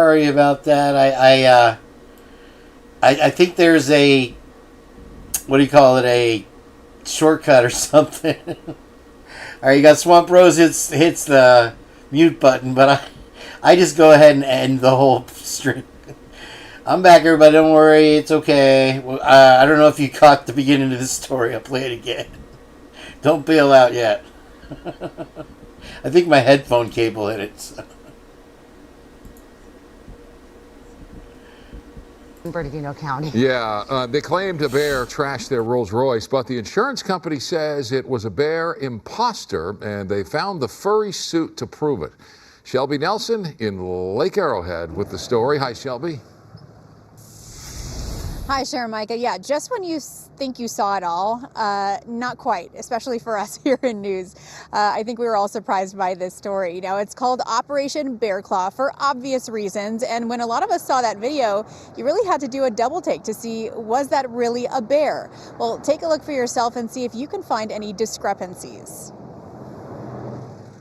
sorry about that. I think there's a, what do you call it, a shortcut or something. All right, you got Swamp Rose hits the mute button, but I just go ahead and end the whole stream. I'm back, everybody. Don't worry, it's okay. I don't know if you caught the beginning of this story. I'll play it again. Don't bail out yet. I think my headphone cable hit it. So. Bernardino County. Yeah, they claimed a bear trashed their Rolls Royce, but the insurance company says it was a bear imposter, and they found the furry suit to prove it. Shelby Nelson in Lake Arrowhead with the story. Hi, Shelby. Hi, Cher, Micah. Yeah, just when you think you saw it all, not quite, especially for us here in news. I think we were all surprised by this story. You know, it's called Operation Bear Claw for obvious reasons. And when a lot of us saw that video, you really had to do a double take to see, was that really a bear? Well, take a look for yourself and see if you can find any discrepancies.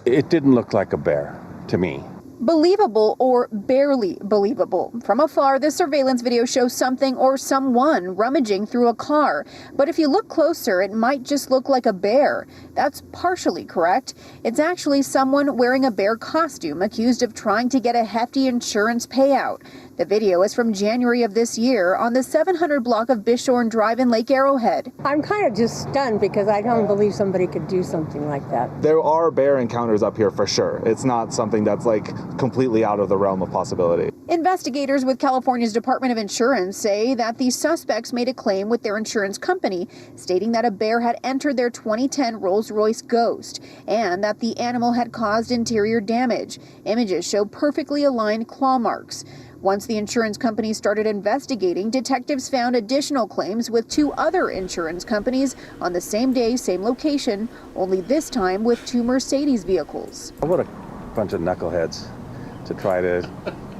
It didn't look like a bear to me. Believable or barely believable. From afar, this surveillance video shows something or someone rummaging through a car. But if you look closer, it might just look like a bear. That's partially correct. It's actually someone wearing a bear costume accused of trying to get a hefty insurance payout. The video is from January of this year on the 700 block of Bishorn Drive in Lake Arrowhead. I'm kind of just stunned because I don't believe somebody could do something like that. There are bear encounters up here for sure. It's not something that's like completely out of the realm of possibility. Investigators with California's Department of Insurance say that the suspects made a claim with their insurance company, stating that a bear had entered their 2010 Rolls-Royce Ghost and that the animal had caused interior damage. Images show perfectly aligned claw marks. Once the insurance company started investigating, detectives found additional claims with two other insurance companies on the same day, same location, only this time with two Mercedes vehicles. What a bunch of knuckleheads to try to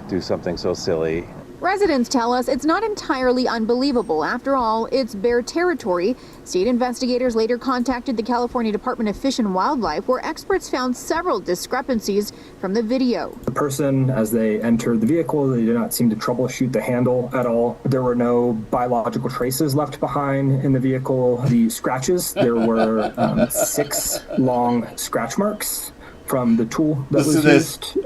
do something so silly. Residents tell us it's not entirely unbelievable. After all, it's bear territory. State investigators later contacted the California Department of Fish and Wildlife, where experts found several discrepancies from the video. The person, as they entered the vehicle, they did not seem to troubleshoot the handle at all. There were no biological traces left behind in the vehicle. The scratches, there were 6 long scratch marks from the tool that was used.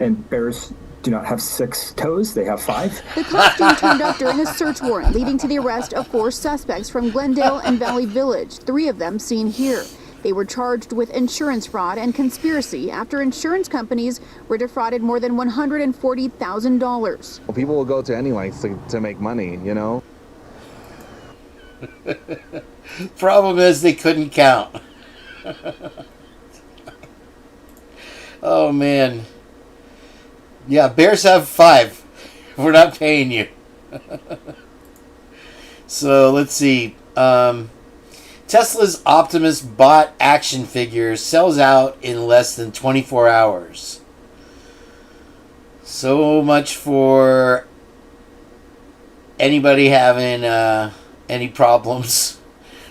And bears do not have 6 toes, they have 5. The costume turned up during a search warrant, leading to the arrest of 4 suspects from Glendale and Valley Village, 3 of them seen here. They were charged with insurance fraud and conspiracy after insurance companies were defrauded more than $140,000. Well, people will go to any lengths to make money, you know? Problem is they couldn't count. Oh, man. Yeah, bears have 5. We're not paying you. So, let's see. Tesla's Optimus bot action figure sells out in less than 24 hours. So much for anybody having any problems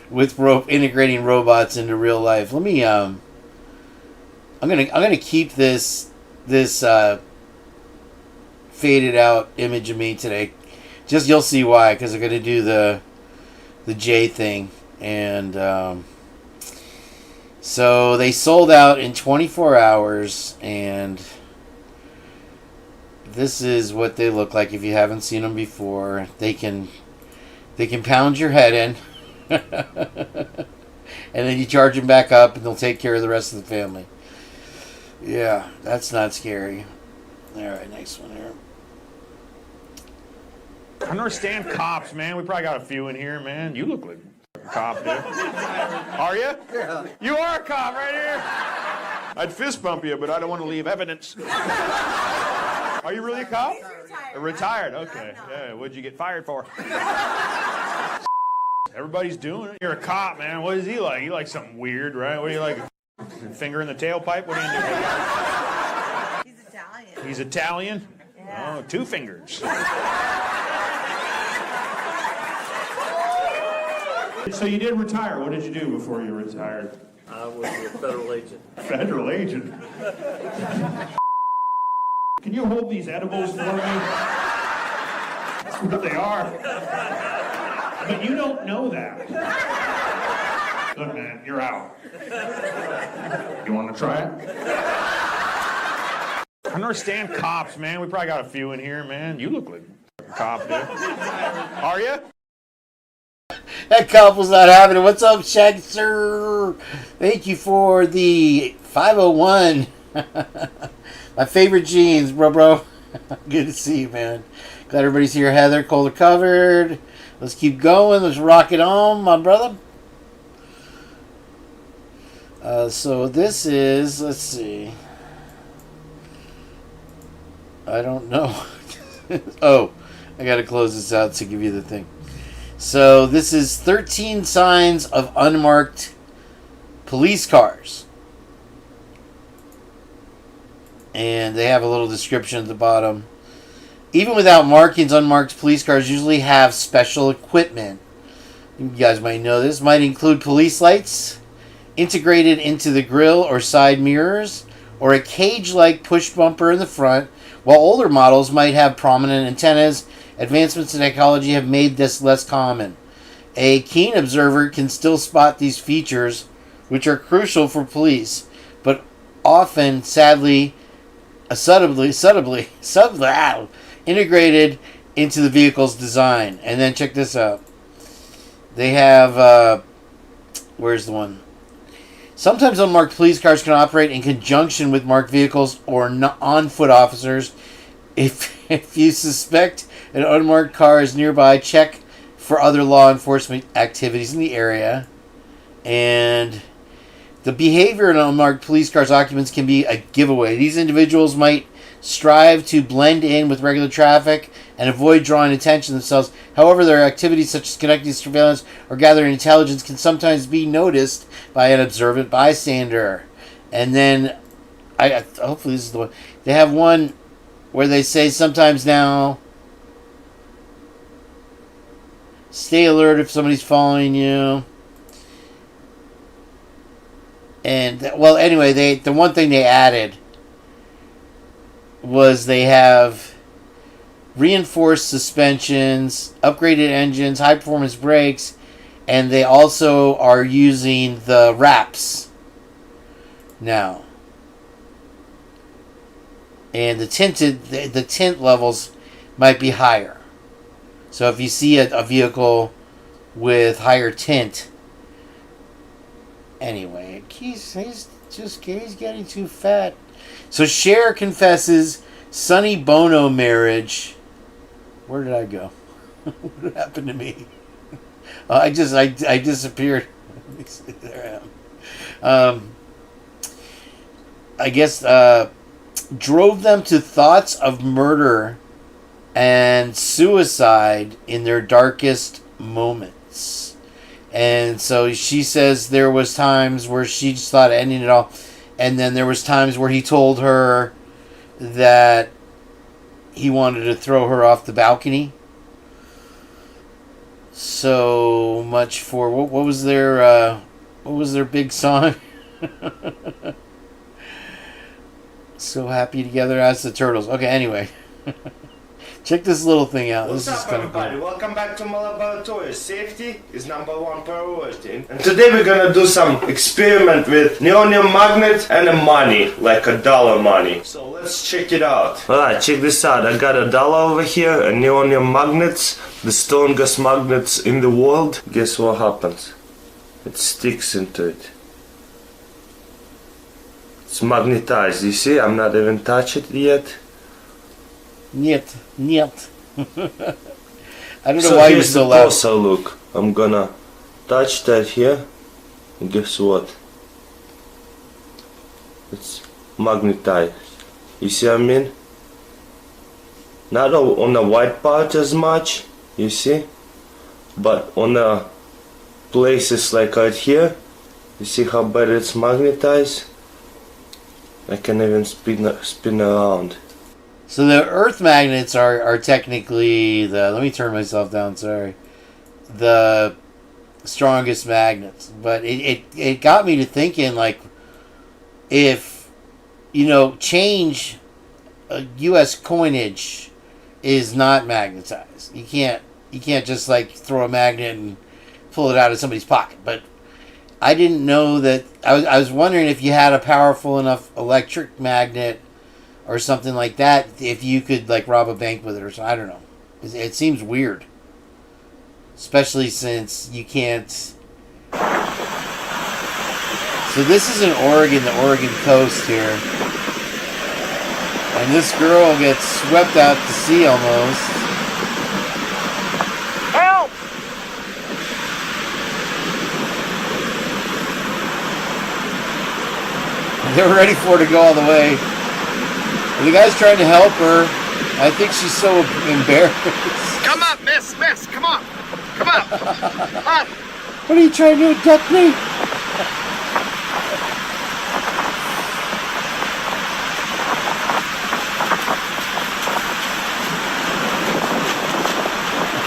with integrating robots into real life. Let me I'm gonna keep this faded out image of me today. Just you'll see why, because I'm gonna do the J thing, and so they sold out in 24 hours, and this is what they look like if you haven't seen them before. They can pound your head in, and then you charge them back up, and they'll take care of the rest of the family. Yeah, that's not scary. All right, next one here. I don't understand cops, man. We probably got a few in here, man. You look like a cop, dude. Are you? Yeah. You are a cop right here. I'd fist bump you, but I don't want to leave evidence. Are you really a cop? Retired. Okay. Yeah. What'd you get fired for? Everybody's doing it. You're a cop, man. What is he like? He likes something weird, right? What do you like? Finger in the tailpipe? What do you do? He's Italian. He's Italian? Yeah. Oh, 2 fingers. So you did retire. What did you do before you retired? I was a federal agent. Federal agent? Can you hold these edibles for me? That's what they are. But you don't know that. Good, man. You're out. You want to try it? I understand cops, man. We probably got a few in here, man. You look like a cop, dude. Are you? That cop was not having it. What's up, Shag Sir? Thank you for the 501. My favorite jeans, bro. Good to see you, man. Glad everybody's here. Heather, Colder covered. Let's keep going. Let's rock it on, my brother. So this is, let's see. I don't know. Oh, I got to close this out to give you the thing. So this is 13 signs of unmarked police cars. And they have a little description at the bottom. Even without markings, unmarked police cars usually have special equipment. You guys might know this. Might include police lights integrated into the grille or side mirrors, or a cage-like push bumper in the front, while older models might have prominent antennas. Advancements in technology have made this less common. A keen observer can still spot these features, which are crucial for police, but often, sadly, subtly integrated into the vehicle's design. And then check this out. They have, where's the one? Sometimes unmarked police cars can operate in conjunction with marked vehicles or on-foot officers. If you suspect an unmarked car is nearby, check for other law enforcement activities in the area. And the behavior in unmarked police cars' occupants can be a giveaway. These individuals might strive to blend in with regular traffic and avoid drawing attention to themselves. However, their activities such as conducting surveillance or gathering intelligence can sometimes be noticed by an observant bystander. And then, hopefully this is the one. They have one where they say sometimes now, stay alert if somebody's following you. And, well, anyway, the one thing they added was they have reinforced suspensions, upgraded engines, high performance brakes, and they also are using the wraps now. And the tint levels might be higher. So if you see a vehicle with higher tint, anyway, he's getting too fat. So Cher confesses Sonny Bono marriage. Where did I go? What happened to me? I disappeared. There I am. I guess drove them to thoughts of murder and suicide in their darkest moments. And so she says there was times where she just thought of ending it all. And then there was times where he told her that he wanted to throw her off the balcony. So much for what was their big song? So happy together as the Turtles. Okay, anyway. Check this little thing out. What's this is up, kind of everybody? cool. Welcome back to my laboratory. Safety is #1 priority. And today we're gonna do some experiment with neodymium magnet and a money, like a dollar money. So let's check it out. Alright, check this out. I got a dollar over here, and neodymium magnets, the strongest magnets in the world. Guess what happens? It sticks into it. It's magnetized. You see, I'm not even touched it yet. Niet. I don't know why you're so loud. Closer look. I'm gonna touch that here, and guess what? It's magnetized. You see what I mean? Not on the white part as much, you see, but on the places like right here, you see how bad it's magnetized? I can even spin around. So the earth magnets are technically let me turn myself down, sorry. The strongest magnets. But it got me to thinking, like, if, change U.S. coinage is not magnetized. You can't just like throw a magnet and pull it out of somebody's pocket. But I didn't know that. I was wondering if you had a powerful enough electric magnet or something like that, if you could like rob a bank with it or something. I don't know. It seems weird, especially since you can't. So this is in Oregon, the Oregon coast here, and this girl gets swept out to sea almost. Help! They were ready for her to go all the way. And the guy's trying to help her. I think she's so embarrassed. Come up, miss, come on. Come up. Up. What are you trying to do, abduct me?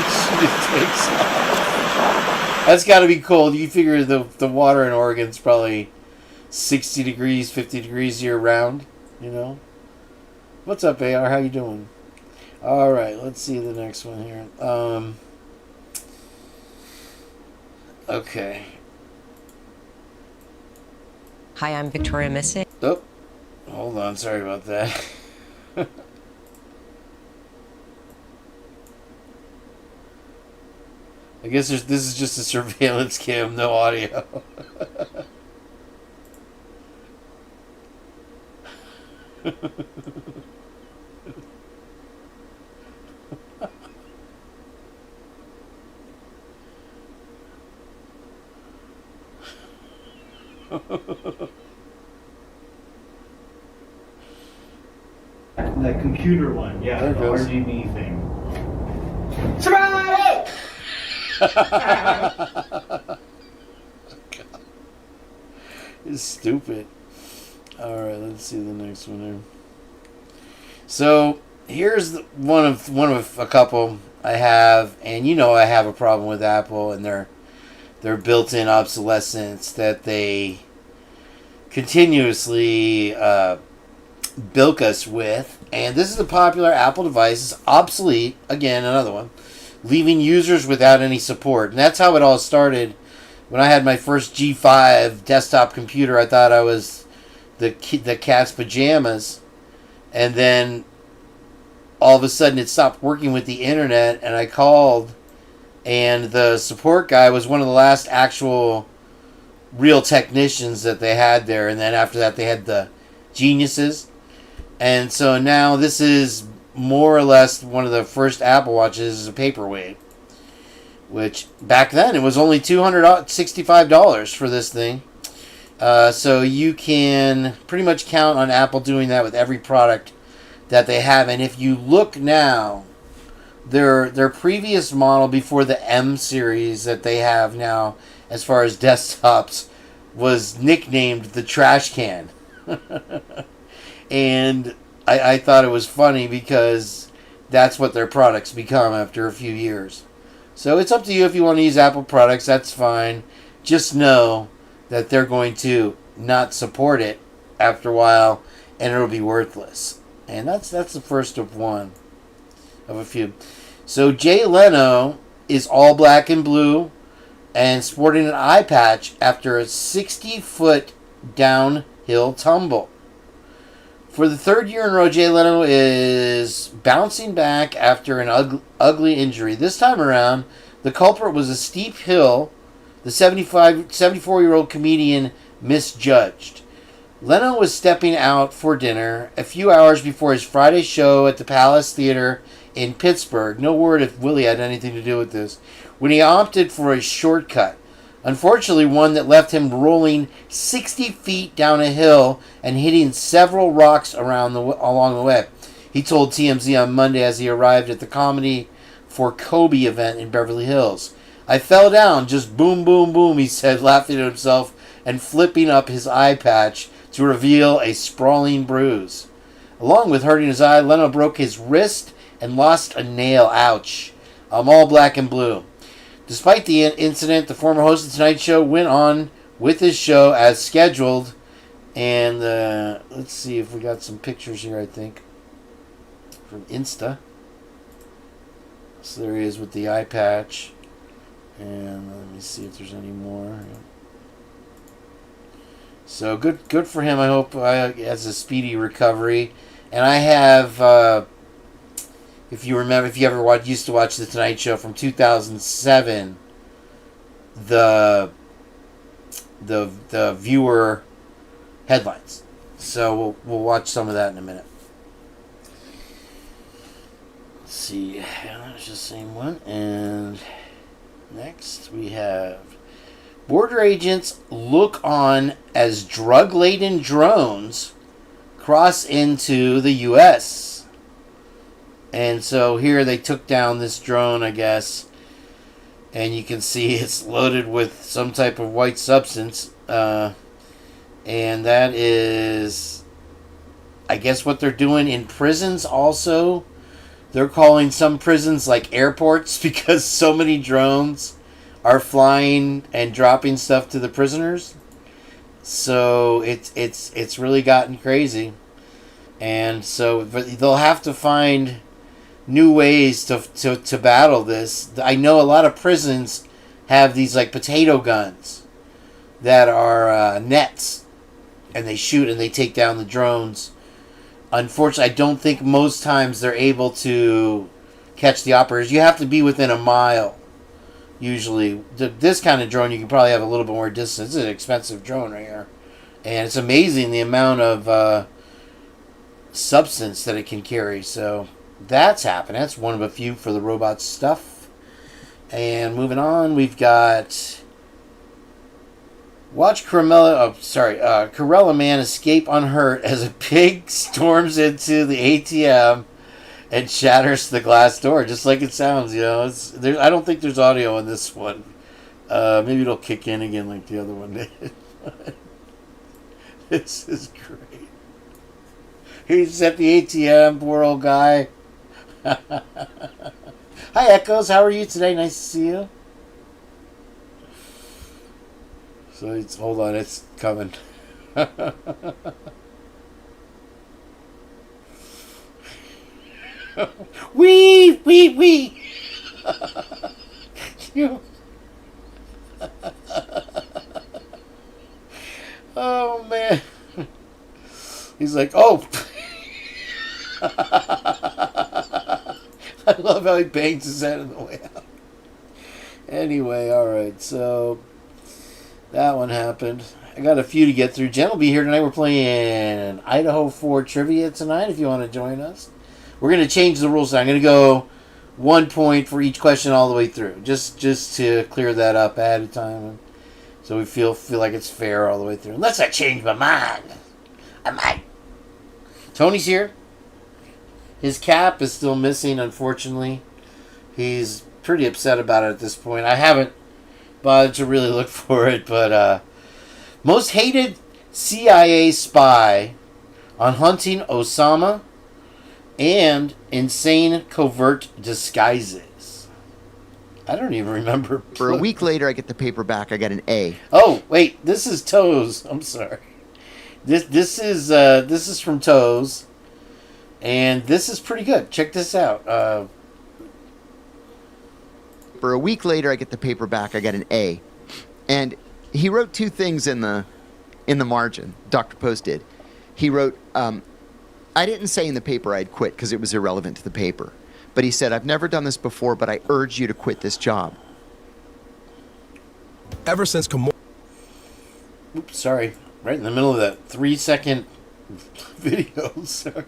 She just takes off. That's got to be cold. You figure the water in Oregon's probably 60 degrees, 50 degrees year round, you know? What's up, AR? How you doing? All right, let's see the next one here. Okay. Hi, I'm Victoria Missing. Oh, hold on. Sorry about that. I guess this is just a surveillance cam, no audio. The computer one, yeah, There the it goes. RGB thing. Somebody! It's stupid. Alright, let's see the next one here. So, here's one of a couple I have, and you know I have a problem with Apple and their built-in obsolescence that they continuously bilk us with. And this is a popular Apple device. It's obsolete. Again, another one. Leaving users without any support. And that's how it all started. When I had my first G5 desktop computer, I thought I was the cat's pajamas. And then all of a sudden it stopped working with the internet, and I called, and the support guy was one of the last actual real technicians that they had there. And then after that they had the geniuses. And so now this is more or less one of the first Apple Watches as a paperweight. Which, back then, it was only $265 for this thing. So you can pretty much count on Apple doing that with every product that they have. And if you look now, their previous model before the M series that they have now, as far as desktops, was nicknamed the trash can. And I thought it was funny because that's what their products become after a few years. So it's up to you if you want to use Apple products, that's fine. Just know that they're going to not support it after a while, and it'll be worthless. And that's the first of one of a few. So Jay Leno is all black and blue and sporting an eye patch after a 60-foot downhill tumble. For the third year in a row, Jay Leno is bouncing back after an ugly injury. This time around, the culprit was a steep hill the 74-year-old comedian misjudged. Leno was stepping out for dinner a few hours before his Friday show at the Palace Theater in Pittsburgh. No word if Willie had anything to do with this. When he opted for a shortcut. Unfortunately, one that left him rolling 60 feet down a hill and hitting several rocks along the way. He told TMZ on Monday as he arrived at the Comedy for Kobe event in Beverly Hills. I fell down, just boom, boom, boom, he said, laughing at himself and flipping up his eye patch to reveal a sprawling bruise. Along with hurting his eye, Leno broke his wrist and lost a nail. Ouch. I'm all black and blue. Despite the incident, the former host of The Tonight Show went on with his show as scheduled. And let's see if we got some pictures here, I think. from Insta. So there he is with the eye patch. And let me see if there's any more. So good for him. I hope he has a speedy recovery. And I have, if you remember, if you ever used to watch The Tonight Show from 2007, the viewer headlines. So we'll watch some of that in a minute. Let's see. That's the same one. And next we have border agents look on as drug-laden drones cross into the U.S. And so here they took down this drone, I guess. And you can see it's loaded with some type of white substance. And that is, I guess, what they're doing in prisons also. They're calling some prisons like airports because so many drones are flying and dropping stuff to the prisoners. So it's really gotten crazy. And so they'll have to find new ways to battle this. I know a lot of prisons have these like potato guns that are nets, and they shoot and they take down the drones. Unfortunately, I don't think most times they're able to catch the operators. You have to be within a mile, usually. This kind of drone, you can probably have a little bit more distance. It's an expensive drone right here. And it's amazing the amount of substance that it can carry. So that's happened. That's one of a few for the robot stuff. And moving on, we've got... Watch Corella man escape unhurt as a pig storms into the ATM and shatters the glass door, just like it sounds. I don't think there's audio on this one. Maybe it'll kick in again like the other one did. This is great. He's at the ATM, poor old guy. Hi, Echoes. How are you today? Nice to see you. So hold on, it's coming. Wee. Oh man. He's like, oh. I love how he bangs his head on the way out. Anyway, alright, so that one happened. I got a few to get through. Jenn will be here tonight. We're playing Idaho 4 trivia tonight if you want to join us. We're going to change the rules. I'm going to go 1 point for each question all the way through. Just to clear that up ahead of time. So we feel like it's fair all the way through. Unless I change my mind. I might. Tony's here. His cap is still missing, unfortunately. He's pretty upset about it at this point. I haven't bothered to really look for it, but most hated CIA spy on hunting Osama and insane covert disguises. I don't even remember. For a week later, I get the paper back. I got an A. Oh wait, this is Toes. I'm sorry. This is from Toes, and this is pretty good. Check this out. For a week later, I get the paper back. I got an A. And he wrote two things in the margin. Dr. Post did. He wrote, I didn't say in the paper I'd quit because it was irrelevant to the paper. But he said, I've never done this before, but I urge you to quit this job. Ever since Oops, sorry. Right in the middle of that 3-second video. Sorry.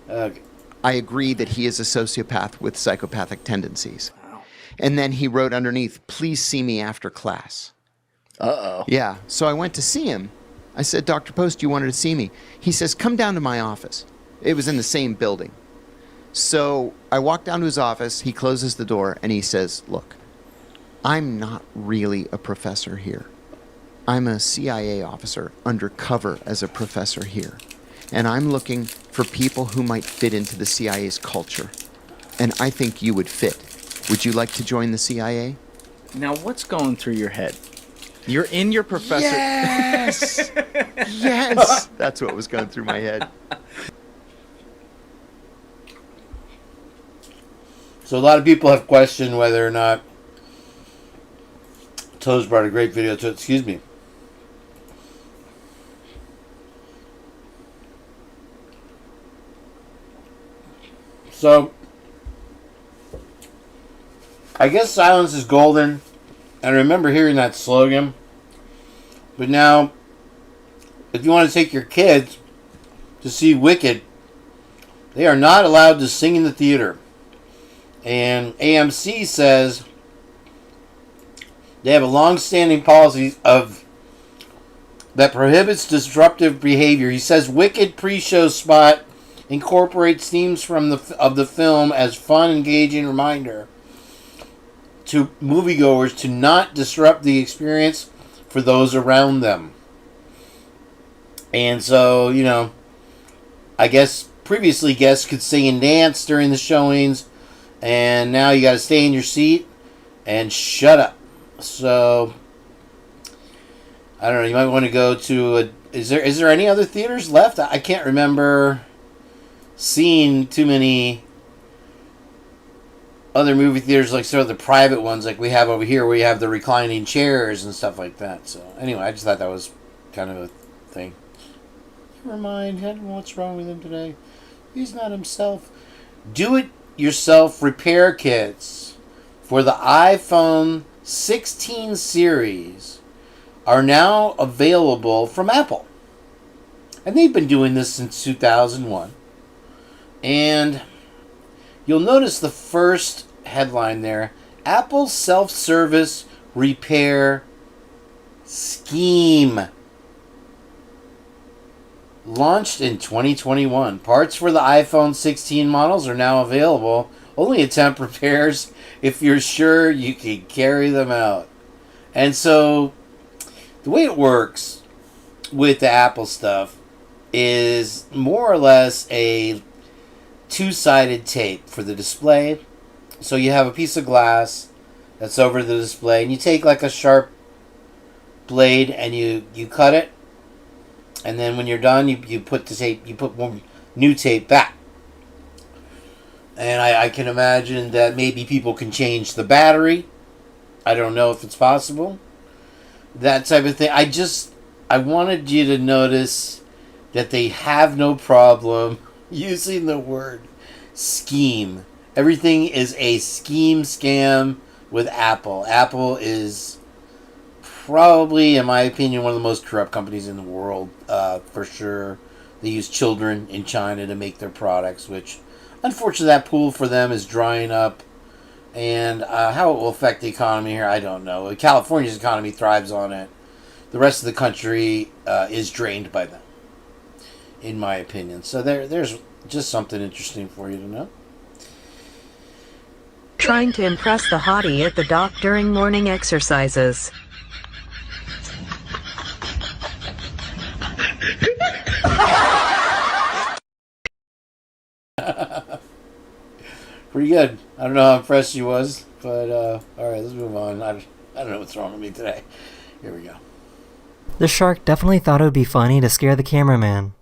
Okay. I agree that he is a sociopath with psychopathic tendencies. Wow. And then he wrote underneath, please see me after class. Uh-oh. Yeah, so I went to see him. I said, Dr. Post, you wanted to see me. He says, come down to my office. It was in the same building. So I walk down to his office, he closes the door, and he says, look, I'm not really a professor here. I'm a CIA officer undercover as a professor here. And I'm looking for people who might fit into the CIA's culture. And I think you would fit. Would you like to join the CIA? Now, what's going through your head? You're in your professor... Yes! Yes! That's what was going through my head. So a lot of people have questioned whether or not Toes brought a great video to it. Excuse me. So, I guess silence is golden. And I remember hearing that slogan. But now, if you want to take your kids to see Wicked, they are not allowed to sing in the theater. And AMC says they have a long-standing policy that prohibits disruptive behavior. He says Wicked pre-show spot incorporates themes of the film as fun, engaging reminder to moviegoers to not disrupt the experience for those around them. And so, I guess previously guests could sing and dance during the showings, and now you got to stay in your seat and shut up. So, I don't know. You might want to go to Is there any other theaters left? I can't remember seeing too many other movie theaters, like sort of the private ones like we have over here, where you have the reclining chairs and stuff like that. So anyway, I just thought that was kind of a thing. Never mind. I don't know what's wrong with him today. He's not himself. Do-it-yourself repair kits for the iPhone 16 series are now available from Apple. And they've been doing this since 2001. And you'll notice the first headline there, Apple's self-service repair scheme. Launched in 2021. Parts for the iPhone 16 models are now available. Only attempt repairs if you're sure you can carry them out. And so, the way it works with the Apple stuff is more or less a two-sided tape for the display. So you have a piece of glass that's over the display, and you take like a sharp blade and you cut it, and then when you're done, you put the tape, you put more new tape back. And I can imagine that maybe people can change the battery. I don't know if it's possible. That type of thing. I wanted you to notice that they have no problem using the word scheme. Everything is a scheme scam with Apple. Apple is probably, in my opinion, one of the most corrupt companies in the world, for sure. They use children in China to make their products, which, unfortunately, that pool for them is drying up. And how it will affect the economy here, I don't know. California's economy thrives on it. The rest of the country is drained by them, in my opinion. So there's just something interesting for you to know. Trying to impress the hottie at the dock during morning exercises. Pretty good. I don't know how impressed she was, but alright, let's move on. I don't know what's wrong with me today. Here we go. The shark definitely thought it would be funny to scare the cameraman.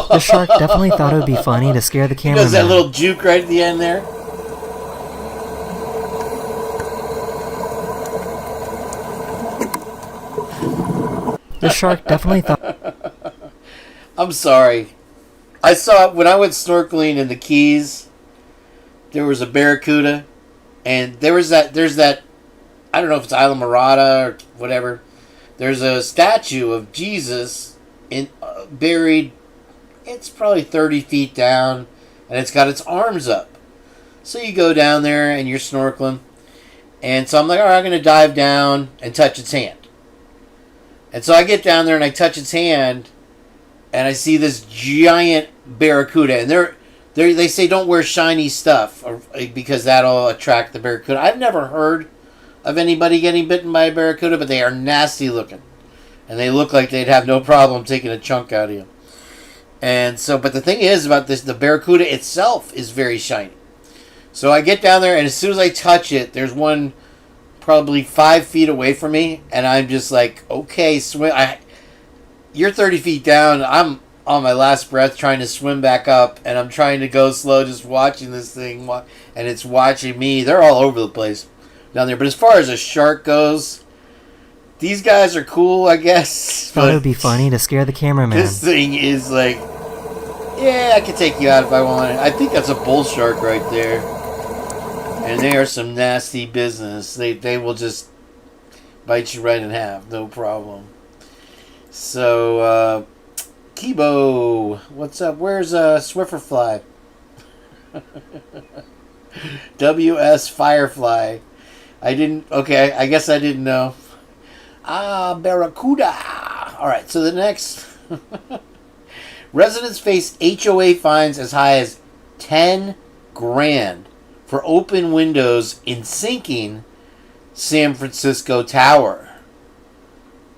The shark definitely thought it would be funny to scare the cameraman. Does that little juke right at the end there? The shark definitely thought... I'm sorry. I saw, when I went snorkeling in the Keys, there was a barracuda, and there's that, I don't know if it's Isla Morada or whatever, there's a statue of Jesus buried, it's probably 30 feet down, and it's got its arms up. So you go down there and you're snorkeling, and so I'm like, all right, I'm going to dive down and touch its hand. And so I get down there and I touch its hand, and I see this giant barracuda. And they say don't wear shiny stuff because that'll attract the barracuda. I've never heard of anybody getting bitten by a barracuda, but they are nasty looking. And they look like they'd have no problem taking a chunk out of you. And so, but the thing is about this, the barracuda itself is very shiny. So I get down there, and as soon as I touch it, there's one probably 5 feet away from me, and I'm just like, okay, swim. you're 30 feet down. I'm on my last breath trying to swim back up, and I'm trying to go slow just watching this thing, and it's watching me. They're all over the place down there. But as far as a shark goes, these guys are cool, I guess. Thought it would be funny to scare the cameraman. This thing is like, yeah, I could take you out if I wanted. I think that's a bull shark right there. And they are some nasty business. They will just bite you right in half, no problem. So, Kibo, what's up? Where's Swifferfly? WS Firefly. Okay, I guess I didn't know. Barracuda. Alright, so the next. Residents face HOA fines as high as 10 grand for open windows in sinking San Francisco tower.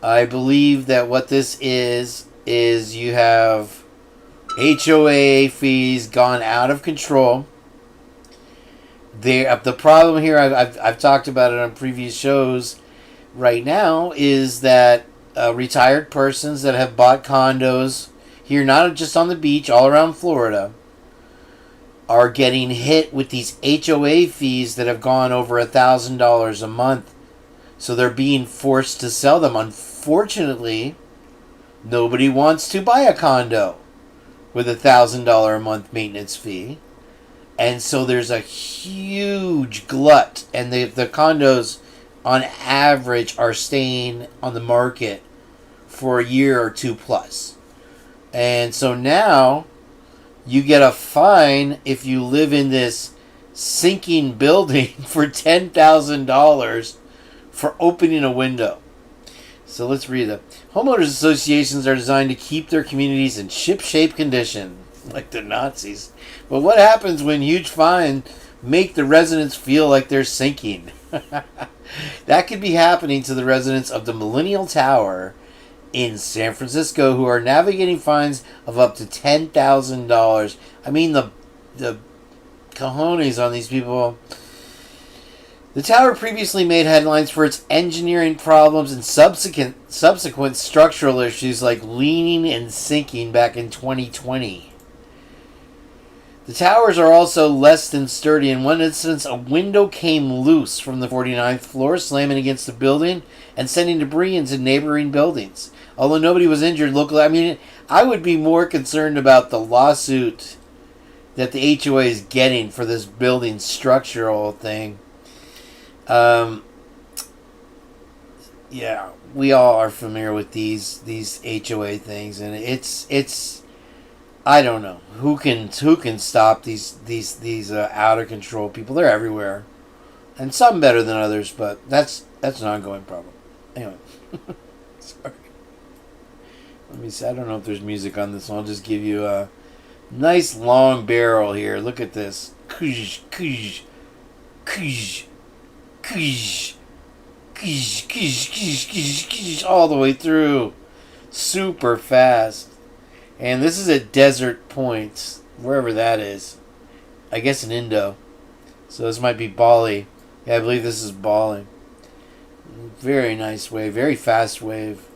I believe that what this is you have HOA fees gone out of control. The problem here, I've talked about it on previous shows right now, is that retired persons that have bought condos here, not just on the beach, all around Florida, are getting hit with these HOA fees that have gone over $1,000 a month. So they're being forced to sell them. Unfortunately, nobody wants to buy a condo with $1,000 a month maintenance fee. And so there's a huge glut. And the condos, on average, are staying on the market for a year or two plus. And so now you get a fine if you live in this sinking building for $10,000 for opening a window. So let's read it. Homeowners associations are designed to keep their communities in ship-shape condition, like the Nazis. But what happens when huge fines make the residents feel like they're sinking? That could be happening to the residents of the Millennial Tower in San Francisco, who are navigating fines of up to $10,000. I mean, the cojones on these people. The tower previously made headlines for its engineering problems and subsequent structural issues like leaning and sinking back in 2020. The towers are also less than sturdy. In one instance, a window came loose from the 49th floor, slamming against the building and sending debris into neighboring buildings. Although nobody was injured locally, I mean, I would be more concerned about the lawsuit that the HOA is getting for this building structural thing. Yeah, we all are familiar with these HOA things, and it's I don't know who can stop these out of control people. They're everywhere, and some better than others, but that's an ongoing problem. Anyway, sorry. Let me see. I don't know if there's music on this one. I'll just give you a nice long barrel here. Look at this. Kush, kush, kush, kush, kush, kush, kush, kush, kush, all the way through. Super fast. And this is at Desert Point, wherever that is. I guess in Indo. So this might be Bali. Yeah, I believe this is Bali. Very nice wave. Very fast wave.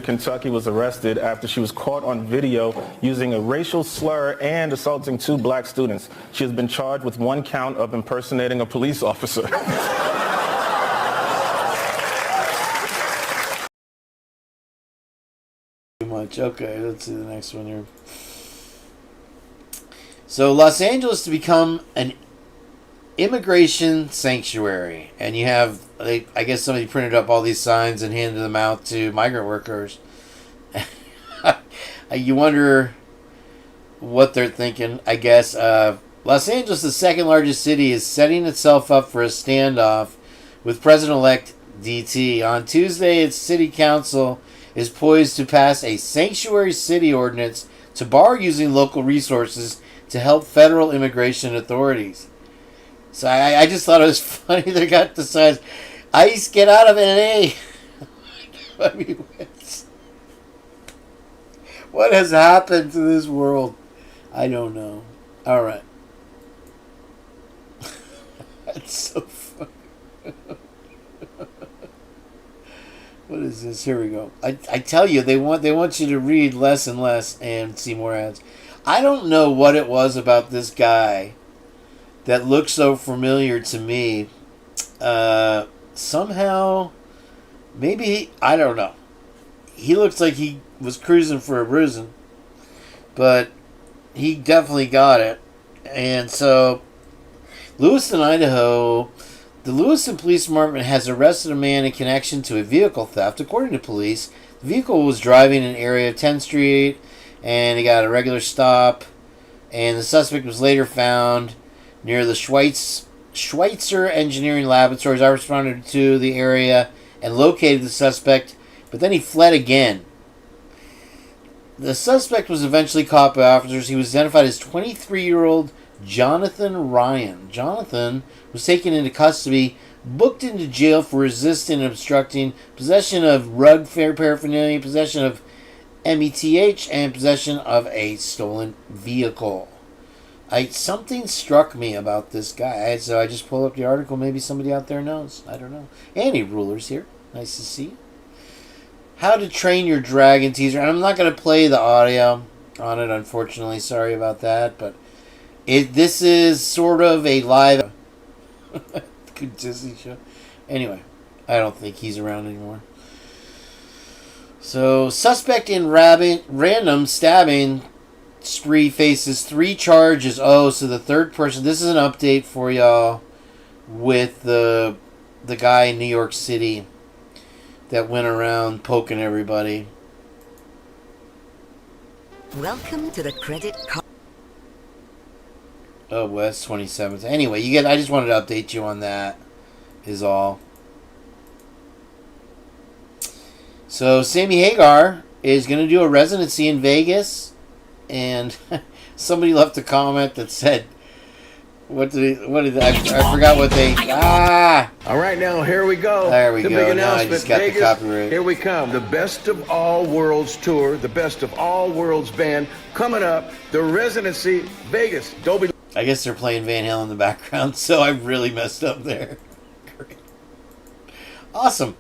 Kentucky was arrested after she was caught on video using a racial slur and assaulting 2 black students. She has been charged with 1 count of impersonating a police officer. Too much. Okay, let's see the next one here. So Los Angeles to become an immigration sanctuary, and you have, I guess somebody printed up all these signs and handed them out to migrant workers. You wonder what they're thinking. I guess Los Angeles, the second largest city, is setting itself up for a standoff with President-elect DT. On Tuesday, its city council is poised to pass a sanctuary city ordinance to bar using local resources to help federal immigration authorities. So I just thought it was funny they got the signs, ICE, get out of LA. I mean, what has happened to this world? I don't know. All right. That's so funny. is this? Here we go. I tell you, they want you to read less and less and see more ads. I don't know what it was about this guy that looked so familiar to me. Somehow, maybe, I don't know. He looks like he was cruising for a bruising, but he definitely got it. And so, Lewiston, Idaho, the Lewiston Police Department has arrested a man in connection to a vehicle theft. According to police, the vehicle was driving in an area of 10th Street, and he got a regular stop, and the suspect was later found near the Schweitzer Engineering Laboratories. I responded to the area and located the suspect, but then he fled again. The suspect was eventually caught by officers. He was identified as 23-year-old Jonathan Ryan. Jonathan was taken into custody, booked into jail for resisting and obstructing, possession of drug paraphernalia, possession of METH, and possession of a stolen vehicle. Something struck me about this guy, so I just pulled up the article. Maybe somebody out there knows. I don't know. Annie Ruler's here. Nice to see you. How to Train Your Dragon teaser. And I'm not going to play the audio on it, unfortunately. Sorry about that. But this is sort of a live good Disney show. Anyway, I don't think he's around anymore. So, suspect in random stabbing spree faces 3 charges. Oh, so the third person. This is an update for y'all with the guy in New York City that went around poking everybody. Welcome to the credit card. Oh, West 27th. Anyway, I just wanted to update you on that. Is all. So Sammy Hagar is going to do a residency in Vegas, and somebody left a comment that said, I forgot what they... All right, now, here we go. There we the go. Big Now I announcement, just got Vegas. the copyright. Here we come. The Best of All Worlds Tour, the Best of All Worlds Band, coming up, the Residency, Vegas. Dolby. I guess they're playing Van Halen in the background, so I really messed up there. Great. Awesome.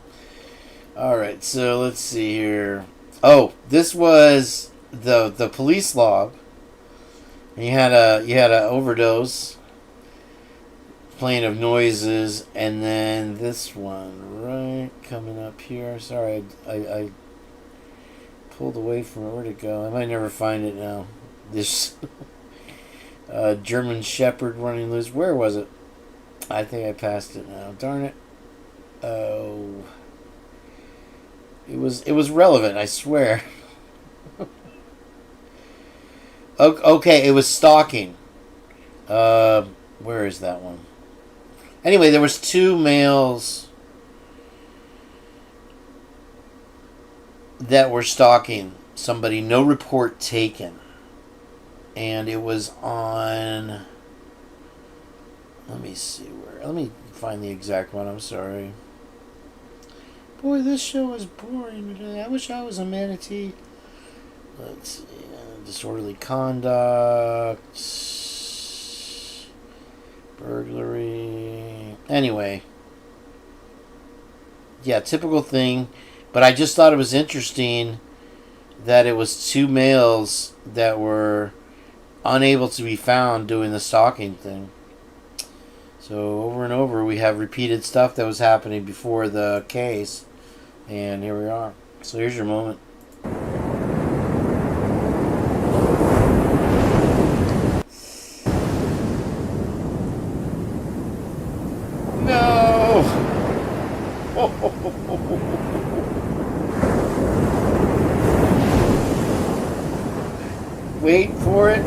All right, so let's see here. Oh, this was the police log. And you had a overdose, playing of noises, and then this one right coming up here. Sorry, I pulled away from it. Where'd it go? I might never find it now. This German Shepherd running loose. Where was it? I think I passed it now. Darn it. Oh. It was relevant, I swear. Okay, it was stalking. Where is that one? Anyway, there was 2 males that were stalking somebody. No report taken. And it was on... Let me see where... Let me find the exact one. I'm sorry. Boy, this show is boring today. I wish I was a manatee. Let's see. Disorderly conduct. Burglary. Anyway. Yeah, typical thing. But I just thought it was interesting that it was 2 males that were unable to be found doing the stalking thing. So over and over we have repeated stuff that was happening before the case. And here we are. So here's your moment. No! Wait for it.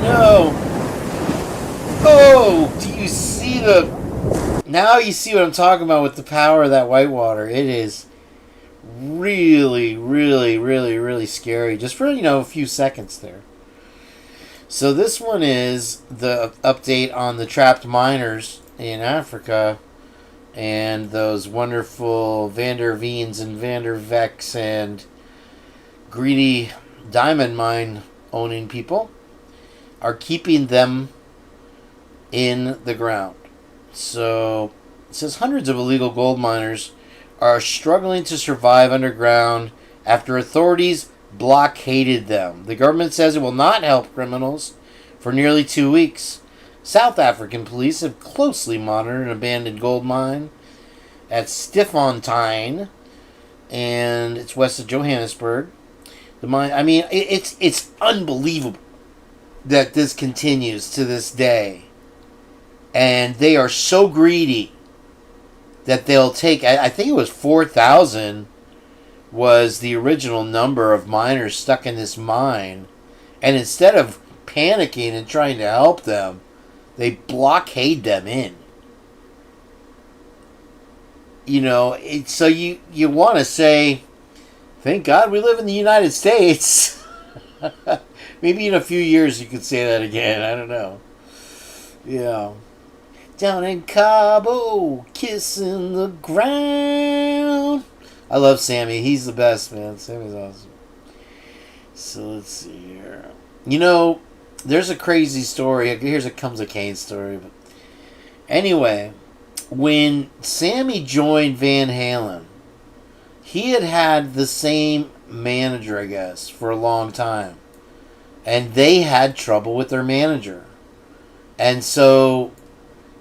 No! Oh! Do you see the... Now you see what I'm talking about with the power of that whitewater. It is really, really, really, really scary. Just for, a few seconds there. So this one is the update on the trapped miners in Africa. And those wonderful Vander Veens and Vander Vex and greedy diamond mine owning people. are keeping them in the ground. So it says hundreds of illegal gold miners are struggling to survive underground after authorities blockaded them. The government says it will not help criminals for nearly 2 weeks. South African police have closely monitored an abandoned gold mine at Stiffontein, and it's west of Johannesburg. The mine, I mean, it's unbelievable that this continues to this day. And they are so greedy that they'll take, I think it was 4,000 was the original number of miners stuck in this mine. And instead of panicking and trying to help them, they blockade them in. You know, so you want to say, thank God we live in the United States. Maybe in a few years you could say that again. I don't know. Yeah. Down in Cabo, kissing the ground. I love Sammy. He's the best, man. Sammy's awesome. So let's see here. You know, there's a crazy story. Here's a comes a Kane story. But anyway, when Sammy joined Van Halen, he had the same manager, I guess, for a long time. And they had trouble with their manager. And so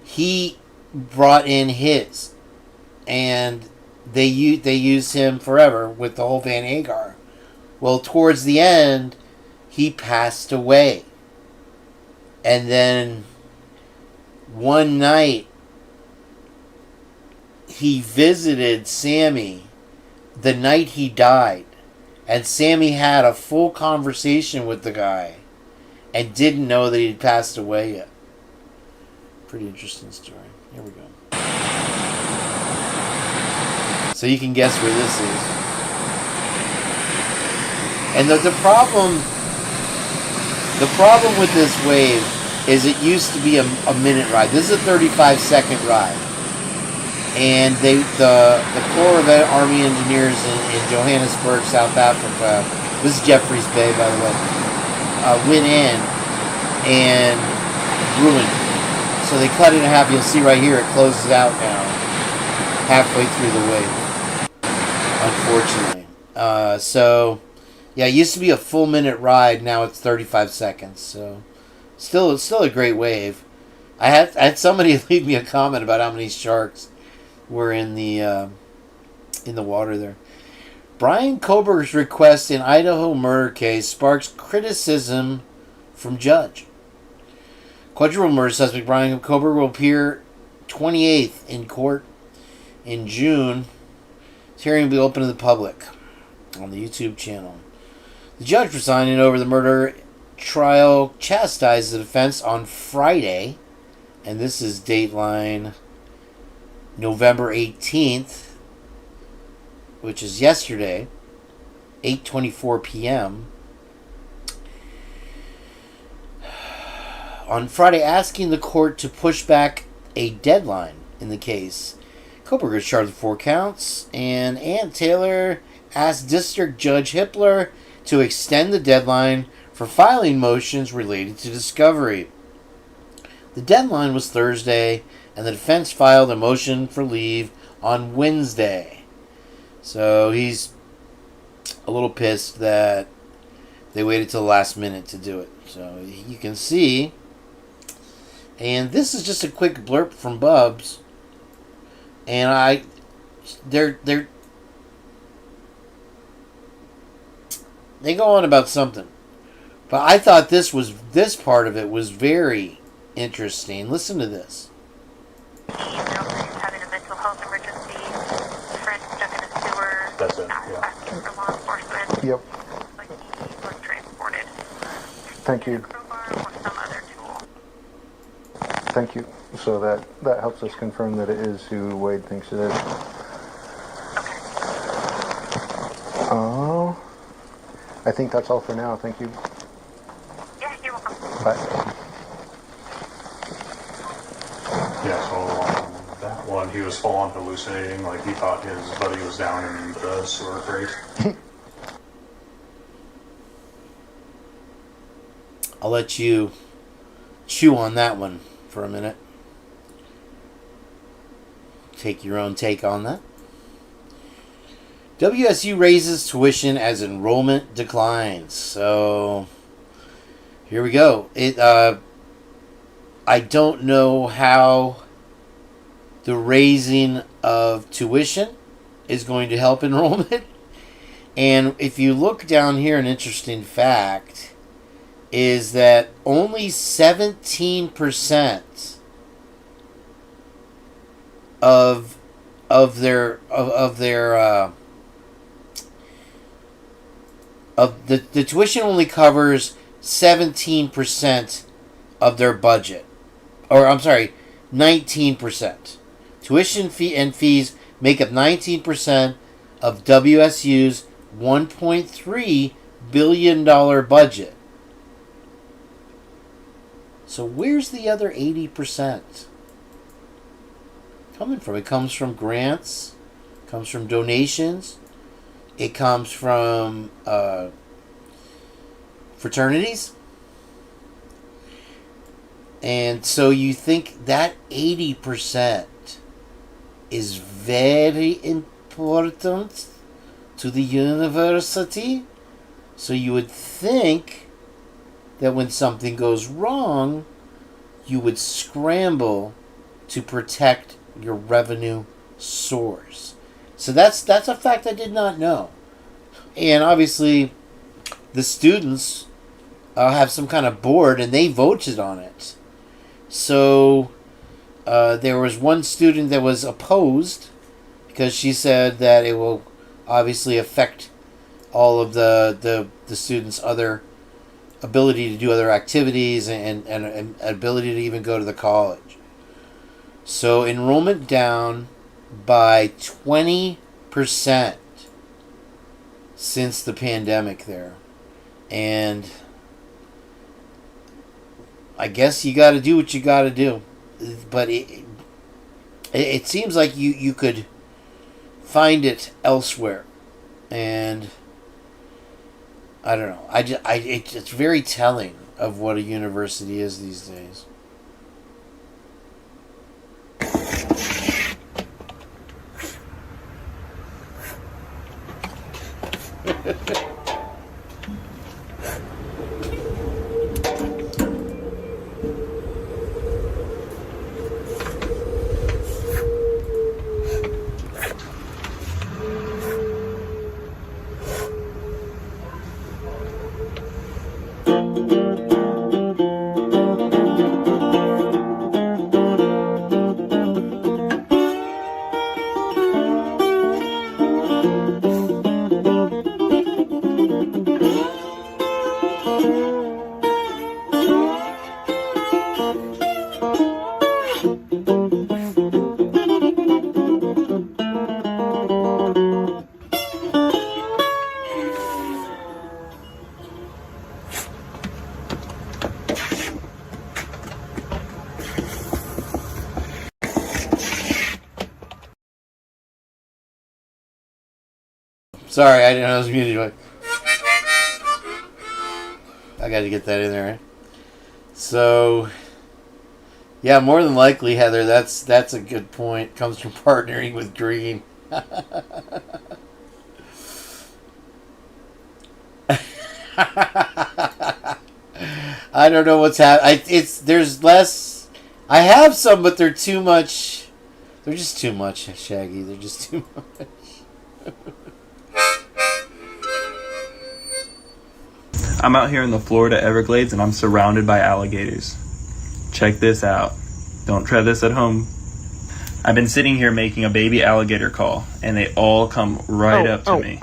he brought in his. And they used him forever with the whole Van Hagar. Well, towards the end, he passed away. And then one night, he visited Sammy the night he died. And Sammy had a full conversation with the guy and didn't know that he'd passed away yet. Pretty interesting story. Here we go. So you can guess where this is. And the problem with this wave is it used to be a minute ride. This is a 35-second ride. And the Corps of Army Engineers in Johannesburg, South Africa, this is Jeffreys Bay, by the way, went in and ruined it. So they cut it in half. You'll see right here, it closes out now, halfway through the wave, unfortunately. So, yeah, it used to be a full minute ride. Now it's 35 seconds. So, it's still a great wave. I had somebody leave me a comment about how many sharks were in the water there. Brian Kohberger's request in Idaho murder case sparks criticism from judge. Quadruple murder suspect Brian Kohberger will appear 28th in court in June. His hearing will be open to the public on the YouTube channel. The judge presiding over the murder trial chastised the defense on Friday, and this is dateline November 18th, which is yesterday, 8:24 p.m. On Friday, asking the court to push back a deadline in the case. Kohberger is charged with 4 counts, and Ann Taylor asked District Judge Hippler to extend the deadline for filing motions related to discovery. The deadline was Thursday, and the defense filed a motion for leave on Wednesday. So he's a little pissed that they waited till the last minute to do it. So you can see. And this is just a quick blurb from Bubs. And they go on about something. But I thought this part of it was very interesting. Listen to this. Having a mental health emergency, friend stuck in a sewer. That's it, yeah. Asking for law enforcement. Yep. Like he was transported. Thank you. Crowbar or some other tool. Thank you. So that helps us confirm that it is who Wade thinks it is. Okay. I think that's all for now. Thank you. Yeah, you're welcome. Bye. Yeah, so that one, he was full on hallucinating, like he thought his buddy was down in the sewer grate. I'll let you chew on that one for a minute. Take your own take on that. WSU raises tuition as enrollment declines. So here we go. I don't know how the raising of tuition is going to help enrollment. And if you look down here, an interesting fact is that only 17% of the tuition only covers 17% of their budget. Or I'm sorry, 19%. Tuition fee and fees make up 19% of WSU's $1.3 billion budget. So where's the other 80% coming from? It comes from grants, comes from donations, it comes from fraternities. And so you think that 80% is very important to the university? So you would think that when something goes wrong, you would scramble to protect your revenue source. So that's a fact I did not know. And obviously, the students have some kind of board, and they voted on it. So there was one student that was opposed because she said that it will obviously affect all of the students' other ability to do other activities and ability to even go to the college. So enrollment down by 20% since the pandemic there. And I guess you got to do what you got to do. But it seems like you could find it elsewhere. And I don't know. It's very telling of what a university is these days. Sorry, I didn't know it was muted. I got to get that in there. So, yeah, more than likely, Heather, that's a good point. Comes from partnering with Green. I don't know what's happening. There's less. I have some, but they're too much. They're just too much, Shaggy. They're just too much. I'm out here in the Florida Everglades and I'm surrounded by alligators. Check this out. Don't try this at home. I've been sitting here making a baby alligator call and they all come right up to me.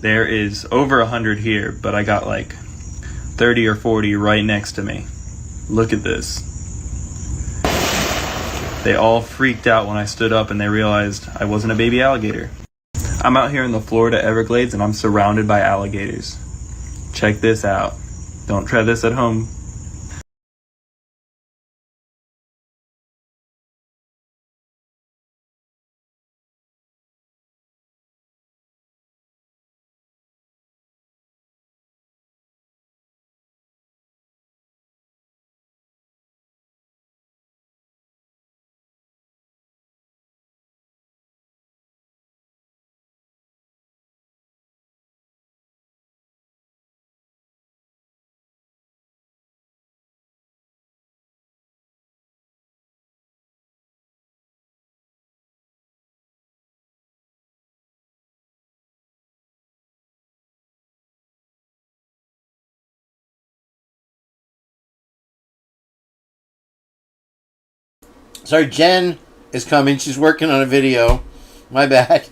There is over 100 here, but I got like 30 or 40 right next to me. Look at this. They all freaked out when I stood up and they realized I wasn't a baby alligator. I'm out here in the Florida Everglades and I'm surrounded by alligators. Check this out. Don't try this at home. Sorry, Jenn is coming. She's working on a video. My bad.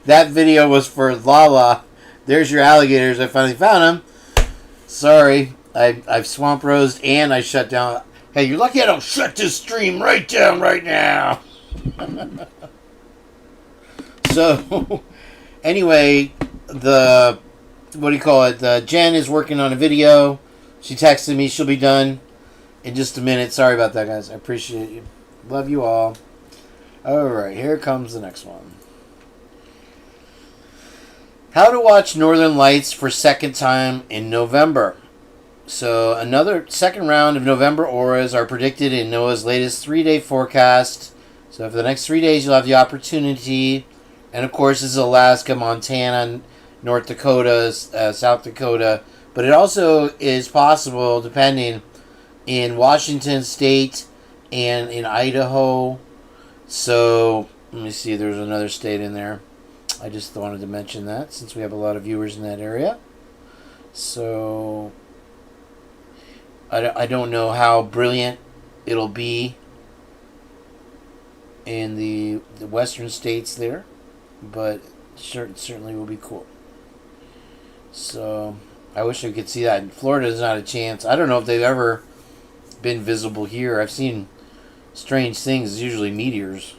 That video was for Lala. There's your alligators. I finally found them. Sorry. I've swamp rosed and I shut down. Hey, you're lucky I don't shut this stream right down right now. So, anyway, what do you call it? Jenn is working on a video. She texted me. She'll be done in just a minute. Sorry about that, guys. I appreciate you. Love you all. Alright, here comes the next one. How to watch Northern Lights for second time in November. So, another second round of November auras are predicted in NOAA's latest 3-day forecast. So, for the next 3 days, you'll have the opportunity. And, of course, this is Alaska, Montana, North Dakota, South Dakota. But it also is possible, depending, in Washington State and in Idaho. So, let me see, there's another state in there. I just wanted to mention that since we have a lot of viewers in that area. So, I don't know how brilliant it'll be in the western states there, but certainly will be cool. So, I wish I could see that. In Florida, there's not a chance. I don't know if they've ever been visible here. I've seen strange things. It's usually meteors.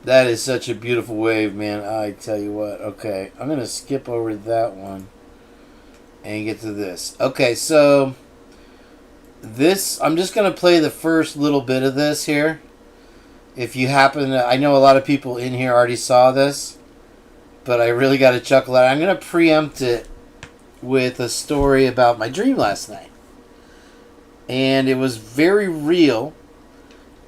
That is such a beautiful wave, man. I tell you what. Okay, I'm going to skip over that one and get to this. Okay, so this, I'm just going to play the first little bit of this here. If you happen to, I know a lot of people in here already saw this, but I really got to chuckle at it. I'm going to preempt it with a story about my dream last night. And it was very real.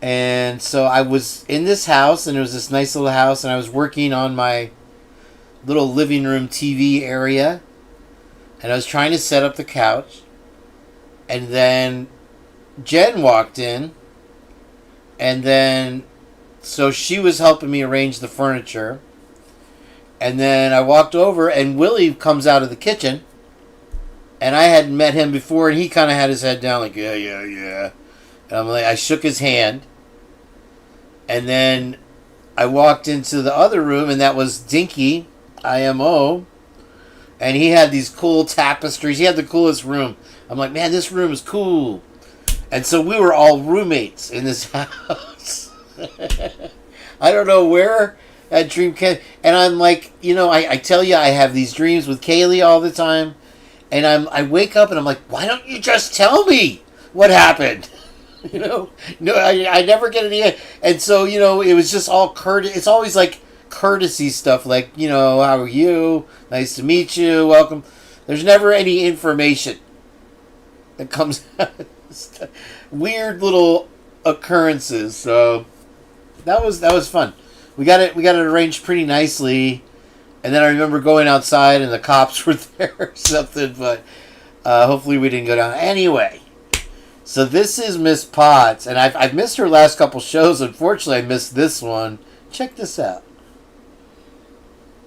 And so I was in this house, and it was this nice little house, and I was working on my little living room TV area, and I was trying to set up the couch, and then Jenn walked in, and then, so she was helping me arrange the furniture, and then I walked over, and Willie comes out of the kitchen, and I hadn't met him before, and he kind of had his head down like, yeah. And I'm like, I shook his hand. And then I walked into the other room, and that was Dinky, IMO. And he had these cool tapestries. He had the coolest room. I'm like, man, this room is cool. And so we were all roommates in this house. I don't know where that dream came. And I'm like, I tell you, I have these dreams with Kaylee all the time. And I wake up, and I'm like, why don't you just tell me what happened? No, I never get any. And so, it was just all courtesy. It's always like courtesy stuff, like, how are you? Nice to meet you. Welcome. There's never any information that comes out. Weird little occurrences. So that was fun. We got it arranged pretty nicely. And then I remember going outside and the cops were there or something, but hopefully we didn't go down. Anyway. So this is Miss Potts, and I've missed her last couple shows. Unfortunately, I missed this one. Check this out.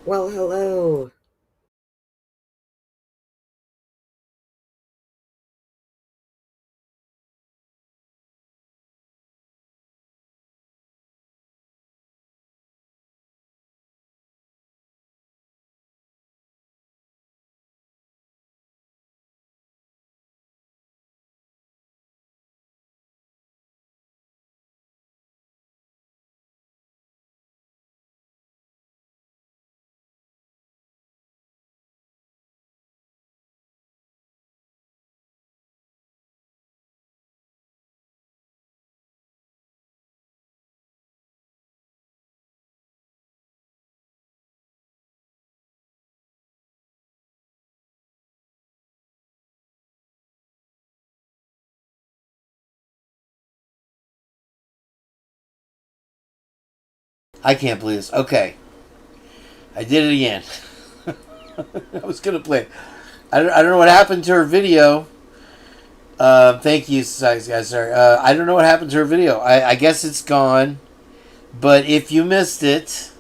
Well, hello. I can't believe this. Okay. I did it again. I was gonna play it. I don't know what happened to her video. Thank you, guys. Sorry. I don't know what happened to her video. I guess it's gone. But if you missed it,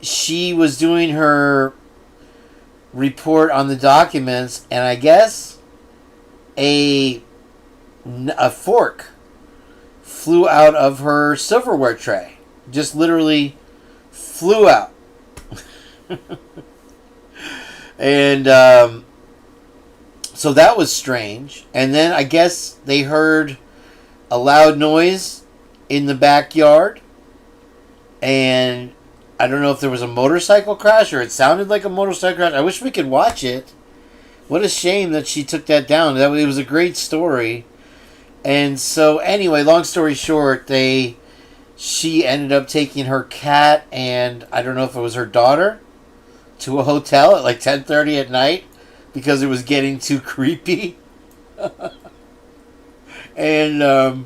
she was doing her report on the documents, and I guess a fork flew out of her silverware tray. Just literally flew out. And so that was strange. And then I guess they heard a loud noise in the backyard, and I don't know if there was a motorcycle crash or it sounded like a motorcycle crash. I wish we could watch it. What a shame that she took that down. It was a great story. And so anyway, long story short, she ended up taking her cat and I don't know if it was her daughter to a hotel at like 10:30 at night because it was getting too creepy. And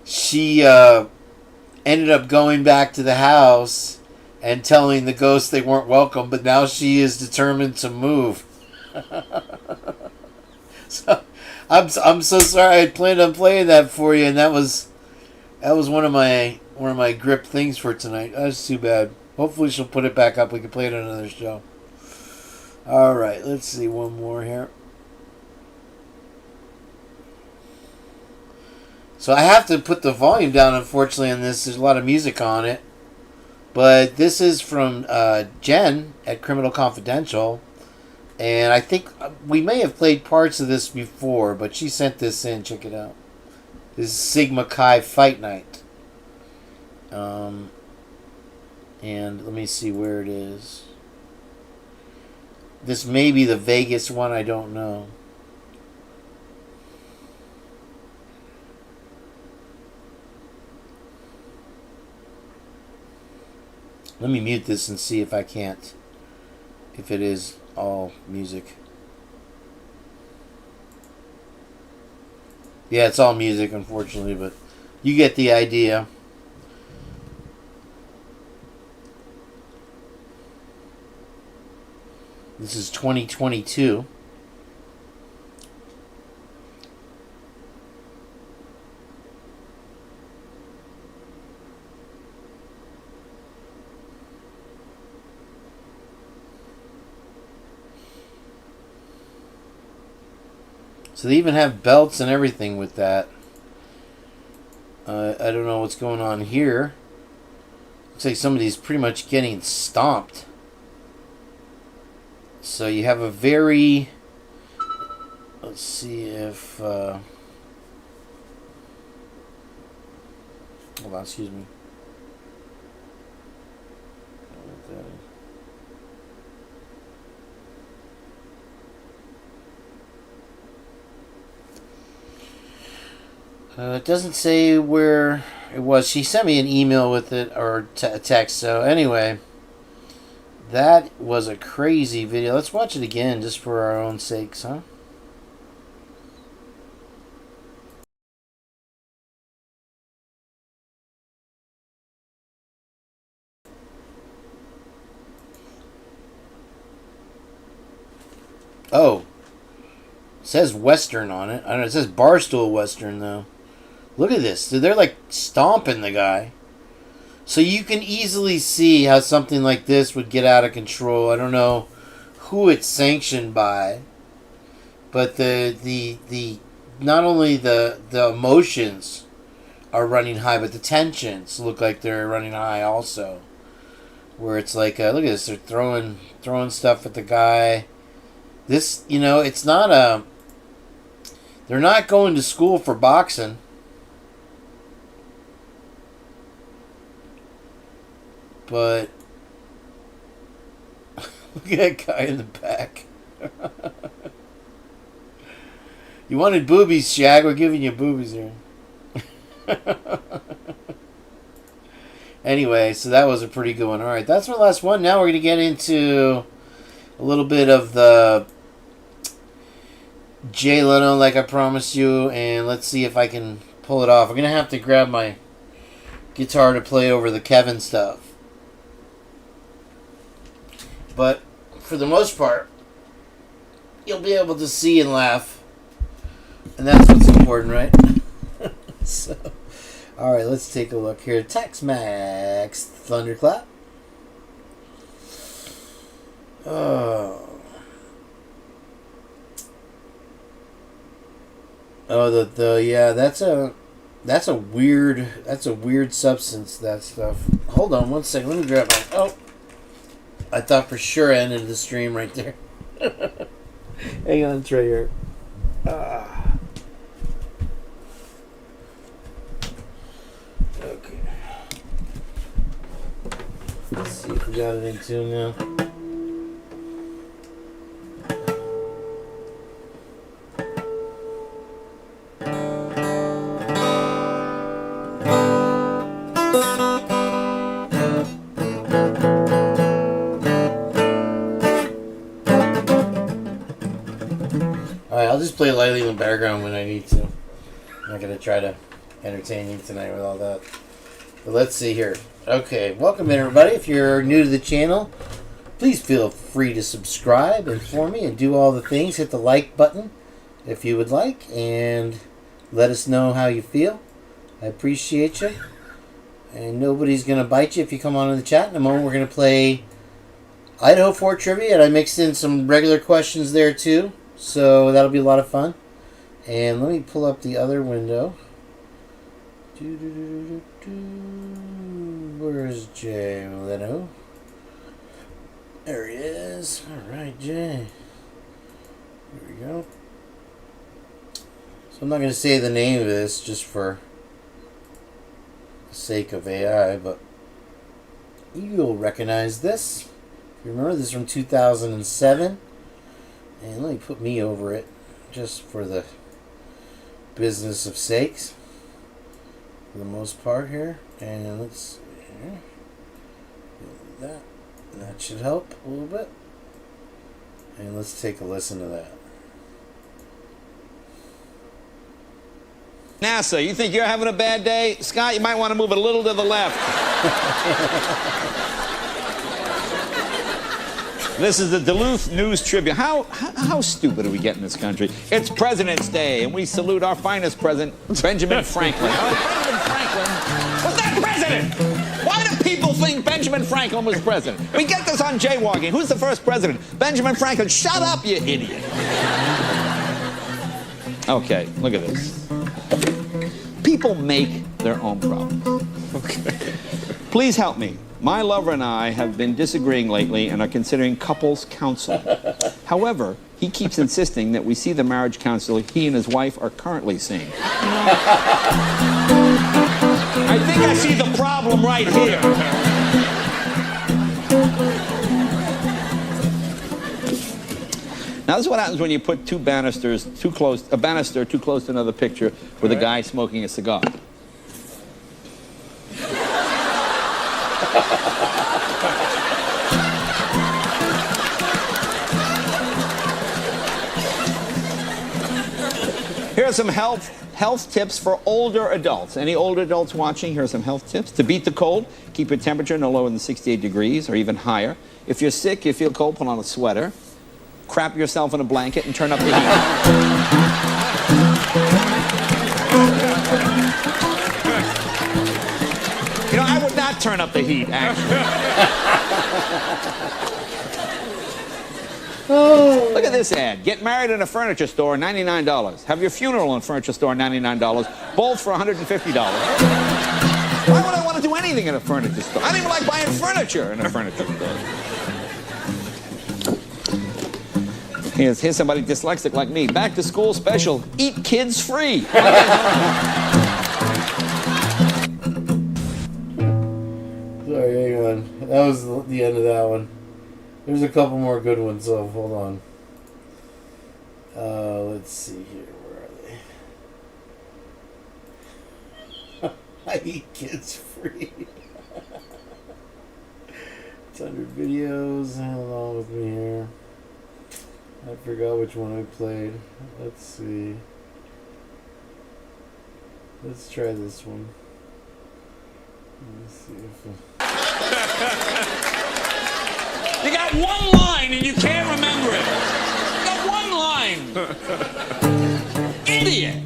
she ended up going back to the house and telling the ghosts they weren't welcome, but now she is determined to move. So I'm so sorry. I had planned on playing that for you, and that was one of my grip things for tonight. That's too bad. Hopefully she'll put it back up. We can play it on another show. All right, let's see one more here. So I have to put the volume down, unfortunately, on this. There's a lot of music on it. But this is from Jenn at Criminal Confidential. And I think we may have played parts of this before, but she sent this in. Check it out. This is Sigma Chi Fight Night. And let me see where it is. This may be the Vegas one. I don't know. Let me mute this and see if I can't. If it is all music. Yeah, it's all music, unfortunately, but you get the idea. This is 2022. So they even have belts and everything with that. I don't know what's going on here. Looks like somebody's pretty much getting stomped. So you have a very... Let's see if... hold on, excuse me. It doesn't say where it was. She sent me an email with it, or a text. So anyway, that was a crazy video. Let's watch it again just for our own sakes, huh? Oh. It says Western on it. I don't know. It says Barstool Western, though. Look at this. Dude, they're like stomping the guy. So you can easily see how something like this would get out of control. I don't know who it's sanctioned by, but the not only the emotions are running high, but the tensions look like they're running high also. Where it's like, look at this. They're throwing stuff at the guy. This, you know, it's not a... They're not going to school for boxing. But look at that guy in the back. You wanted boobies, Shag. We're giving you boobies here. Anyway, so that was a pretty good one. All right, that's our last one. Now we're going to get into a little bit of the Jay Leno, like I promised you, and let's see if I can pull it off. I'm going to have to grab my guitar to play over the Kevin stuff. But for the most part, you'll be able to see and laugh. And that's what's important, right? So, alright, let's take a look here. Tex-Mex Thunderclap. Oh, yeah, that's a weird substance, that stuff. Hold on one second, let me grab my, oh, I thought for sure I ended the stream right there. Hang on, it's right here. Okay. Let's see if we got it in tune now. I'll just play lightly in the background when I need to. I'm not going to try to entertain you tonight with all that. But let's see here. Okay, welcome in everybody. If you're new to the channel, please feel free to subscribe and for me and do all the things. Hit the like button if you would like and let us know how you feel. I appreciate you. And nobody's going to bite you if you come on in the chat. In a moment we're going to play Idaho 4 trivia, and I mixed in some regular questions there too. So that'll be a lot of fun. And let me pull up the other window. Where's Jay Leno? There he is. Alright, Jay. There we go. So I'm not going to say the name of this just for the sake of AI, but you'll recognize this. Remember, this is from 2007. And let me put me over it, just for the business of sakes, for the most part here. And let's see here. That should help a little bit. And let's take a listen to that. NASA, you think you're having a bad day? Scott, you might want to move it a little to the left. This is the Duluth News Tribune. How stupid are we getting in this country? It's President's Day, and we salute our finest president, Benjamin Franklin. Benjamin Franklin was that president? Why do people think Benjamin Franklin was president? We get this on jaywalking. Who's the first president? Benjamin Franklin. Shut up, you idiot. Okay, look at this. People make their own problems. Okay. Please help me. My lover and I have been disagreeing lately and are considering couples counseling. However, he keeps insisting that we see the marriage counselor he and his wife are currently seeing. I think I see the problem right here. Now, this is what happens when you put two banisters too close, a banister too close to another picture with a guy smoking a cigar. Here are some health tips for older adults. Any older adults watching, here are some health tips. To beat the cold, keep your temperature no lower than 68 degrees or even higher. If you're sick, you feel cold, put on a sweater. Crap yourself in a blanket and turn up the heat. You know, I would not turn up the heat, actually. Look at this ad. Get married in a furniture store, $99. Have your funeral in a furniture store, $99. Both for $150. Why would I want to do anything in a furniture store? I don't even like buying furniture in a furniture store. Here's somebody dyslexic like me. Back to school special. Eat kids free. Sorry, hang on. That was the end of that one. There's a couple more good ones, so hold on. Let's see here. Where are they? I eat kids free. It's 100 videos. Hang on with me here. I forgot which one I played. Let's see. Let's try this one. Let's see if You got one line and you can't remember it. You got one line. Idiot.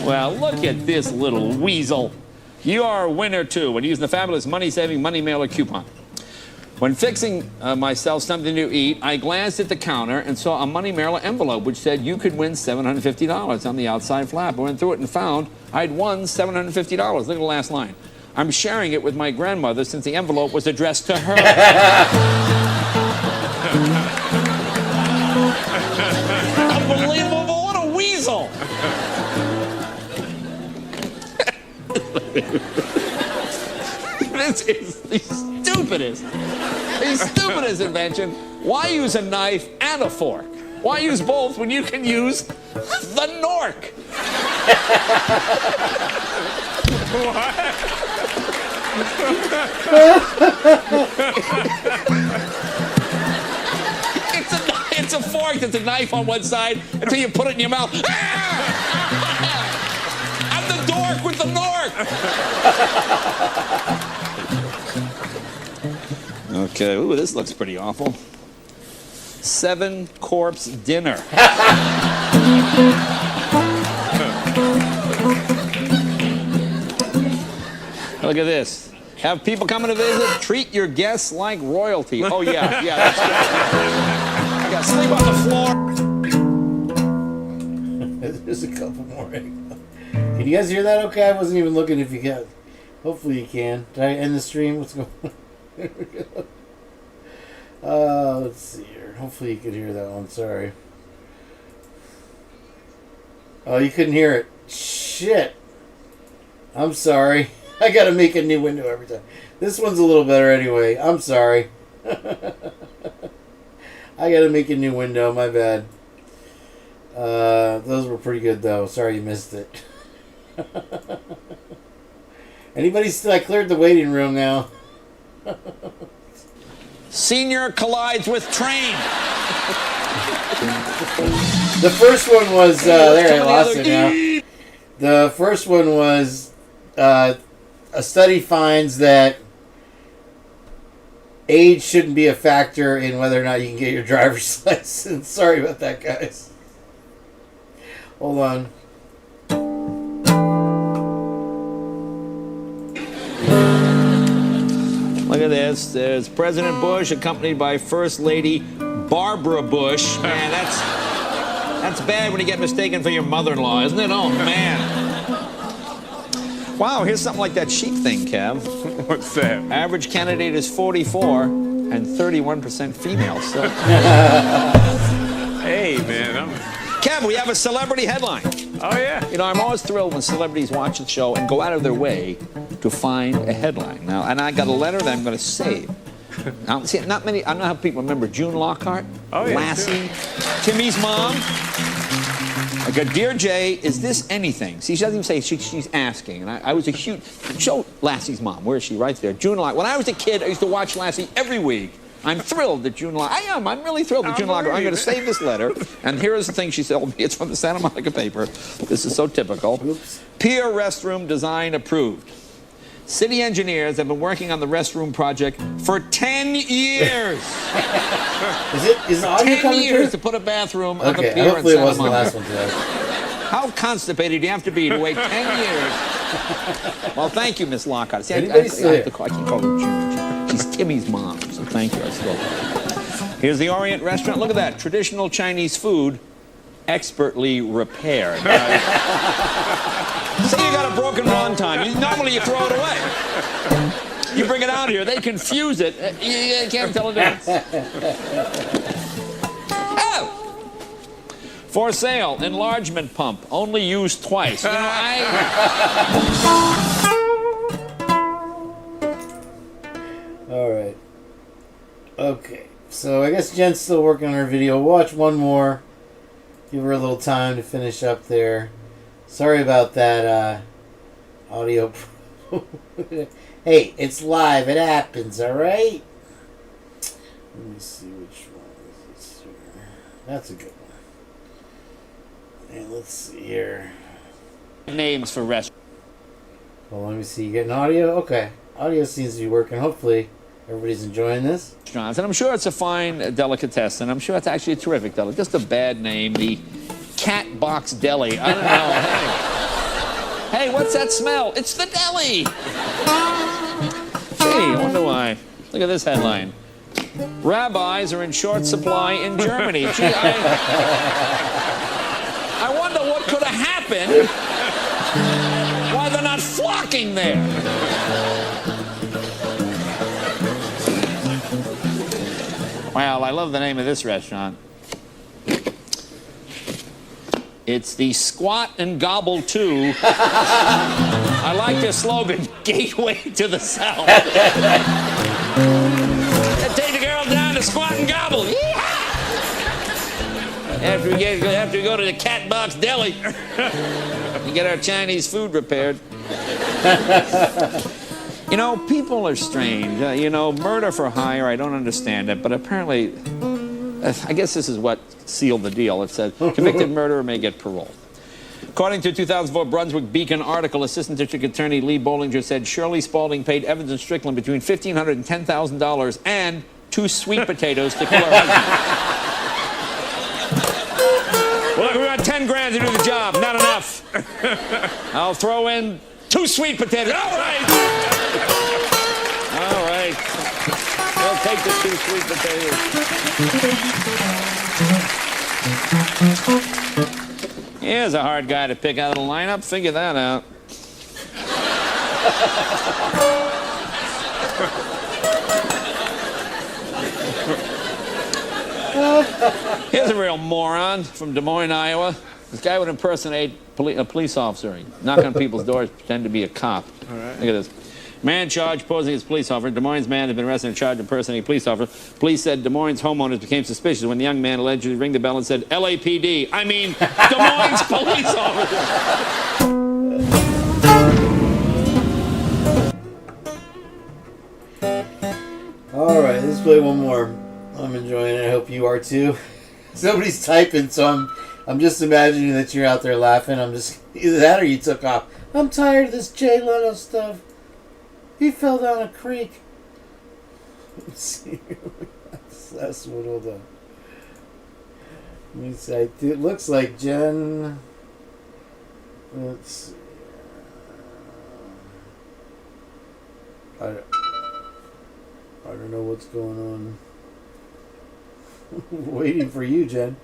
Well, look at this little weasel. You are a winner, too, when using the fabulous money-saving Money Mailer coupon. When fixing myself something to eat, I glanced at the counter and saw a Money Mailer envelope which said you could win $750 on the outside flap. I went through it and found I'd won $750. Look at the last line. I'm sharing it with my grandmother since the envelope was addressed to her. Unbelievable. What a weasel. This is the stupidest invention. Why use a knife and a fork? Why use both when you can use the Nork? It's a fork that's a knife on one side until you put it in your mouth. I'm the dork with the Nork. Okay, ooh, this looks pretty awful. 7-corpse dinner. Look at this. Have people coming to visit? Treat your guests like royalty. Oh, yeah, that's good. You got to sleep on the floor. There's a couple more. Can you guys hear that okay? I wasn't even looking if you can. Hopefully you can. Did I end the stream? What's going on? There we go. Let's see here. Hopefully you could hear that one. Sorry. Oh, you couldn't hear it. Shit. I'm sorry. I gotta make a new window every time. This one's a little better anyway. I'm sorry. I gotta make a new window. My bad. Those were pretty good though. Sorry you missed it. Anybody still? I cleared the waiting room now. Senior collides with train. The first one was there. I lost it now. The first one was a study finds that age shouldn't be a factor in whether or not you can get your driver's license. Sorry about that, guys. Hold on. Look at this. There's President Bush accompanied by First Lady Barbara Bush. Man, that's bad when you get mistaken for your mother-in-law, isn't it? Oh, man. Wow, here's something like that sheep thing, Kev. What's that? Average candidate is 44 and 31% female. So. Hey, man. Kev, we have a celebrity headline. Oh, yeah. You know, I'm always thrilled when celebrities watch the show and go out of their way to find a headline. Now, and I got a letter that I'm going to save. Now, see, not many, I don't know how people remember June Lockhart, oh, yeah, Lassie, sure. Timmy's mom. I go, Dear Jay, is this anything? See, she doesn't even say, she's asking. And I was a huge, show Lassie's mom. Where is she? Right there. June Lockhart. When I was a kid, I used to watch Lassie every week. I'm thrilled that June Lockhart, I'm really thrilled that June Lockhart, I'm going to save this letter. And here is the thing she told me. It's from the Santa Monica paper. This is so typical. Oops. Pier restroom design approved. City engineers have been working on the restroom project for 10 years. Is the audio 10 coming years through? to put a bathroom on the pier hopefully in it wasn't Santa the last Monica. one today. How constipated do you have to be to wait 10 years? Well, thank you, Miss Lockhart. See, I can't call her June. She's Timmy's mom, so thank you. I still. Here's the Orient restaurant. Look at that. Traditional Chinese food, expertly repaired. Say you got a broken wonton. Normally you throw it away. You bring it out here. They confuse it. You can't tell the difference. Oh! For sale, enlargement pump. Only used twice. You know, All right. Okay. So I guess Jen's still working on her video. Watch one more. Give her a little time to finish up there. Sorry about that audio. Hey, it's live. It happens, all right? Let me see which one is this here. That's a good one. And let's see here. Names for restaurants. Well, let me see. You get an audio? Okay. Audio seems to be working. Hopefully. Everybody's enjoying this? And I'm sure it's a fine delicatessen. I'm sure it's actually a terrific deli. Just a bad name, the Cat Box Deli. I don't know. Hey, what's that smell? It's the deli. Gee, I wonder why. Look at this headline. Rabbis are in short supply in Germany. Gee, I wonder what could have happened, why they're not flocking there. Well, I love the name of this restaurant. It's the Squat and Gobble 2. I like their slogan, Gateway to the South. Take the girl down to Squat and Gobble. Yeehaw! After we go to the Cat Box Deli and get our Chinese food prepared. You know, people are strange. You know, murder for hire, I don't understand it, but apparently, I guess this is what sealed the deal. It said, convicted murderer may get parole. According to a 2004 Brunswick Beacon article, Assistant District Attorney Lee Bollinger said Shirley Spalding paid Evans and Strickland between $1,500 and $10,000 and 2 sweet potatoes to kill her husband. Well, we got 10 grand to do the job. Not enough. I'll throw in 2 sweet potatoes. All right. All right. We'll take the 2 sweet potatoes. Here's a hard guy to pick out of the lineup. Figure that out. Here's a real moron from Des Moines, Iowa. This guy would impersonate a police officer. He'd knock on people's doors, pretend to be a cop. All right. Look at this. Man charged posing as police officer. Des Moines man has been arrested and charged impersonating a police officer. Police said Des Moines homeowners became suspicious when the young man allegedly rang the bell and said, LAPD. I mean, Des Moines police officer. All right, let's play one more. I'm enjoying it. I hope you are too. Somebody's typing, so I'm just imagining that you're out there laughing. I'm just either that or you took off. I'm tired of this Jay Leno stuff. He fell down a creek. Let's see. That's what. Hold on. Let me see. It looks like Jenn. Let's see. I don't know what's going on. Waiting for you, Jenn.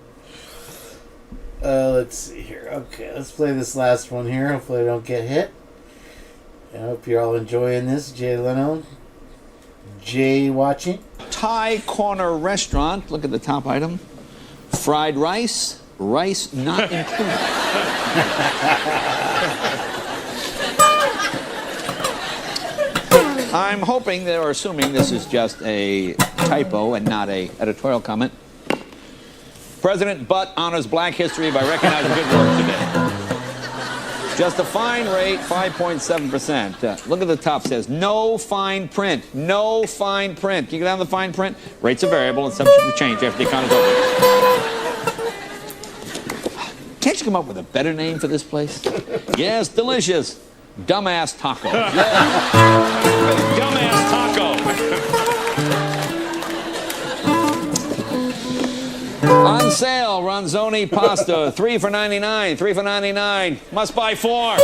Let's see here. Okay, let's play this last one here. Hopefully I don't get hit. I hope you're all enjoying this. Jay Leno. Jay watching. Thai corner restaurant. Look at the top item. Fried rice. Rice not included. I'm hoping or assuming this is just a typo and not a editorial comment. President Butt honors Black history by recognizing good work today. Just a fine rate, 5.7%. Look at the top, says no fine print. No fine print. Can you go down to the fine print? Rates are variable and subject to change after the economy is over. Can't you come up with a better name for this place? Yes, delicious. Dumbass taco. Dumbass taco. On sale, Ronzoni pasta, 3 for $99. 3 for $99. Must buy 4.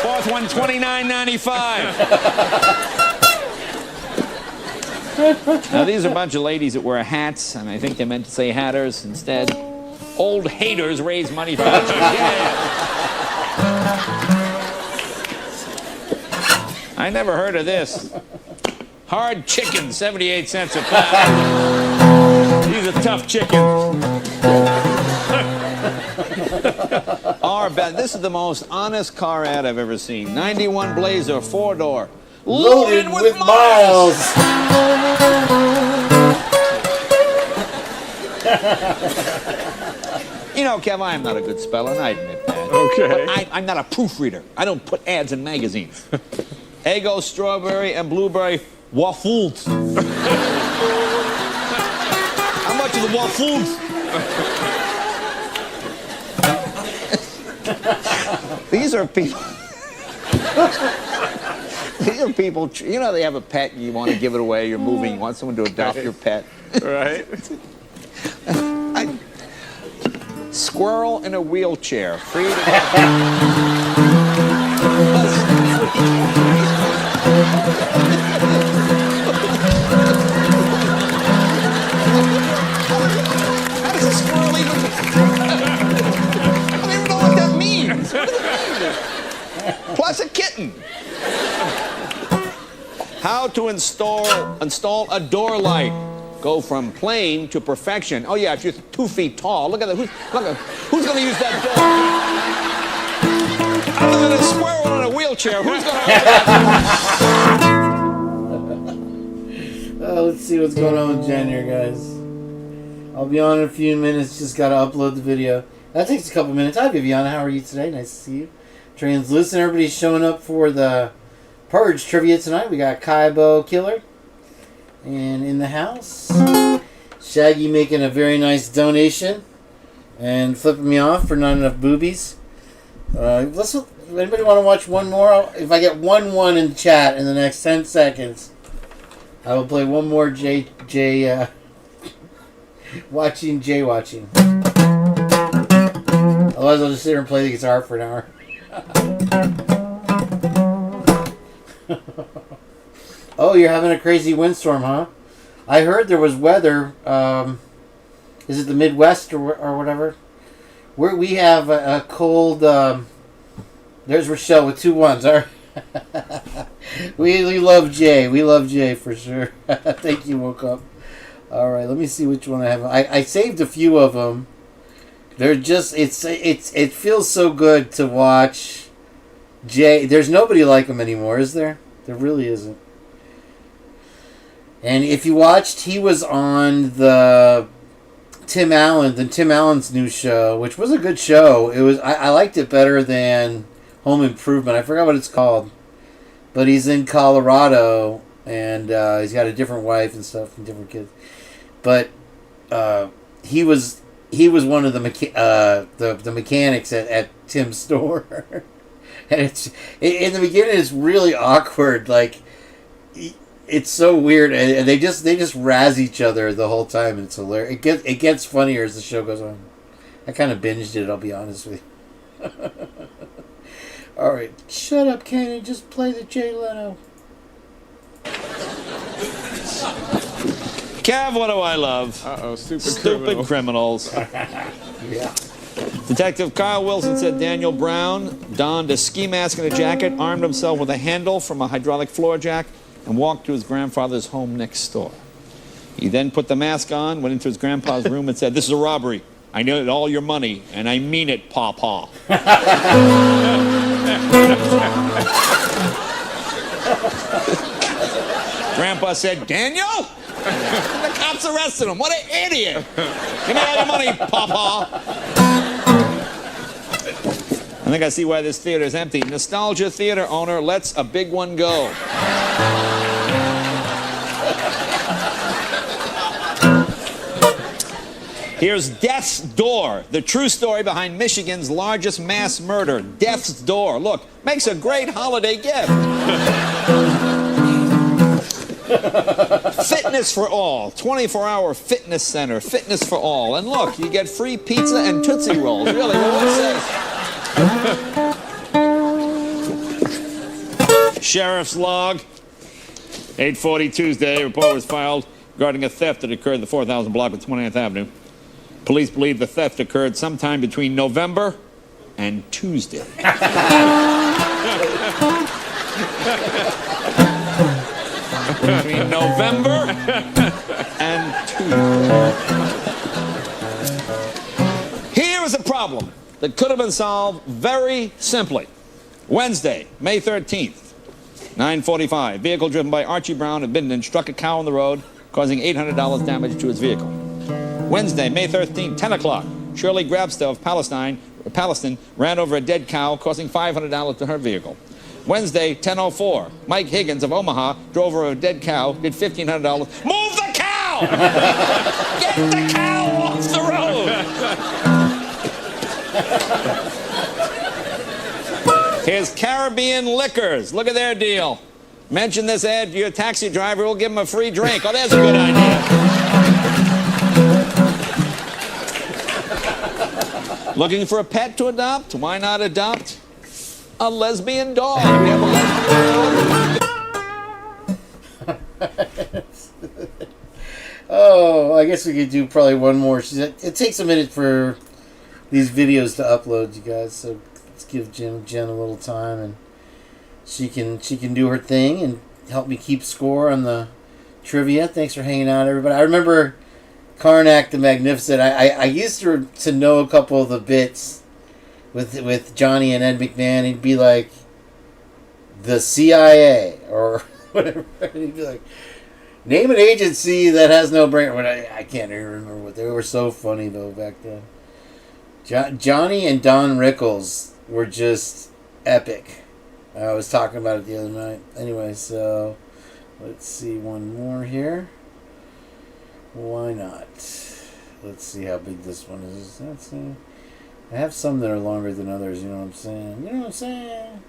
Fourth one, $29.95. Now these are a bunch of ladies that wear hats, and I think they meant to say hatters instead. Old haters raise money for veterans. Yeah. I never heard of this. Hard chicken, 78 cents a pound. These are tough chickens. This is the most honest car ad I've ever seen. 91 Blazer, 4-door. Loaded with miles. You know, Kev, I am not a good speller, and I admit that. Okay. But I'm not a proofreader. I don't put ads in magazines. Eggo, strawberry, and blueberry waffles. How much are the waffles? These are people. These are people, you know, they have a pet and you want to give it away, you're moving, you want someone to adopt your pet. Right. Squirrel in a wheelchair, free to How does a squirrel even... I don't even know what that means. What does it mean? Plus a kitten. How to install a door light. Go from plain to perfection. Oh yeah, if you're 2 feet tall, look at that. Who's going to use that door? Other than a squirrel in a wheelchair, who's going to? Let's see what's going on with Jen here, guys. I'll be on in a few minutes. Just got to upload the video. That takes a couple minutes. Hi, Viviana. How are you today? Nice to see you. Translucent. Everybody's showing up for the Purge trivia tonight. We got Kaibo Killer. And in the house, Shaggy making a very nice donation and flipping me off for not enough boobies. Anybody want to watch one more? If I get one in the chat in the next 10 seconds, I will play one more Jay watching. Otherwise, I'll just sit here and play the guitar for an hour. Oh, you're having a crazy windstorm, huh? I heard there was weather. Is it the Midwest or whatever? We have a cold. There's Rochelle with 2 1s. All right. we love Jay. We love Jay for sure. Thank you, Woke Up. All right, let me see which one I have. I saved a few of them. They're just it feels so good to watch Jay. There's nobody like him anymore, is there? There really isn't. And if you watched, he was on Tim Allen's new show, which was a good show. It was I liked it better than Home Improvement. I forgot what it's called, but he's in Colorado and he's got a different wife and stuff and different kids. But he was one of the mechanics at Tim's store, and in the beginning it's really awkward, like. It's so weird, and they just razz each other the whole time, and it's hilarious. It gets funnier as the show goes on. I kind of binged it, I'll be honest with you. All right, shut up, Kane, and just play the Jay Leno. Cav, what do I love? Uh-oh, stupid criminals. Yeah. Detective Kyle Wilson said Daniel Brown donned a ski mask and a jacket, armed himself with a handle from a hydraulic floor jack, and walked to his grandfather's home next door. He then put the mask on, went into his grandpa's room and said, "This is a robbery. I need all your money, and I mean it, Pawpaw." Grandpa said, "Daniel?" The cops arrested him. What an idiot. Give me all your money, Pawpaw. I think I see why this theater is empty. Nostalgia theater owner lets a big one go. Here's Death's Door, the true story behind Michigan's largest mass murder. Death's Door. Look, makes a great holiday gift. Fitness for all. 24-hour fitness center. Fitness for all. And look, you get free pizza and Tootsie Rolls. Really, well, what's this? Sheriff's log. 8:40 Tuesday. A report was filed regarding a theft that occurred at the 4,000 block of 20th Avenue. Police believe the theft occurred sometime between November and Tuesday. Between November and Tuesday. Here is a problem that could have been solved very simply. Wednesday, May 13th, 9:45. Vehicle driven by Archie Brown of Minden struck a cow on the road, causing $800 damage to his vehicle. Wednesday, May 13th, 10 o'clock. Shirley Grabstow of Palestine ran over a dead cow, causing $500 to her vehicle. Wednesday, 10:04. Mike Higgins of Omaha drove over a dead cow, did $1,500. Move the cow! Get the cow off the road! Here's Caribbean Liquors. Look at their deal. Mention this ad to your taxi driver, we'll give him a free drink. Oh, there's a good idea. Looking for a pet to adopt? Why not adopt a lesbian dog? We have a lesbian dog. Oh, I guess we could do probably one more. It takes a minute for these videos to upload, you guys. So let's give Jen a little time, and she can do her thing and help me keep score on the trivia. Thanks for hanging out, everybody. I remember Karnak the Magnificent. I used to know a couple of the bits with Johnny and Ed McMahon. He'd be like, the CIA or whatever. He'd be like, name an agency that has no brain. I can't even remember what they were. So funny though back then. Johnny and Don Rickles were just epic. I was talking about it the other night. Anyway, so let's see one more here. Why not? Let's see how big this one is. Let's see. I have some that are longer than others. You know what I'm saying? You know what I'm saying?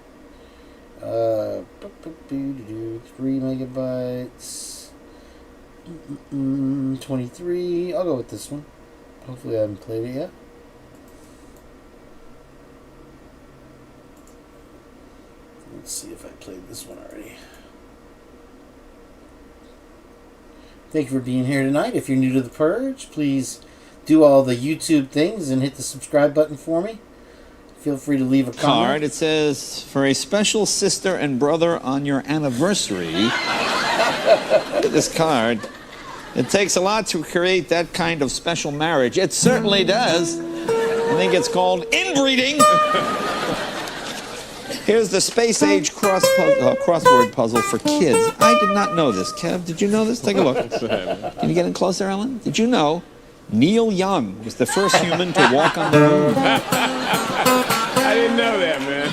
3 megabytes. 23. I'll go with this one. Hopefully I haven't played it yet. Let's see if I played this one already. Thank you for being here tonight. If you're new to the Purge, please do all the YouTube things and hit the subscribe button for me. Feel free to leave a comment. Card. It says, for a special sister and brother on your anniversary. Look at this card. It takes a lot to create that kind of special marriage. It certainly does. I think it's called inbreeding. Here's the space-age crossword puzzle for kids. I did not know this. Kev, did you know this? Take a look. Can you get in closer, Ellen? Did you know Neil Young was the first human to walk on the moon? I didn't know that, man.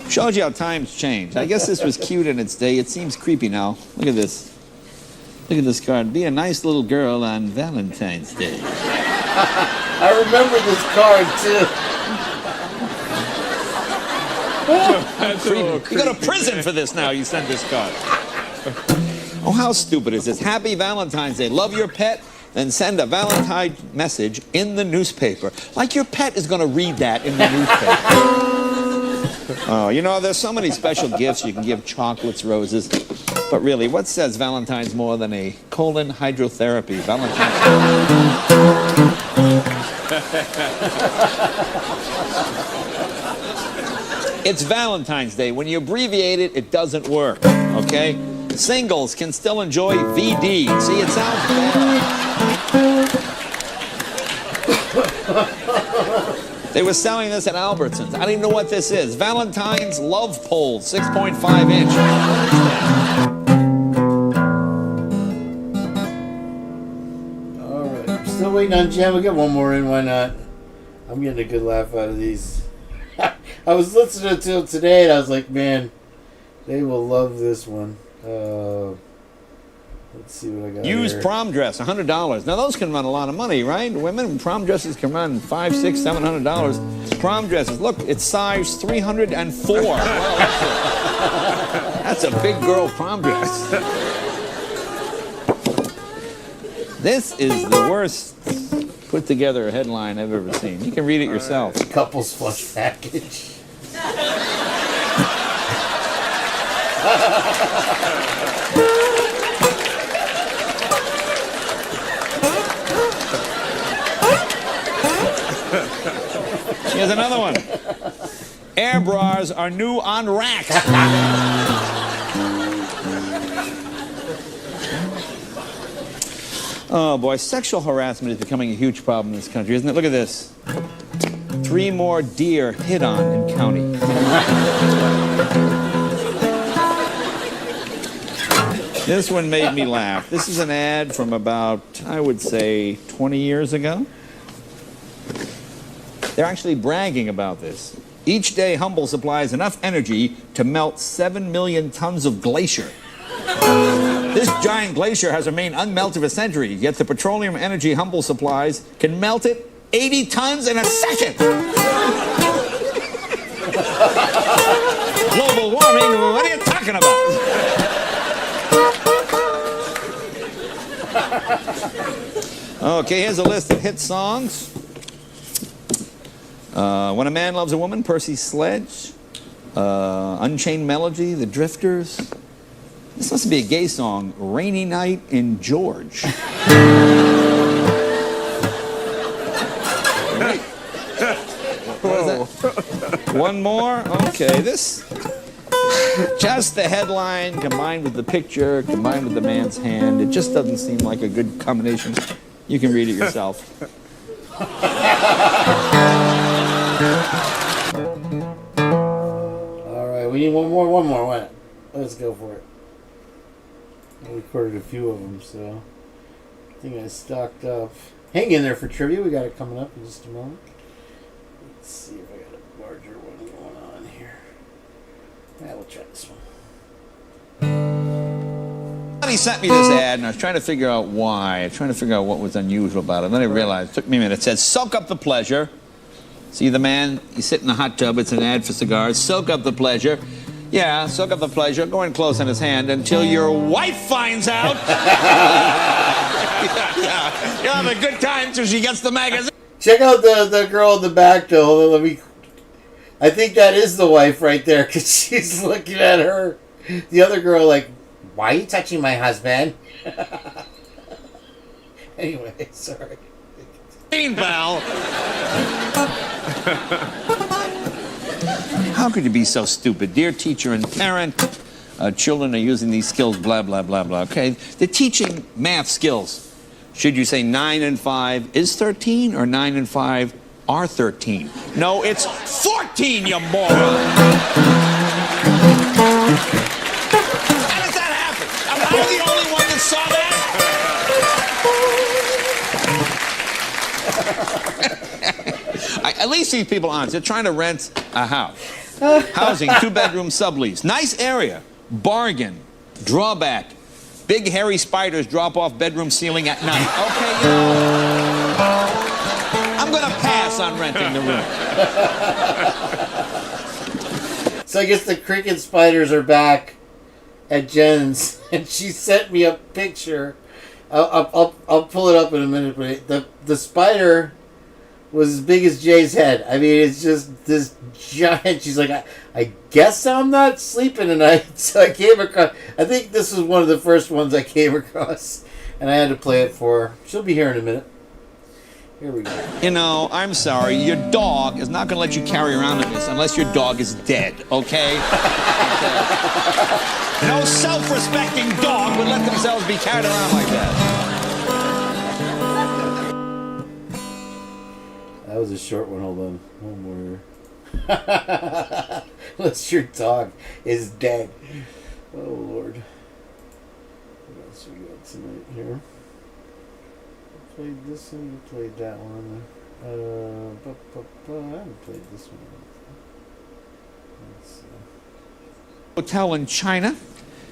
Shows you how times change. I guess this was cute in its day. It seems creepy now. Look at this. Look at this card. Be a nice little girl on Valentine's Day. I remember this card, too. You go to prison for this now, you send this card. Oh, how stupid is this? Happy Valentine's Day. Love your pet, then send a Valentine message in the newspaper. Like your pet is going to read that in the newspaper. Oh, you know, there's so many special gifts. You can give chocolates, roses. But really, what says Valentine's more than a colon hydrotherapy? Valentine's. It's Valentine's Day. When you abbreviate it, it doesn't work, okay? Singles can still enjoy VD. See, it sounds bad. They were selling this at Albertsons. I don't even know what this is. Valentine's Love Pole, 6.5 inch. All right, I'm still waiting on Jen. We'll get one more in. Why not? I'm getting a good laugh out of these. I was listening to it today, and I was like, man, they will love this one. Let's see what I got Used here. prom dress, $100. Now, those can run a lot of money, right? Women, prom dresses can run $500, $600, $700. Prom dresses, look, it's size 304. Well, that's a big girl prom dress. This is the worst put together headline I've ever seen. You can read it yourself. Couples flush package. Here's another one. Air bras are new on rack. Oh boy, sexual harassment is becoming a huge problem in this country, isn't it? Look at this. 3 more deer hit on in county. This one made me laugh. This is an ad from about, I would say, 20 years ago. They're actually bragging about this. Each day, Humble supplies enough energy to melt 7 million tons of glacier. This giant glacier has remained unmelted for centuries, yet the petroleum energy Humble supplies can melt it 80 tons in a second. global warming. What are you talking about? Okay, here's a list of hit songs. When a Man Loves a Woman, Percy Sledge. Unchained Melody, The Drifters. This must be a gay song, Rainy Night in George. One more? Okay, this. Just the headline combined with the picture, combined with the man's hand. It just doesn't seem like a good combination. You can read it yourself. All right, we need one more. Let's go for it. I recorded a few of them, so I think I stocked up. Hang in there for trivia. We got it coming up in just a moment. Let's see if I got a larger one going on here. Yeah, we'll try this one. He sent me this ad, and I was trying to figure out why. Trying to figure out what was unusual about it. And then I realized, it took me a minute. It said, soak up the pleasure. See the man, you sit in the hot tub. It's an ad for cigars. Soak up the pleasure. Yeah, soak up the pleasure. Go in close on his hand until your wife finds out. You'll have a good time till she gets the magazine. Check out the girl in the back, though. I think that is the wife right there, because she's looking at her. The other girl, like, why are you touching my husband? Anyway, sorry. Val. How could you be so stupid? Dear teacher and parent, children are using these skills, blah, blah, blah, blah. Okay, they're teaching math skills. Should you say 9 and 5 is 13 or 9 and 5 are 13? No, it's 14, you moron! How does that happen? Am I the only one that saw that? At least these people aren't. They're trying to rent a house. Housing, 2-bedroom sublease. Nice area. Bargain. Drawback. Big hairy spiders drop off bedroom ceiling at night. Okay, you know, I'm going to pass on renting the room. So I guess the cricket spiders are back at Jenn's, and she sent me a picture. I'll pull it up in a minute, but the spider was as big as Jay's head. I mean, it's just this giant. She's like, I guess I'm not sleeping tonight. So I came across. I think this was one of the first ones I came across, and I had to play it for her. She'll be here in a minute. Here we go. You know, I'm sorry. Your dog is not going to let you carry around with this unless your dog is dead, okay? No self-respecting dog would let themselves be carried around like that. That was a short one. Hold on. One more. Unless your dog is dead. Oh, Lord. What else we got tonight here? I played this one. You played that one. I haven't played this one. Let's see. Hotel in China.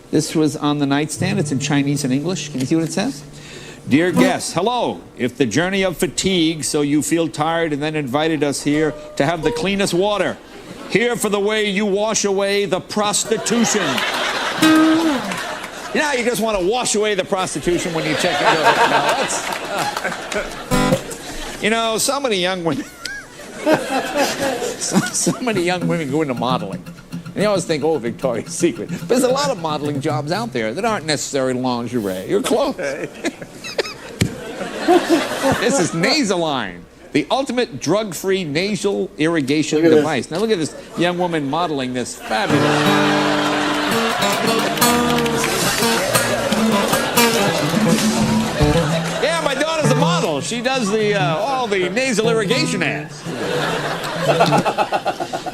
This was on the nightstand. It's in Chinese and English. Can you see what it says? Dear guests, hello. If the journey of fatigue, so you feel tired and then invited us here to have the cleanest water. Here for the way you wash away the prostitution. You know, you just want to wash away the prostitution when you check into it. You know, so many young women, so many young women go into modeling. And you always think, oh, Victoria's Secret. But there's a lot of modeling jobs out there that aren't necessarily lingerie. You're close. This is Nasoline, the ultimate drug-free nasal irrigation device. Now look at this young woman modeling this fabulous. Yeah, my daughter's a model. She does the all the nasal irrigation ads.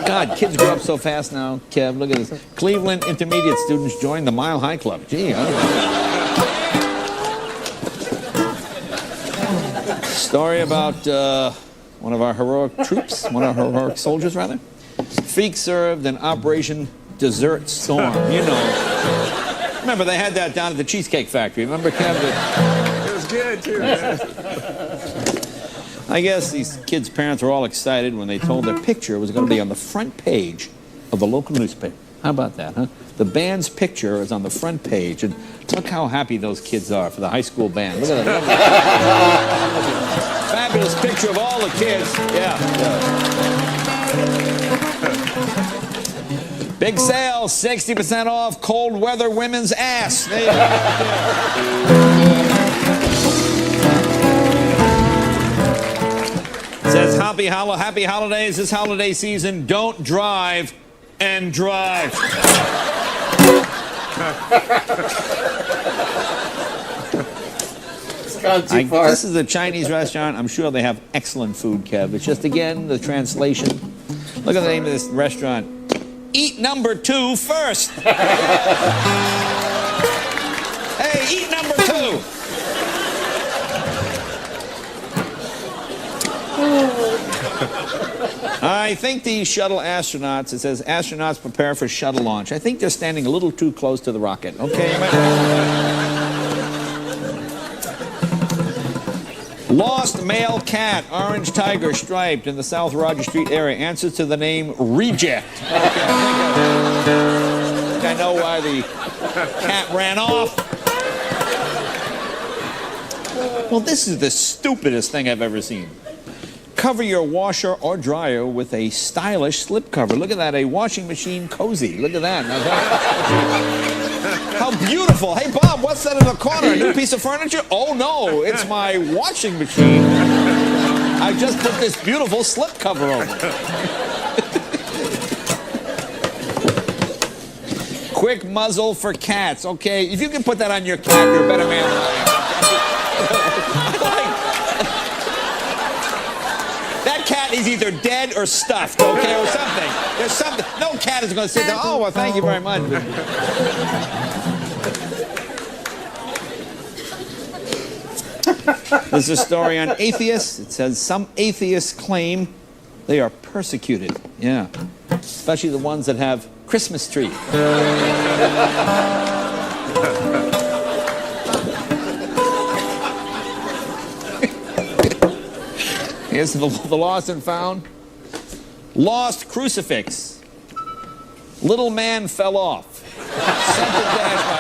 God, kids grow up so fast now. Kev, look at this. Cleveland intermediate students join the Mile High Club. Gee, story about one of our heroic troops, one of our heroic soldiers, rather. Feek served in Operation Desert Storm. You know. Remember, they had that down at the Cheesecake Factory. Remember, Kev? It was good, too, man. I guess these kids' parents were all excited when they told their picture was going to be on the front page of the local newspaper. How about that, huh? The band's picture is on the front page, and look how happy those kids are for the high school band. Look at that. Fabulous picture of all the kids. Yeah. Big sale, 60% off cold weather women's ass. There you go. Says happy holidays this holiday season. Don't drive and drive. It's gone too far. This is a Chinese restaurant. I'm sure they have excellent food, Kev. It's just, again, the translation. Look at the name of this restaurant. Eat number 2 first. Hey, eat number 2. I think these shuttle astronauts, it says astronauts prepare for shuttle launch. I think they're standing a little too close to the rocket. Okay. Lost male cat, orange tiger striped in the South Roger Street area. Answers to the name Reject. Okay, I think I know why the cat ran off. Well, this is the stupidest thing I've ever seen. Cover your washer or dryer with a stylish slipcover. Look at that, a washing machine cozy. Look at that. How beautiful. Hey, Bob, what's that in the corner? A new piece of furniture? Oh, no, it's my washing machine. I just put this beautiful slipcover over it. Quick muzzle for cats. Okay, if you can put that on your cat, you're a better man than I am. That cat is either dead or stuffed, okay, or something. There's something. No cat is going to sit there. Oh, well, thank you very much. There's a story on atheists. It says some atheists claim they are persecuted. Yeah, especially the ones that have Christmas tree. Here's the lost and found. Lost crucifix. Little man fell off.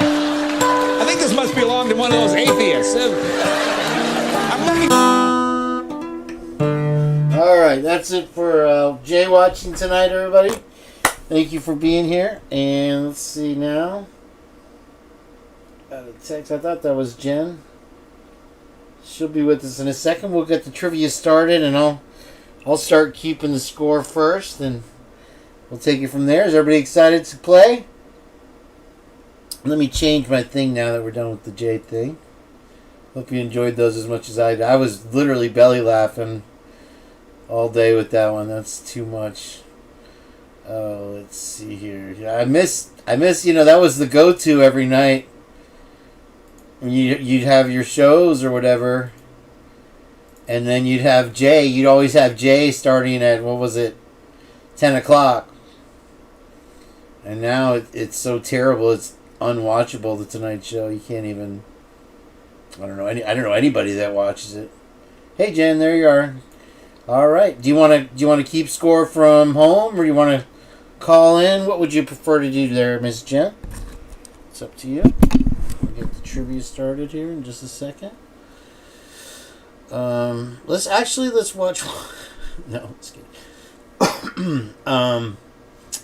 I think this must belong to one of those atheists. All right, that's it for Jay watching tonight, everybody. Thank you for being here. And let's see now. Got a text. I thought that was Jen. She'll be with us in a second. We'll get the trivia started, and I'll start keeping the score first, and we'll take it from there. Is everybody excited to play? Let me change my thing now that we're done with the J thing. Hope you enjoyed those as much as I did. I was literally belly laughing all day with that one. That's too much. Oh, let's see here. I miss. That was the go-to every night. You'd have your shows or whatever, and then you'd have Jay. You'd always have Jay starting at, 10 o'clock. And now it's so terrible. It's unwatchable, the Tonight Show. You can't even. I don't know anybody that watches it. Hey, Jen, there you are. All right. Do you want to keep score from home, or do you want to call in? What would you prefer to do there, Miss Jen? It's up to you. We'll get the trivia started here in just a second. Let's watch. No, let's get. Let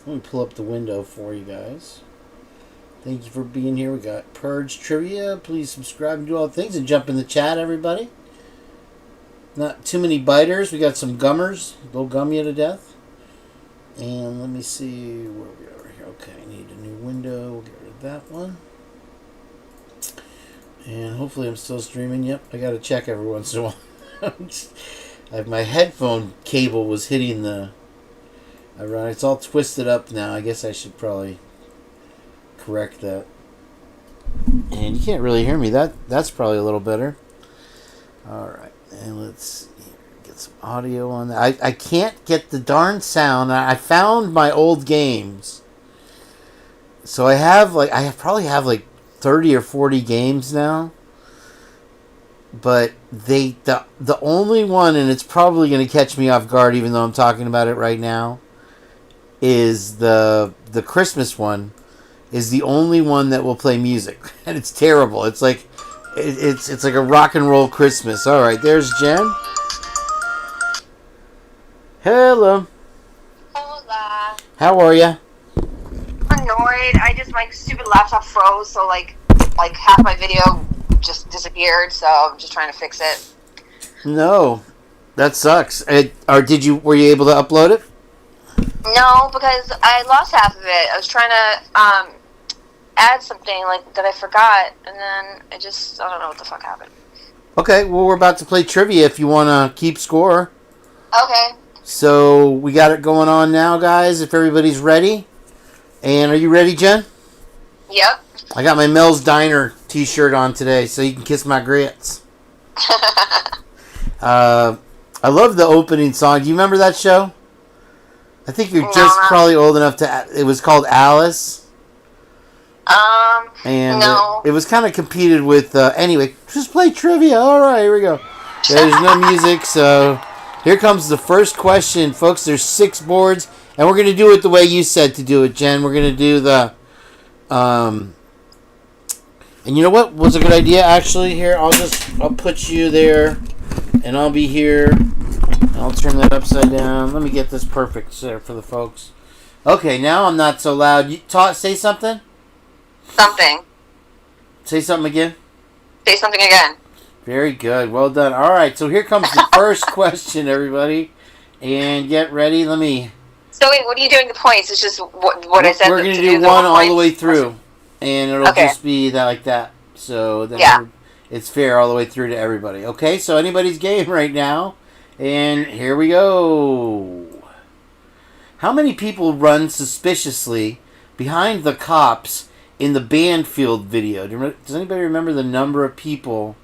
me pull up the window for you guys. Thank you for being here. We got Purge trivia. Please subscribe and do all the things, and jump in the chat, everybody. Not too many biters. We got some gummers. They'll gum you to death. And let me see where we are here. Okay, I need a new window. We'll get rid of that one. And hopefully I'm still streaming. Yep, I got to check every once in a while. My headphone cable was hitting the... It's all twisted up now. I guess I should probably correct that. And you can't really hear me. That's probably a little better. Alright, and let's get some audio on that. I can't get the darn sound. I found my old games. So I probably have 30 or 40 games now. But the only one, and it's probably going to catch me off guard even though I'm talking about it right now, is the Christmas one is the only one that will play music, and it's terrible. It's like it's like a rock and roll Christmas. All right, there's Jen. Hello. Hola. How are you? Annoyed. My stupid laptop froze, so like half my video just disappeared. So I'm just trying to fix it. No, that sucks. Were you able to upload it? No, because I lost half of it. I was trying to add something that I forgot, and then I don't know what the fuck happened. Okay, well, we're about to play trivia if you want to keep score. Okay. So we got it going on now, guys, if everybody's ready. And are you ready, Jen? Yep. I got my Mel's Diner t-shirt on today, so you can kiss my grits. I love the opening song. Do you remember that show? I think you're just probably old enough to... It was called Alice. And no. It was kind of competed with... anyway, just play trivia. All right, here we go. There's no music, so... Here comes the first question, folks. There's 6 boards, and we're going to do it the way you said to do it, Jen. We're going to do the... And you know what was a good idea, actually? Here, I'll put you there, and I'll be here. I'll turn that upside down. Let me get this perfect there for the folks. Okay, now I'm not so loud. Say something? Something. Say something again? Say something again. Very good. Well done. All right, so here comes the first question, everybody. And get ready. Let me... So wait, what are you doing the points? It's just what I said. We're going to do one all the way through. And it'll just be that like that. So then it's fair all the way through to everybody. Okay, so anybody's game right now. And here we go. How many people run suspiciously behind the cops in the Banfield video? Does anybody remember the number of people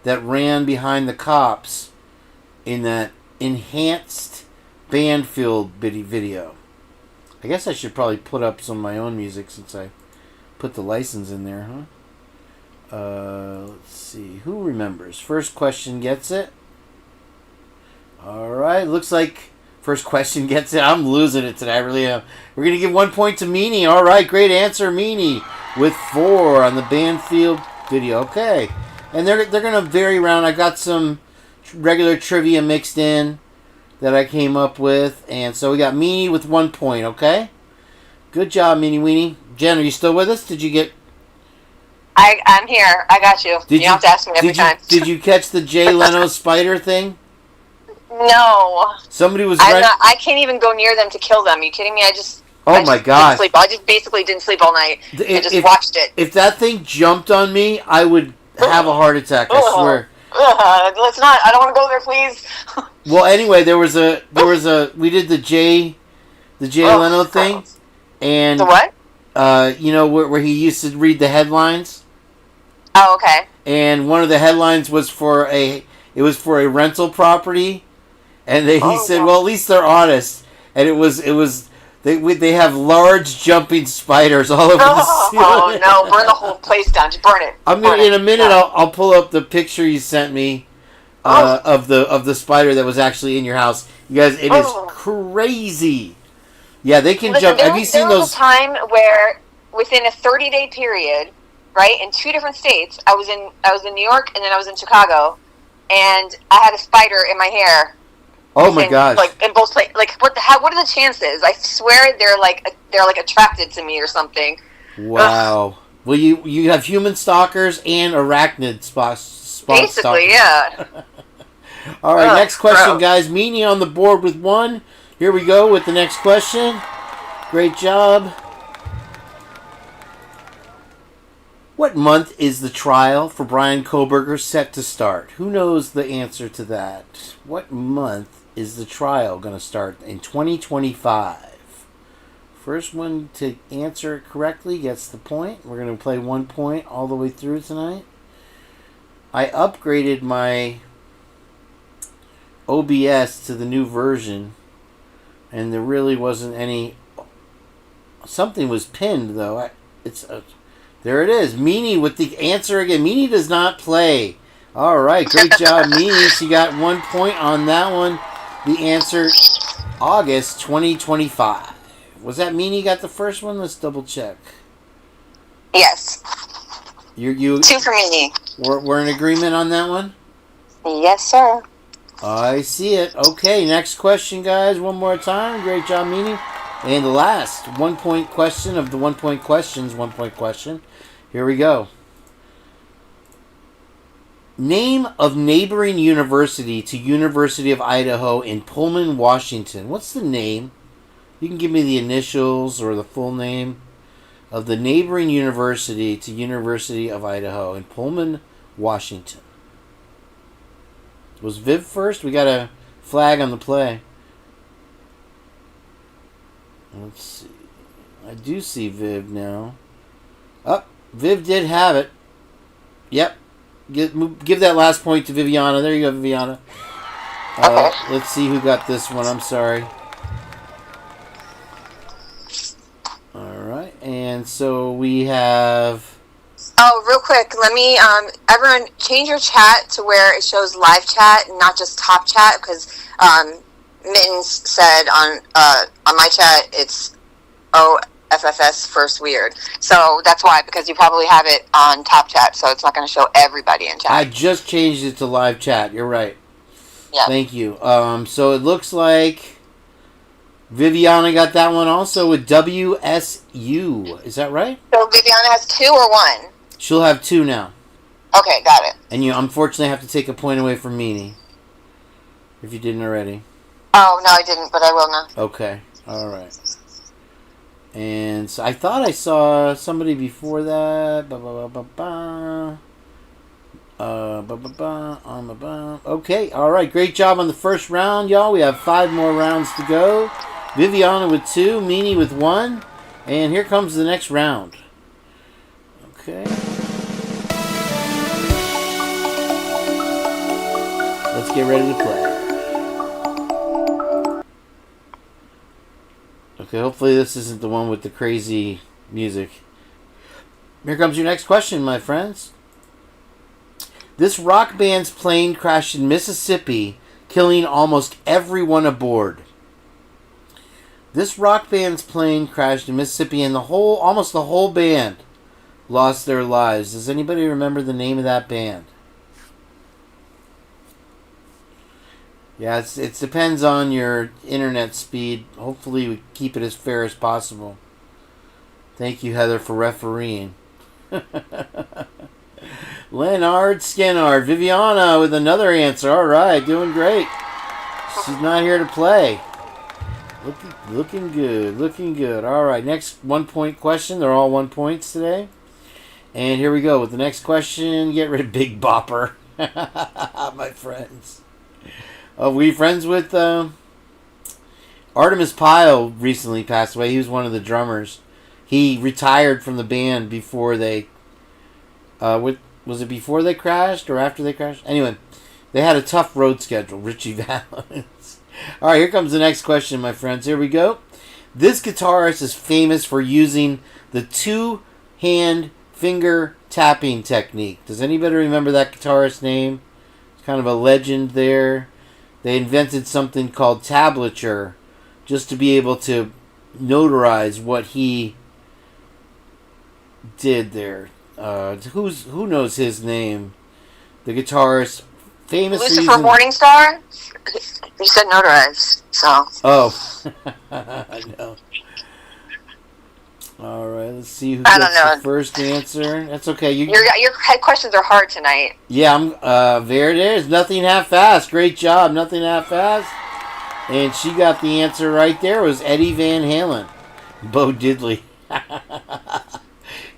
that ran behind the cops in that enhanced Banfield video? I guess I should probably put up some of my own music since I put the license in there, huh? Let's see. Who remembers? First question gets it. All right. Looks like first question gets it. I'm losing it today. I really am. We're going to give 1 point to Meanie. All right. Great answer, Meanie, with 4 on the Banfield video. Okay. And they're going to vary around. I got some regular trivia mixed in that I came up with. And so we got Meanie with 1 point, okay? Good job, Meanie Weenie. Jen, are you still with us? Did you get... I'm here. I got you. You don't have to ask me every time. Did you catch the Jay Leno spider thing? No. Somebody was... I can't even go near them to kill them. Are you kidding me? I just my God. I just basically didn't sleep all night. I just watched it. If that thing jumped on me, I would have a heart attack, I swear. Let's not. I don't want to go there, please. Well, anyway, we did the Jay Leno thing. And the what? You know, where he used to read the headlines. Oh, okay. And one of the headlines was for a rental property, and he said, well, at least they're honest. And they have large jumping spiders all over the ceiling. Oh no! Burn the whole place down. Just burn it. In a minute. I'll pull up the picture you sent me of the spider that was actually in your house. You guys, it is crazy. Yeah, they can jump. Have you seen those? There was a time where within a 30-day period, right, in 2 different states, I was in New York and then I was in Chicago, and I had a spider in my hair. Oh my gosh! Like in both places. Like what are the chances? I swear they're like attracted to me or something. Wow. Well, you have human stalkers and arachnid spots. Basically, yeah. All right, next question, guys. Meanie on the board with 1. Here we go with the next question. Great job. What month is the trial for Brian Kohberger set to start? Who knows the answer to that? What month is the trial going to start in 2025? First one to answer it correctly gets the point. We're going to play 1 point all the way through tonight. I upgraded my OBS to the new version, and there really wasn't any... Something was pinned, though. There it is. Meanie with the answer again. Meanie does not play. All right. Great job, Meanie. She got 1 point on that one. The answer, August 2025. Was that Meanie got the first one? Let's double check. Yes. You 2 for Meanie. We're in agreement on that one? Yes, sir. I see it. Okay, next question, guys. One more time. Great job, Meanie. And the last 1 point question of the 1 point questions. 1 point question. Here we go. Name of neighboring university to University of Idaho in Pullman, Washington. What's the name? You can give me the initials or the full name of the neighboring university to University of Idaho in Pullman, Washington. Was Viv first? We got a flag on the play. Let's see. I do see Viv now. Oh, Viv did have it. Yep. Give that last point to Viviana. There you go, Viviana. Let's see who got this one. I'm sorry. Alright, and so we have... Oh, real quick, let me, everyone, change your chat to where it shows live chat and not just top chat, because Mittens said on my chat it's OFFS first weird. So that's why, because you probably have it on top chat, so it's not going to show everybody in chat. I just changed it to live chat. You're right. Yeah. Thank you. So it looks like Viviana got that one also with WSU. Is that right? So Viviana has 2 or 1? She'll have 2 now. Okay, got it. And you unfortunately have to take a point away from Meanie. If you didn't already. Oh, no, I didn't, but I will now. Okay. Alright. And so I thought I saw somebody before that. Okay, alright. Great job on the first round, y'all. We have 5 more rounds to go. Viviana with 2, Meanie with 1. And here comes the next round. Okay. Let's get ready to play. Okay, hopefully this isn't the one with the crazy music. Here comes your next question, my friends. This rock band's plane crashed in Mississippi, killing almost everyone aboard. This rock band's plane crashed in Mississippi and almost the whole band lost their lives. Does anybody remember the name of that band? Yeah, it depends on your internet speed. Hopefully we keep it as fair as possible. Thank you, Heather, for refereeing. Leonard Skinnard. Viviana with another answer. All right, doing great. She's not here to play. Looking good. Looking good. All right, next 1 point question. They're all 1 points today. And here we go with the next question. Get rid of Big Bopper. My friends. Were you friends with Artemis Pyle? Recently passed away. He was one of the drummers. He retired from the band before they... was it before they crashed or after they crashed? Anyway, they had a tough road schedule. Richie Valens. All right, here comes the next question, my friends. Here we go. This guitarist is famous for using the 2-hand finger tapping technique. Does anybody remember that guitarist's name? It's kind of a legend there. They invented something called tablature just to be able to notarize what he did there. Who knows his name? The guitarist, famous Lucifer reason... Morningstar? You said notarized, so... Oh. I know. Alright, let's see who I gets don't know. the first answer. That's okay. Your questions are hard tonight. Yeah, there it is. Nothing half-assed. Great job. Nothing half-assed. And she got the answer right there. It was Eddie Van Halen. Bo Diddley.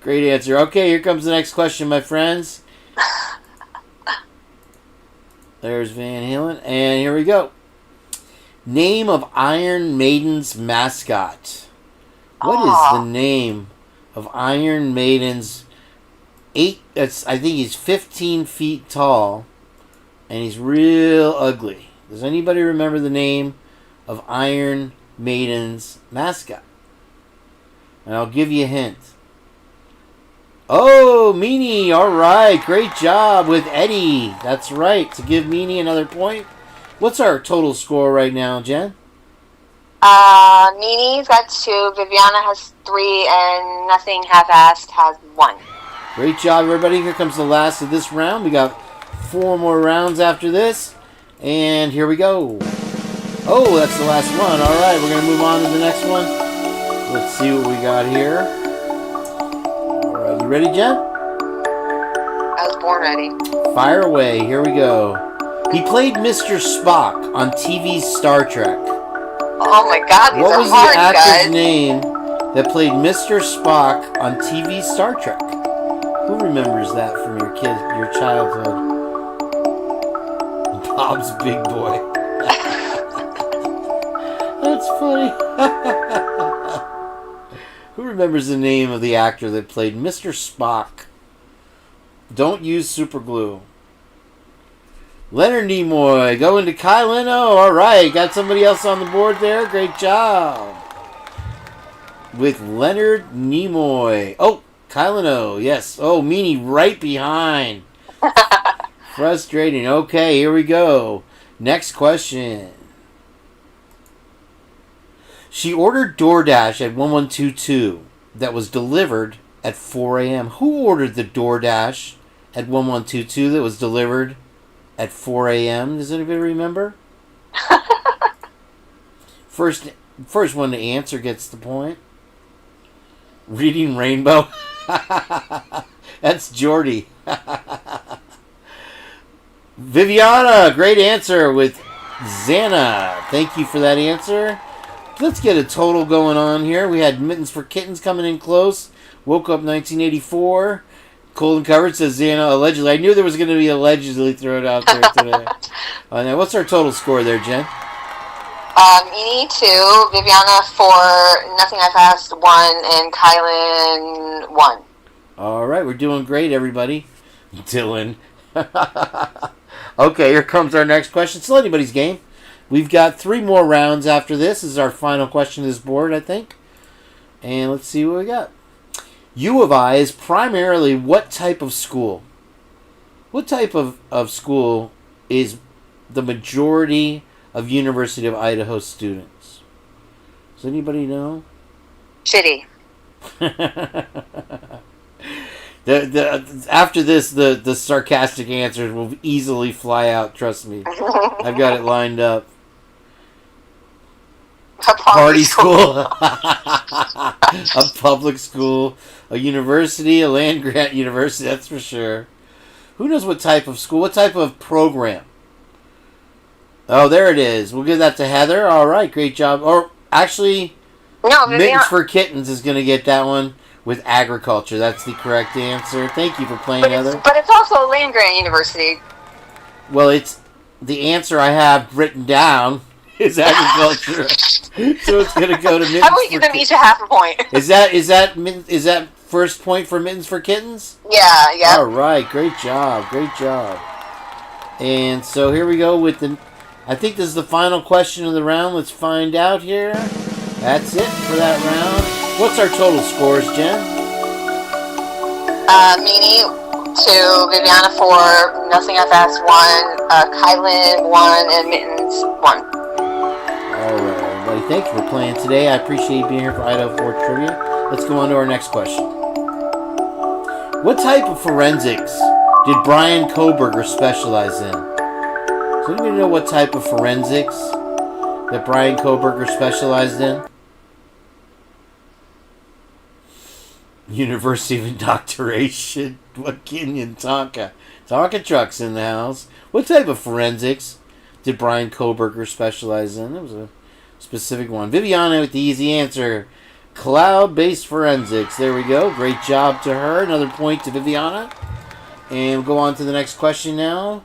Great answer. Okay, here comes the next question, my friends. There's Van Halen. And here we go. Name of Iron Maiden's mascot. What is the name of Iron Maiden's I think he's 15 feet tall, and he's real ugly. Does anybody remember the name of Iron Maiden's mascot? And I'll give you a hint. Oh, Meanie, all right, great job with Eddie. That's right, to give Meanie another point. What's our total score right now, Jen? Nini's got 2, Viviana has 3, and Nothing Half-Assed has 1. Great job, everybody. Here comes the last of this round. We got 4 more rounds after this. And here we go. Oh, that's the last one. All right, we're going to move on to the next one. Let's see what we got here. All right, you ready, Jen? I was born ready. Fire away. Here we go. He played Mr. Spock on TV's Star Trek. Oh my God, these what are was hard, the actor's guys. name that played Mr. Spock on TV's Star Trek? Who remembers that from your childhood? Bob's Big Boy. That's funny. Who remembers the name of the actor that played Mr. Spock? Don't use super glue. Leonard Nimoy. Going to Kai Leno. All right. Got somebody else on the board there. Great job. With Leonard Nimoy. Oh, Kai Leno. Yes. Oh, Meanie right behind. Frustrating. Okay, here we go. Next question. She ordered DoorDash at 1122 that was delivered at 4 a.m. Who ordered the DoorDash at 1122 that was delivered at 4 a.m.? Does anybody remember? First one to answer gets the point. Reading Rainbow. That's Jordy. Viviana, great answer with Xana. Thank you for that answer. Let's get a total going on here. We had Mittens for Kittens coming in close. Woke up 1984. Cold and Covered says Xana allegedly. I knew there was going to be allegedly thrown out there today. Now, what's our total score there, Jen? Meanie 2, Viviana 4, Nothing Half-Assed 1, and Kylan 1. All right, we're doing great, everybody. Dylan. Okay, here comes our next question. Still anybody's game. We've got 3 more rounds after this. This is our final question of this board, I think. And let's see what we got. U of I is primarily what type of school? What type of school is the majority of University of Idaho students? Does anybody know? Shitty. After this, the sarcastic answers will easily fly out. Trust me, I've got it lined up. A Party school, a public school, a university, a land grant university. That's for sure. Who knows what type of school? What type of program? Oh, there it is. We'll give that to Heather. All right, great job. Or actually, no, Mittens for Kittens is going to get that one. With agriculture, that's the correct answer. Thank you for playing, Heather. But it's also a land grant university. Well, it's the answer I have written down is agriculture, so it's going to go to Mittens. I would give them each a half a point. Is that first point for Mittens for Kittens? Yeah. All right, great job. And so here we go with I think this is the final question of the round. Let's find out here. That's it for that round. What's our total scores, Jen? Meanie 2, Viviana 4, Nothing Half-Assed 1, Kylan 1, and Mittens 1. Alright, everybody. Thank you for playing today. I appreciate you being here for Idaho 4 Trivia. Let's go on to our next question. What type of forensics did Brian Kohberger specialize in? Does anybody know what type of forensics that Brian Kohberger specialized in? University of Indoctrination. What Kenyan Tonka? Tonka trucks in the house. What type of forensics did Brian Kohberger specialize in? That was a specific one. Viviana with the easy answer. Cloud-based forensics. There we go. Great job to her. Another point to Viviana. And we'll go on to the next question now.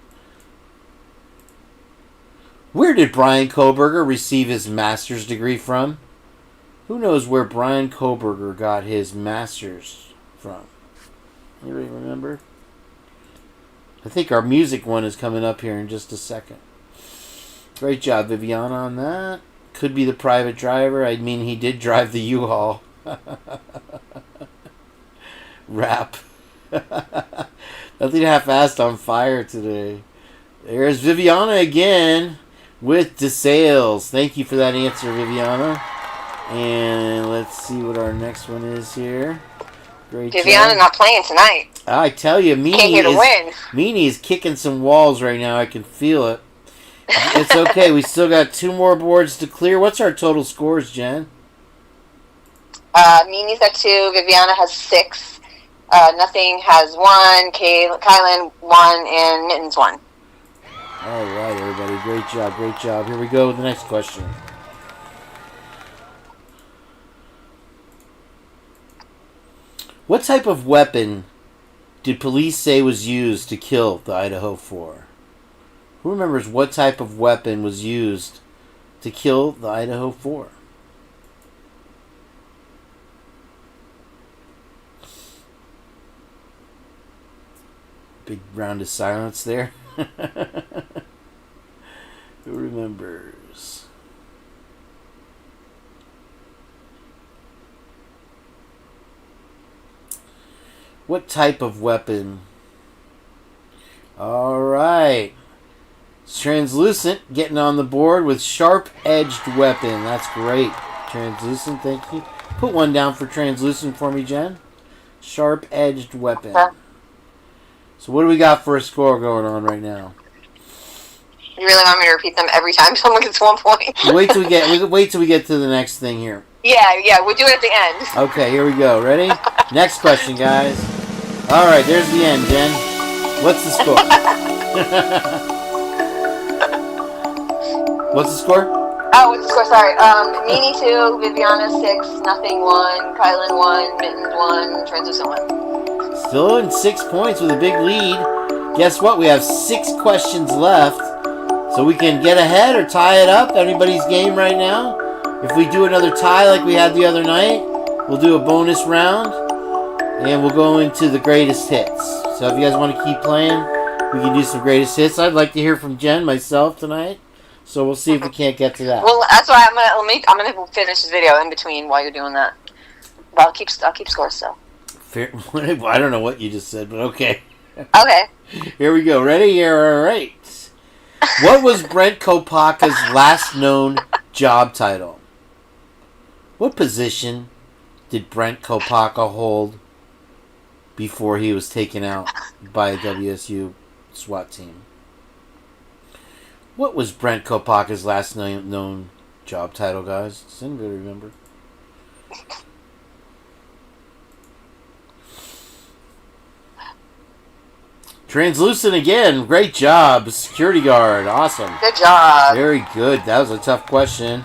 Where did Brian Kohberger receive his master's degree from? Who knows where Brian Kohberger got his master's from? Anybody remember? I think our music one is coming up here in just a second. Great job, Viviana, on that. Could be the private driver. I mean, he did drive the U-Haul. Rap. Nothing half-assed on fire today. There's Viviana again. with DeSales. Thank you for that answer, Viviana. And let's see what our next one is here. Great Viviana job. not playing tonight. I tell you, Came here to win. Meanie is kicking some walls right now. I can feel it. It's okay. We still got 2 more boards to clear. What's our total scores, Jen? Mimi's got 2. Viviana has 6. Nothing has 1. Kylan 1, and Mittens 1. All right, everybody. Great job. Great job. Here we go with the next question. What type of weapon did police say was used to kill the Idaho 4? Who remembers what type of weapon was used to kill the Idaho 4? Big round of silence there. Who remembers? What type of weapon? All right. Translucent getting on the board with sharp-edged weapon. That's great. Translucent, thank you. Put one down for translucent for me, Jen. Sharp-edged weapon. So what do we got for a score going on right now? You really want me to repeat them every time someone gets 1 point? Wait till we get to the next thing here. Yeah, we'll do it at the end. Okay, here we go. Ready? Next question, guys. All right, there's the end, Jen. What's the score? What's the score? Oh, what's the score? Sorry. Meanie 2, Viviana 6, Nothing 1, Kylan 1, Mittens 1, Translucent 1. Still in 6 points with a big lead. Guess what? We have 6 questions left. So we can get ahead or tie it up. Anybody's game right now. If we do another tie like we had the other night, we'll do a bonus round. And we'll go into the greatest hits. So if you guys want to keep playing, we can do some greatest hits. I'd like to hear from Jen myself tonight. So we'll see if we can't get to that. Well, that's why I'm gonna finish this video in between while you're doing that. But I'll keep score still. Fair. I don't know what you just said, but okay. Okay. Here we go. Ready? Here. All right. What was Brent Kopaka's last known job title? What position did Brent Kopaka hold before he was taken out by a WSU SWAT team? What was Brent Kopaka's last known job title, guys? Does anybody remember? Translucent again. Great job. Security guard. Awesome. Good job. Very good. That was a tough question.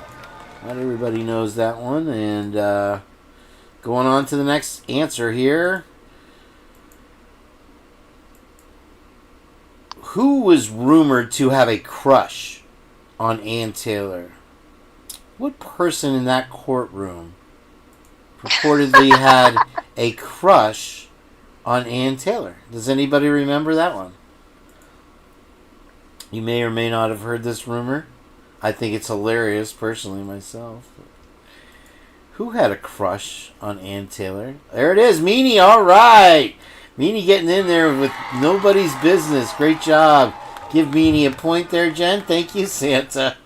Not everybody knows that one. And going on to the next answer here. Who was rumored to have a crush on Ann Taylor? What person in that courtroom purportedly had a crush on Ann Taylor? Does anybody remember that one? You may or may not have heard this rumor. I think it's hilarious, personally, myself. Who had a crush on Ann Taylor? There it is, Meanie. All right. Meanie getting in there with nobody's business. Great job. Give Meanie a point there, Jen. Thank you, Santa.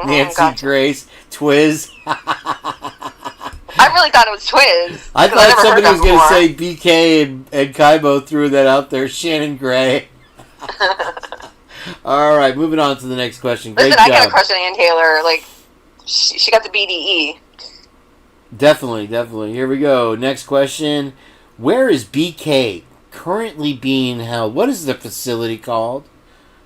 Nancy Gotcha. Grace. Twiz. I really thought it was Twiz. I thought somebody was going to say BK and Kaibo threw that out there. Shannon Gray. All right, moving on to the next question. Great Listen, job. I got a crush on Ann Taylor. Like, she got the BDE. Definitely. Here we go. Next question. Where is BK currently being held? What is the facility called?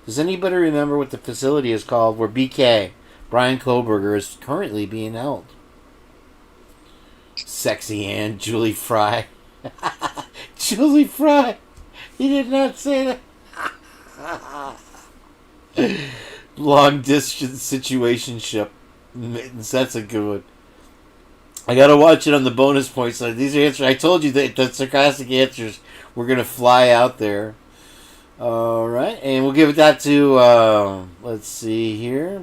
Does anybody remember what the facility is called where BK, Brian Kohberger, is currently being held? Sexy Ann, Julie Fry. Julie Fry. He did not say that. Long distance situationship. That's a good one. I gotta watch it on the bonus points. So these are answers. I told you that the sarcastic answers were gonna fly out there. All right, and we'll give that to. Let's see here.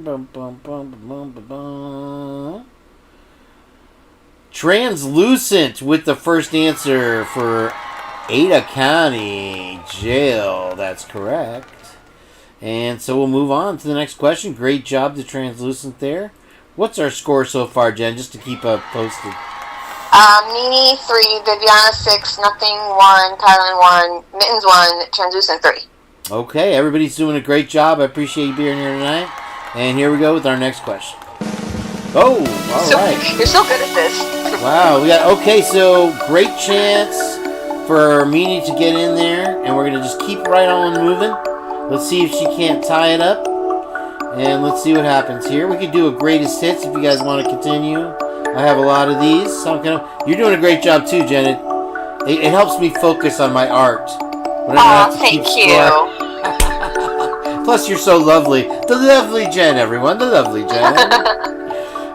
Translucent with the first answer for Ada County Jail. That's correct. And so we'll move on to the next question. Great job to Translucent there. What's our score so far, Jen, just to keep up posted? Nini 3, Viviana 6, Nothing 1, Kylan 1, Mittens 1, Translucent 3. Okay, everybody's doing a great job. I appreciate you being here tonight. And here we go with our next question. Oh, all right. You're so good at this. Wow, okay, so great chance for Meanie to get in there, and we're going to just keep right on moving. Let's see if she can't tie it up, and let's see what happens here. We could do a greatest hits if you guys want to continue. I have a lot of these. So you're doing a great job too, Jen. It helps me focus on my art. Thank you. Plus, you're so lovely. The lovely Jen, everyone. The lovely Jen.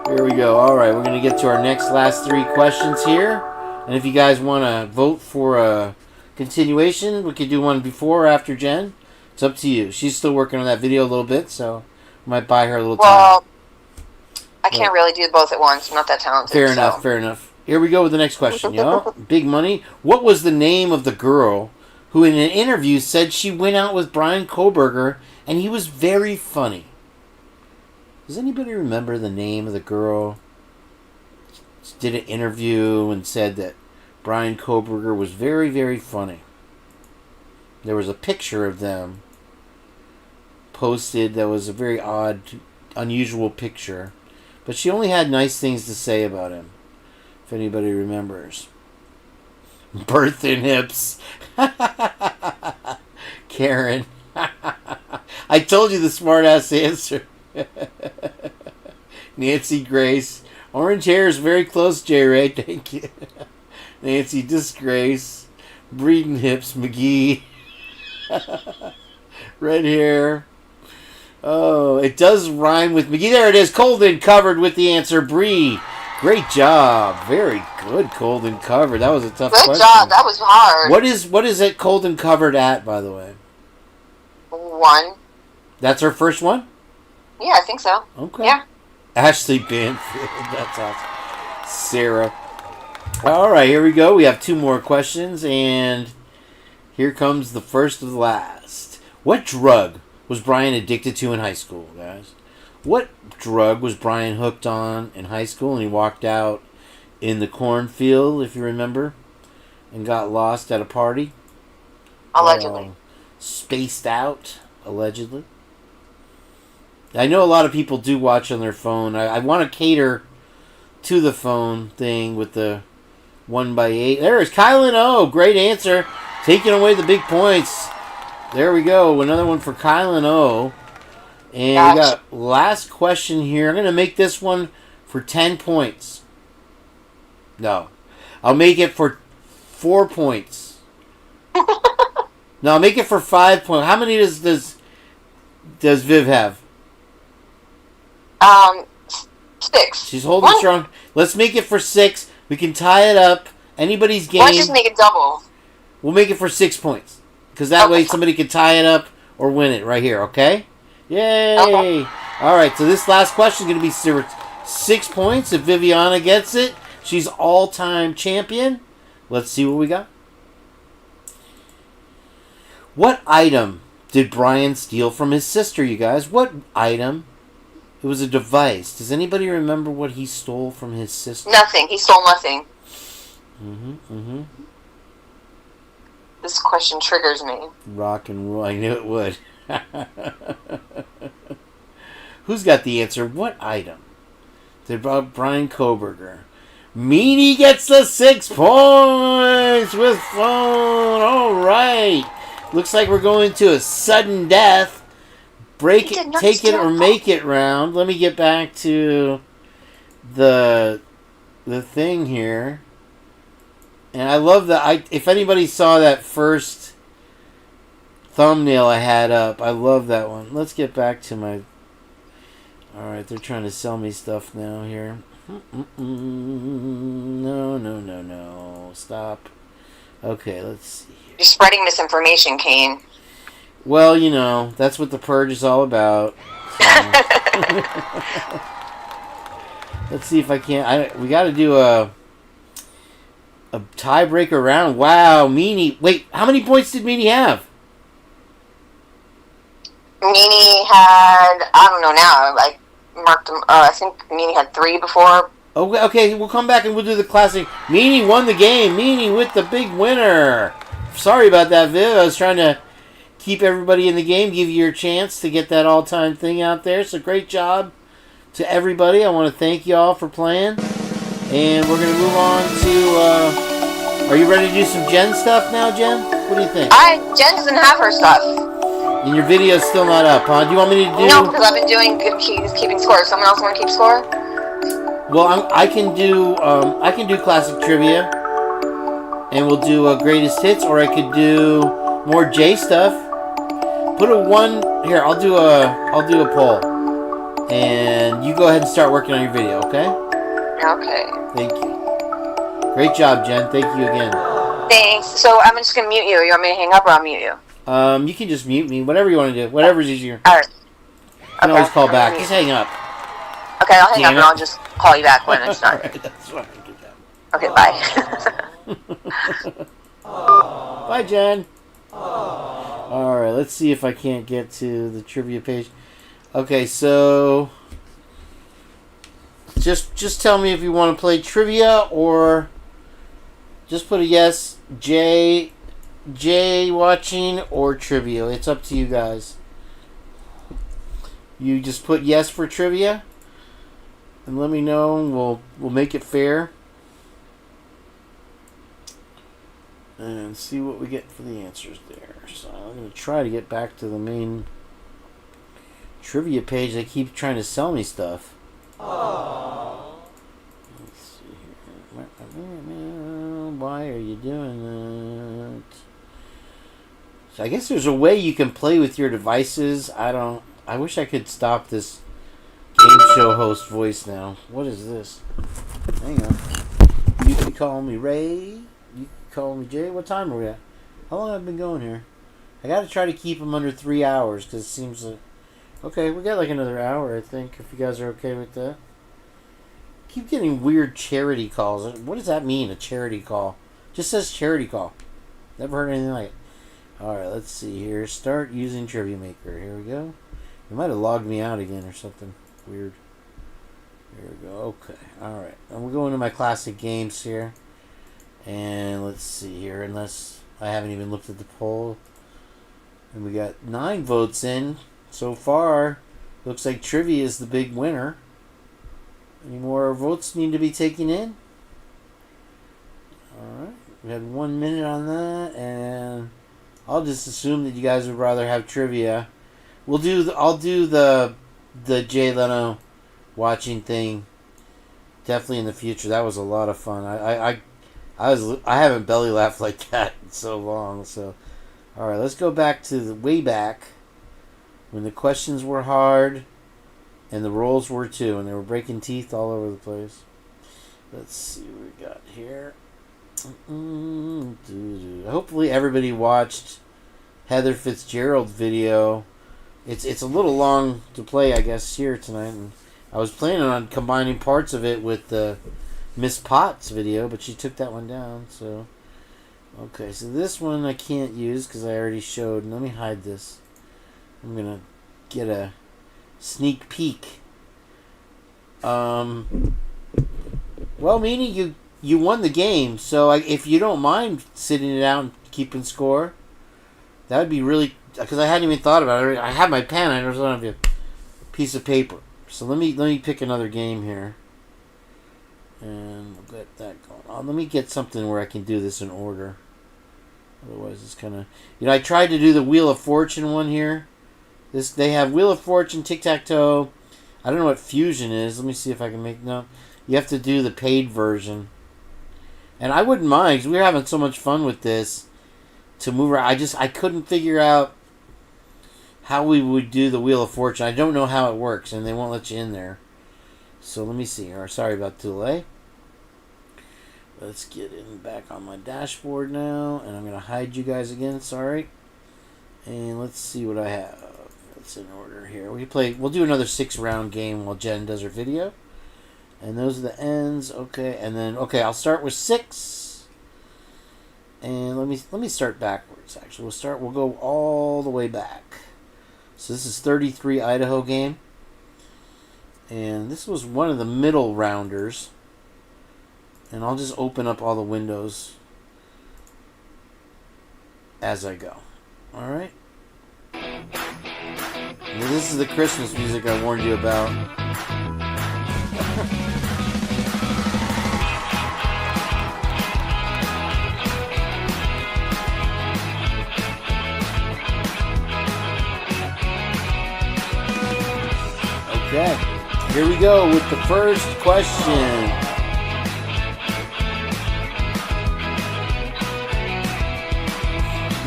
Here we go. All right, we're going to get to our last 3 questions here. And if you guys want to vote for a continuation, we could do one before or after Jen. It's up to you. She's still working on that video a little bit, so I might buy her a little time. Well, I can't really do both at once. I'm not that talented. Fair enough. Here we go with the next question, y'all. Big money. What was the name of the girl who in an interview said she went out with Brian Kohberger and he was very funny? Does anybody remember the name of the girl? She did an interview and said that Brian Kohberger was very, very funny. There was a picture of them posted that was a very odd, unusual picture. But she only had nice things to say about him, if anybody remembers. Birth in hips. Karen. I told you the smart-ass answer. Nancy Grace. Orange hair is very close, J. Ray. Thank you. Nancy Disgrace. Breeding hips, McGee. Red hair. Oh, it does rhyme with McGee. There it is. Cold and covered with the answer. Bree. Great job. Very good, cold and covered. That was a tough question. Good job. That was hard. What is it cold and covered at, by the way? 1. That's her first one? Yeah, I think so. Okay. Yeah. Ashley Banfield. That's awesome. Sarah. All right, here we go. We have 2 more questions, and here comes the first of the last. What drug was Brian addicted to in high school, guys? What drug was Brian hooked on in high school and he walked out in the cornfield, if you remember, and got lost at a party? Allegedly. Spaced out, allegedly. I know a lot of people do watch on their phone. I want to cater to the phone thing with the 1x8. There's Kylan O. Great answer. Taking away the big points. There we go. Another one for Kylan O. And we got last question here. I'm going to make this one for 10 points. No. I'll make it for 4 points. No, I'll make it for 5 points. How many does Viv have? 6. She's holding strong. Let's make it for 6. We can tie it up. Anybody's game. Let's just make it double. We'll make it for 6 points. Because that way somebody can tie it up or win it right here, okay? Yay! Okay. All right, so this last question is going to be 6 points. If Viviana gets it, she's all-time champion. Let's see what we got. What item did Brian steal from his sister, you guys? What item? It was a device. Does anybody remember what he stole from his sister? Nothing. He stole nothing. This question triggers me. Rock and roll. I knew it would. Who's got the answer? What item did Brian Kohberger? Meanie gets the 6 points with phone. All right. Looks like we're going to a sudden death. Break it, take it, or make it round. Let me get back to the thing here. And I love that. If anybody saw that first thumbnail I had up, I love that one. Let's get back to my... Alright, they're trying to sell me stuff now here. No. Stop. Okay, let's see. You're spreading misinformation, Kane. Well, you know, that's what the Purge is all about. So. Let's see if I can't... we got to do a tiebreaker round. Wow, Meanie. Wait, how many points did Meanie have? Meanie had, I don't know now, I marked them, I think Meanie had 3 before. Oh, okay, we'll come back and we'll do the classic. Meanie won the game. Meanie with the big winner. Sorry about that, Viv. I was trying to keep everybody in the game, give you your chance to get that all-time thing out there. So great job to everybody. I want to thank you all for playing. And we're going to move on to, are you ready to do some Jenn stuff now, Jenn? What do you think? Jenn doesn't have her stuff. And your video's still not up, huh? Do you want me to do... No, because I've been doing keeping score. Someone else want to keep score? Well, I can do classic trivia, and we'll do greatest hits, or I could do more J stuff. Put a 1 here. I'll do a poll, and you go ahead and start working on your video, okay? Okay. Thank you. Great job, Jenn. Thank you again. Thanks. So I'm just gonna mute you. You want me to hang up, or I'll mute you? You can just mute me. Whatever you want to do. Whatever's easier. All right. You can always call back. Just hang up. Okay, I'll hang up and I'll just call you back when it's done. Alright, that's fine. Okay, bye. Bye, Jenn. Alright, let's see if I can't get to the trivia page. Okay, so just tell me if you want to play trivia or just put a yes, J watching or trivia. It's up to you guys. You just put yes for trivia and let me know, and we'll make it fair and see what we get for the answers there. So I'm going to try to get back to the main trivia page. They keep trying to sell me stuff. Let's see here. Why are you doing that? So I guess there's a way you can play with your devices. I wish I could stop this game show host voice now. What is this? Hang on. You can call me Ray. You can call me Jay. What time are we at? How long have I been going here? I got to try to keep them under 3 hours because it seems like... Okay, we got like another hour, I think, if you guys are okay with that. Keep getting weird charity calls. What does that mean, a charity call? Just says charity call. Never heard anything like it. Alright, let's see here. Start using Trivia Maker. Here we go. You might have logged me out again or something weird. Here we go. Okay. Alright. I'm going to my classic games here. And let's see here. Unless I haven't even looked at the poll. And we got 9 votes in. So far, looks like trivia is the big winner. Any more votes need to be taken in? Alright. We had 1 minute on that. And I'll just assume that you guys would rather have trivia. I'll do the Jay Leno watching thing definitely in the future. That was a lot of fun. I haven't belly laughed like that in so long. So, all right, let's go back to the way back when the questions were hard and the rolls were too, and they were breaking teeth all over the place. Let's see what we got here. Hopefully everybody watched Heather Fitzgerald's video. It's a little long to play, I guess, here tonight. And I was planning on combining parts of it with the Miss Potts video, but she took that one down. So, okay, so this one I can't use because I already showed. Let me hide this. I'm gonna get a sneak peek. Well, Meanie, you won the game, so if you don't mind sitting it out and keeping score, that would be really... Because I hadn't even thought about it. I had my pen. I just don't have a piece of paper. So let me pick another game here, and we'll get that going on. Let me get something where I can do this in order. Otherwise, it's kind of... I tried to do the Wheel of Fortune one here. They have Wheel of Fortune, Tic-Tac-Toe. I don't know what Fusion is. Let me see if I can make... No, you have to do the paid version. And I wouldn't mind, because we were having so much fun with this. To move around, I couldn't figure out how we would do the Wheel of Fortune. I don't know how it works, and they won't let you in there. So let me see here. Sorry about the delay. Let's get in back on my dashboard now, and I'm going to hide you guys again. Sorry. And let's see what I have. It's in order here. We'll do another 6-round game while Jenn does her video. And those are the ends. Okay, and then I'll start with 6. And let me start backwards. Actually, we'll go all the way back. So this is 33 Idaho game. And this was one of the middle rounders. And I'll just open up all the windows as I go. Alright. Well, this is the Christmas music I warned you about. Okay, here we go with the first question.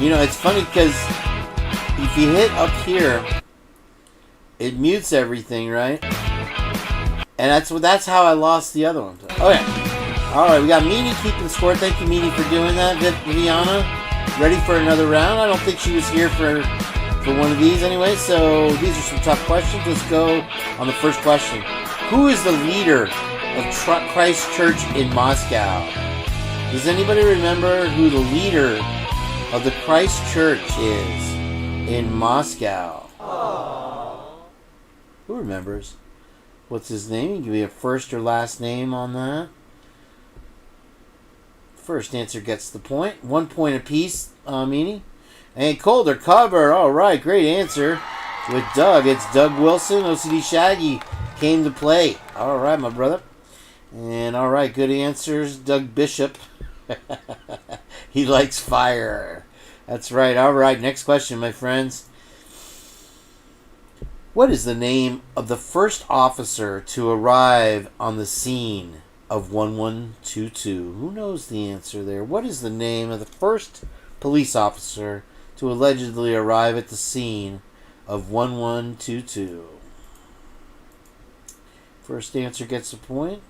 You know, it's funny because if you hit up here, it mutes everything, right? And that's how I lost the other one. Okay. Alright, we got Meanie keeping score. Thank you, Meanie, for doing that. Viviana, ready for another round? I don't think she was here for one of these anyway, so these are some tough questions. Let's go on the first question. Who is the leader of Christ Church in Moscow? Does anybody remember who the leader of the Christ Church is in Moscow? Who remembers? What's his name? You give me a first or last name on that. First answer gets the point. 1 point apiece, Meanie. And cold or cover. All right, great answer. With Doug, it's Doug Wilson. OCD Shaggy came to play. All right, my brother. And all right, good answers. Doug Bishop. He likes fire. That's right. All right, next question, my friends. What is the name of the first officer to arrive on the scene of 1122? Who knows the answer there? What is the name of the first police officer to allegedly arrive at the scene of 1122? First answer gets a point.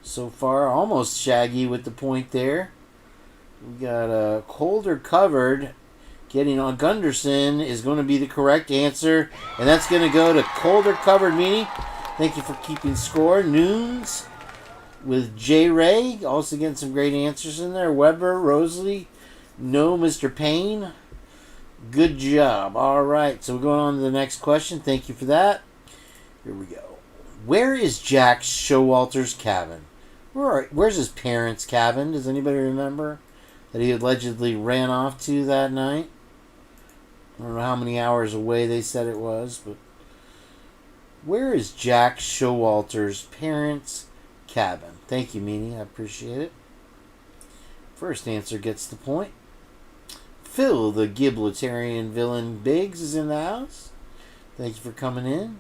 So far, almost Shaggy with the point there. We got a cold or covered. Getting on Gunderson is going to be the correct answer. And that's going to go to cold or covered, Meanie. Thank you for keeping score. Noons with J. Ray. Also getting some great answers in there. Weber, Rosalie. No, Mr. Payne. Good job. All right, so we're going on to the next question. Thank you for that. Here we go. Where is Jack Showalter's cabin? Where's his parents' cabin? Does anybody remember that he allegedly ran off to that night? I don't know how many hours away they said it was, but where is Jack Showalter's parents' cabin? Thank you, Meanie. I appreciate it. First answer gets the point. Phil, the Giblitarian villain Biggs, is in the house. Thank you for coming in.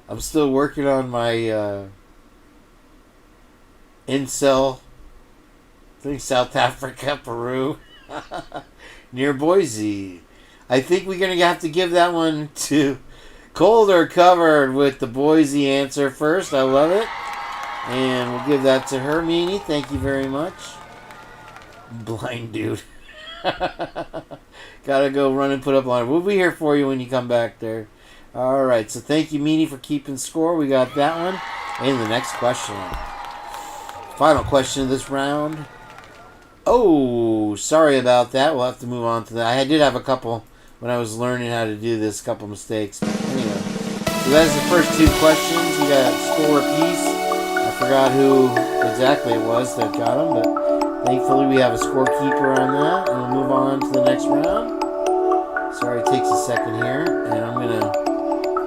I'm still working on my incel thing, South Africa, Peru, near Boise. I think we're going to have to give that one to cold or covered with the Boise answer first. I love it. And we'll give that to her, Meanie. Thank you very much. Blind dude. Gotta go run and put up on it. We'll be here for you when you come back there. Alright, so thank you, Meanie, for keeping score. We got that one. And the next question. Final question of this round. Oh, sorry about that. We'll have to move on to that. I did have a couple, when I was learning how to do this, a couple mistakes. But anyway, so that's the first two questions. We got score apiece. I forgot who exactly it was that got them, but thankfully we have a scorekeeper on that. And we'll move on to the next round. Sorry, it takes a second here. And I'm going to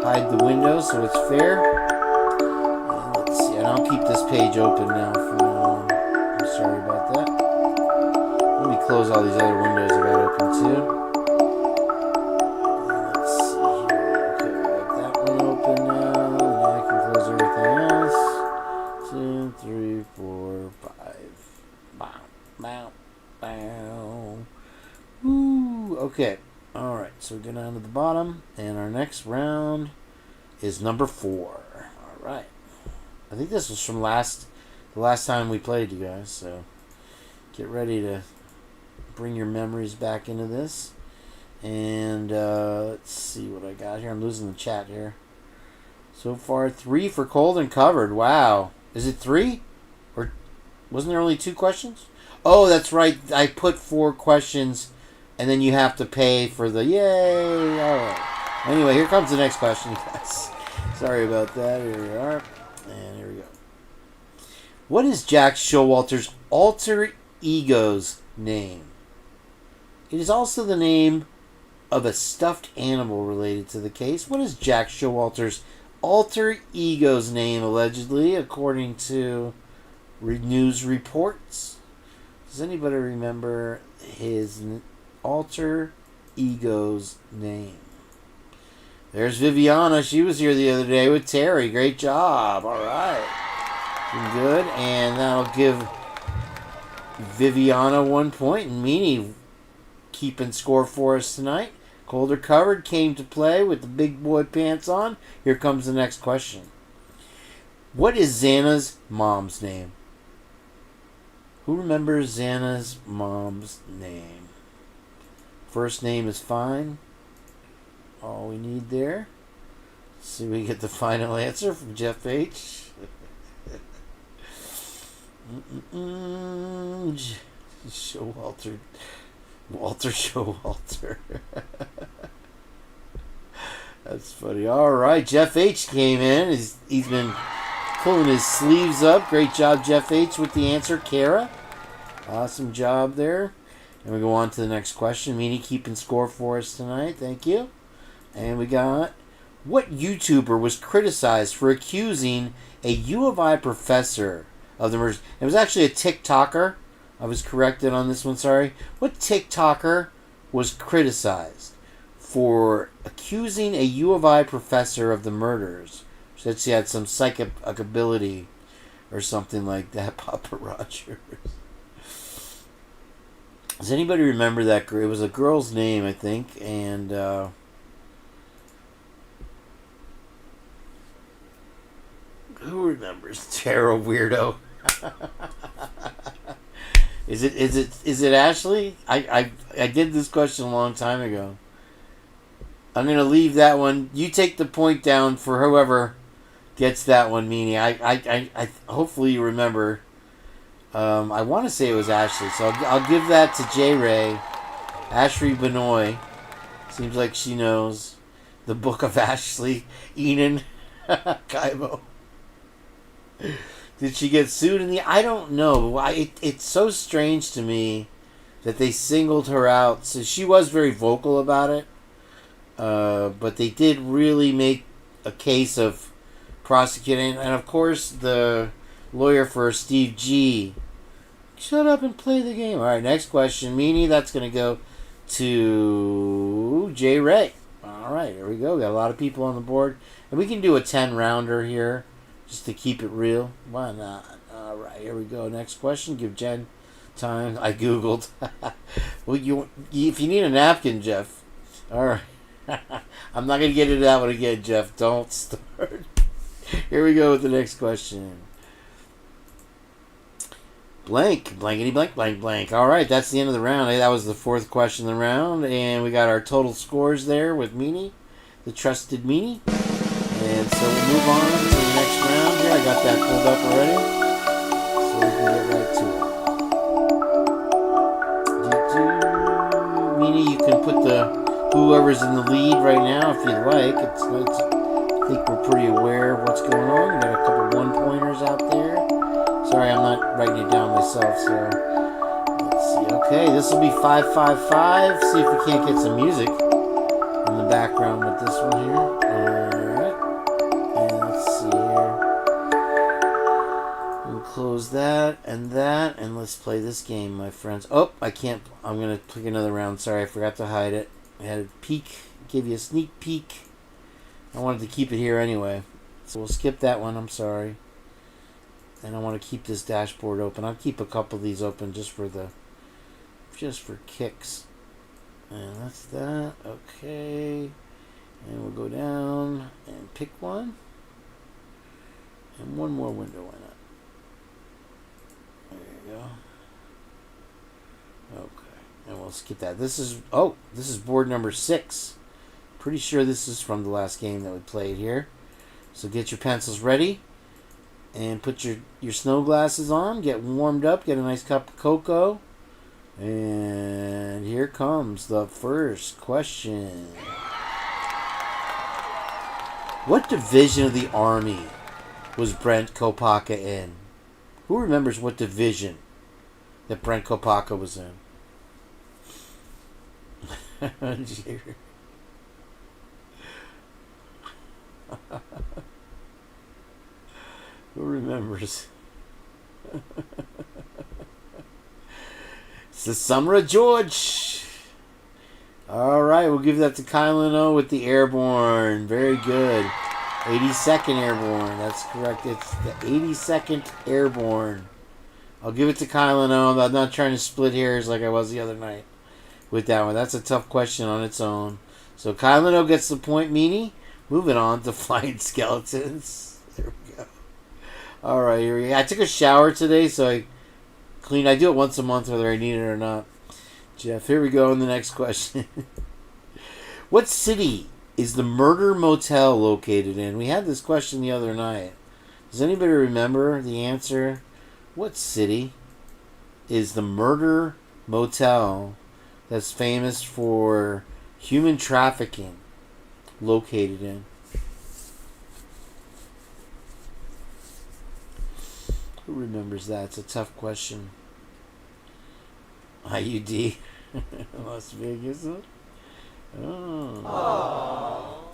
hide the window so it's fair. And let's see. And I'll keep this page open now from now on. I'm sorry about that. Let me close all these other windows I got open too. Let's see here. Okay, I got that one open now. And I can close everything else. 2, 3, 4, 5. Bow, bow, bow. Woo. Okay. Alright, so we go down to the bottom. And our next round is number 4. Alright. I think this was from the last time we played, you guys. So get ready to bring your memories back into this. And let's see what I got here. I'm losing the chat here. So far, 3 for cold and covered. Wow. Is it 3? Or wasn't there only 2 questions? Oh, that's right. I put 4 questions and then you have to pay for the yay. All right. Anyway, here comes the next question, guys. Sorry about that. Here we are. And here we go. What is Jack Showalter's alter ego's name? It is also the name of a stuffed animal related to the case. What is Jack Showalter's alter ego's name, allegedly, according to news reports? Does anybody remember his alter ego's name? There's Viviana. She was here the other day with Terry. Great job. All right. Doing good. And that'll give Viviana 1 point. And Meanie keeping score for us tonight. Colder covered, came to play with the big boy pants on. Here comes the next question. What is Xana's mom's name? Who remembers Xana's mom's name? First name is fine. All we need there. Let's see if we get the final answer from Jeff H. Showalter. Walter Showalter. That's funny. All right, Jeff H came in. He's been pulling his sleeves up. Great job, Jeff H, with the answer. Kara, awesome job there. And we go on to the next question. Meanie keeping score for us tonight. Thank you. And we got, what YouTuber was criticized for accusing a U of I professor of the murders? It was actually a TikToker. I was corrected on this one, sorry. What TikToker was criticized for accusing a U of I professor of the murders? Said she had some psychic ability or something like that, Papa Rogers. Does anybody remember that girl? It was a girl's name, I think, and who remembers? Tarot weirdo. Is it Ashley? I did this question a long time ago. I'm gonna leave that one. You take the point down for whoever gets that one, Meanie. I hopefully you remember. I want to say it was Ashley, so I'll give that to J Ray. Ashley Benoit. Seems like she knows the Book of Ashley. Enan Kaibo. Did she get sued in the... I don't know. It's so strange to me that they singled her out. So she was very vocal about it. But they did really make a case of prosecuting. And of course, the lawyer for Steve G. Shut up and play the game. All right, next question. Meanie, that's going to go to J Ray. All right, here we go. We got a lot of people on the board. And we can do a 10-rounder here. Just to keep it real. Why not? All right, here we go. Next question. Give Jen time. I Googled. Well, if you need a napkin, Jeff. All right. I'm not going to get into that one again, Jeff. Don't start. Here we go with the next question. Blank. Blankety blank, blank, blank. All right, that's the end of the round. That was the fourth question of the round. And we got our total scores there with Meanie, the trusted Meanie. And so we'll move on to the next round here. I got that pulled up already. So we can get right to it. Meanie, you can put whoever's in the lead right now if you'd like. I think we're pretty aware of what's going on. We got a couple one-pointers out there. Sorry, I'm not writing it down myself, so let's see. Okay, this will be 5-5-5. See if we can't get some music in the background with this one here. Close that, and let's play this game, my friends. Oh, I can't. I'm going to pick another round. Sorry, I forgot to hide it. I had a peek, give you a sneak peek. I wanted to keep it here anyway. So we'll skip that one, I'm sorry. And I want to keep this dashboard open. I'll keep a couple of these open just for kicks. And that's that. Okay. And we'll go down and pick one. And one more window, why not? There you go. Okay. And we'll skip that. This is board number 6. Pretty sure this is from the last game that we played here. So get your pencils ready. And put your snow glasses on. Get warmed up. Get a nice cup of cocoa. And here comes the first question. What division of the Army was Brent Kopaka in? Who remembers what division that Brent Kopaka was in? Who remembers? It's the summer of George. Alright, we'll give that to Kyle Leno with the Airborne. Very good. 82nd Airborne. That's correct. It's the 82nd Airborne. I'll give it to Kyle Leno. I'm not trying to split hairs like I was the other night with that one. That's a tough question on its own. So Kyle Leno gets the point, Meanie. Moving on to Flying Skeletons. There we go. Alright, here we go. I took a shower today, so I do it once a month whether I need it or not. Jeff, here we go in the next question. What city is the Murder Motel located in? We had this question the other night. Does anybody remember the answer? What city is the Murder Motel that's famous for human trafficking located in? Who remembers that? It's a tough question. IUD. Las Vegas. Oh.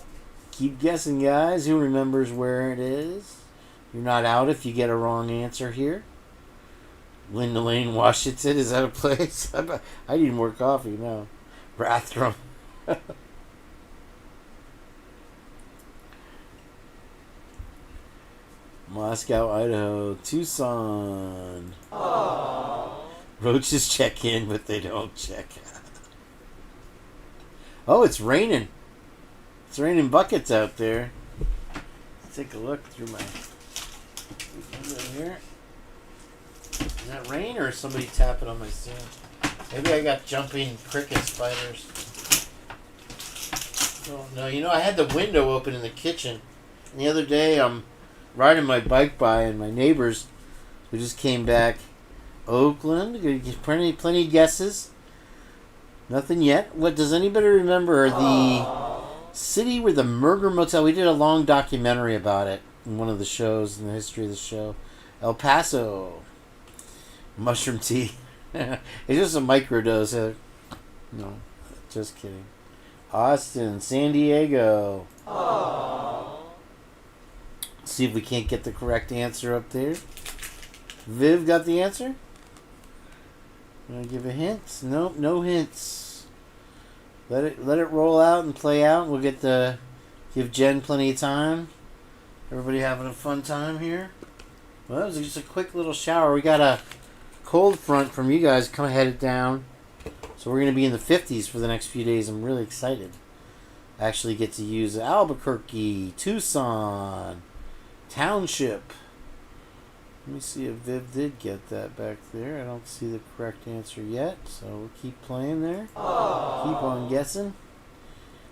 Keep guessing, guys. Who remembers where it is? You're not out if you get a wrong answer here. Linda Lane, Washington. Is that a place? I need more coffee now. Rathdrum. Moscow, Idaho. Tucson. Roaches check in, but they don't check out. Oh, it's raining. It's raining buckets out there. Let's take a look through my window here. Is that rain or is somebody tapping on my ceiling? Maybe I got jumping cricket spiders. Oh, no, you know, I had the window open in the kitchen. And the other day, I'm riding my bike by, and my neighbors who just came back. Oakland, plenty guesses. Nothing yet. What does anybody remember the city where the Murder Motel? We did a long documentary about it in one of the shows in the history of the show. El Paso. Mushroom tea. It's just a microdose. No, just kidding. Austin, San Diego. See if we can't get the correct answer up there. Viv got the answer? Gonna give a hint? Nope, no hints. Let it roll out and play out. We'll give Jen plenty of time. Everybody having a fun time here? Well, that was just a quick little shower. We got a cold front from you guys headed down. So we're gonna be in the 50s for the next few days. I'm really excited. I actually get to use Albuquerque, Tucson, Township. Let me see if Viv did get that back there. I don't see the correct answer yet, so we'll keep playing there. Keep on guessing.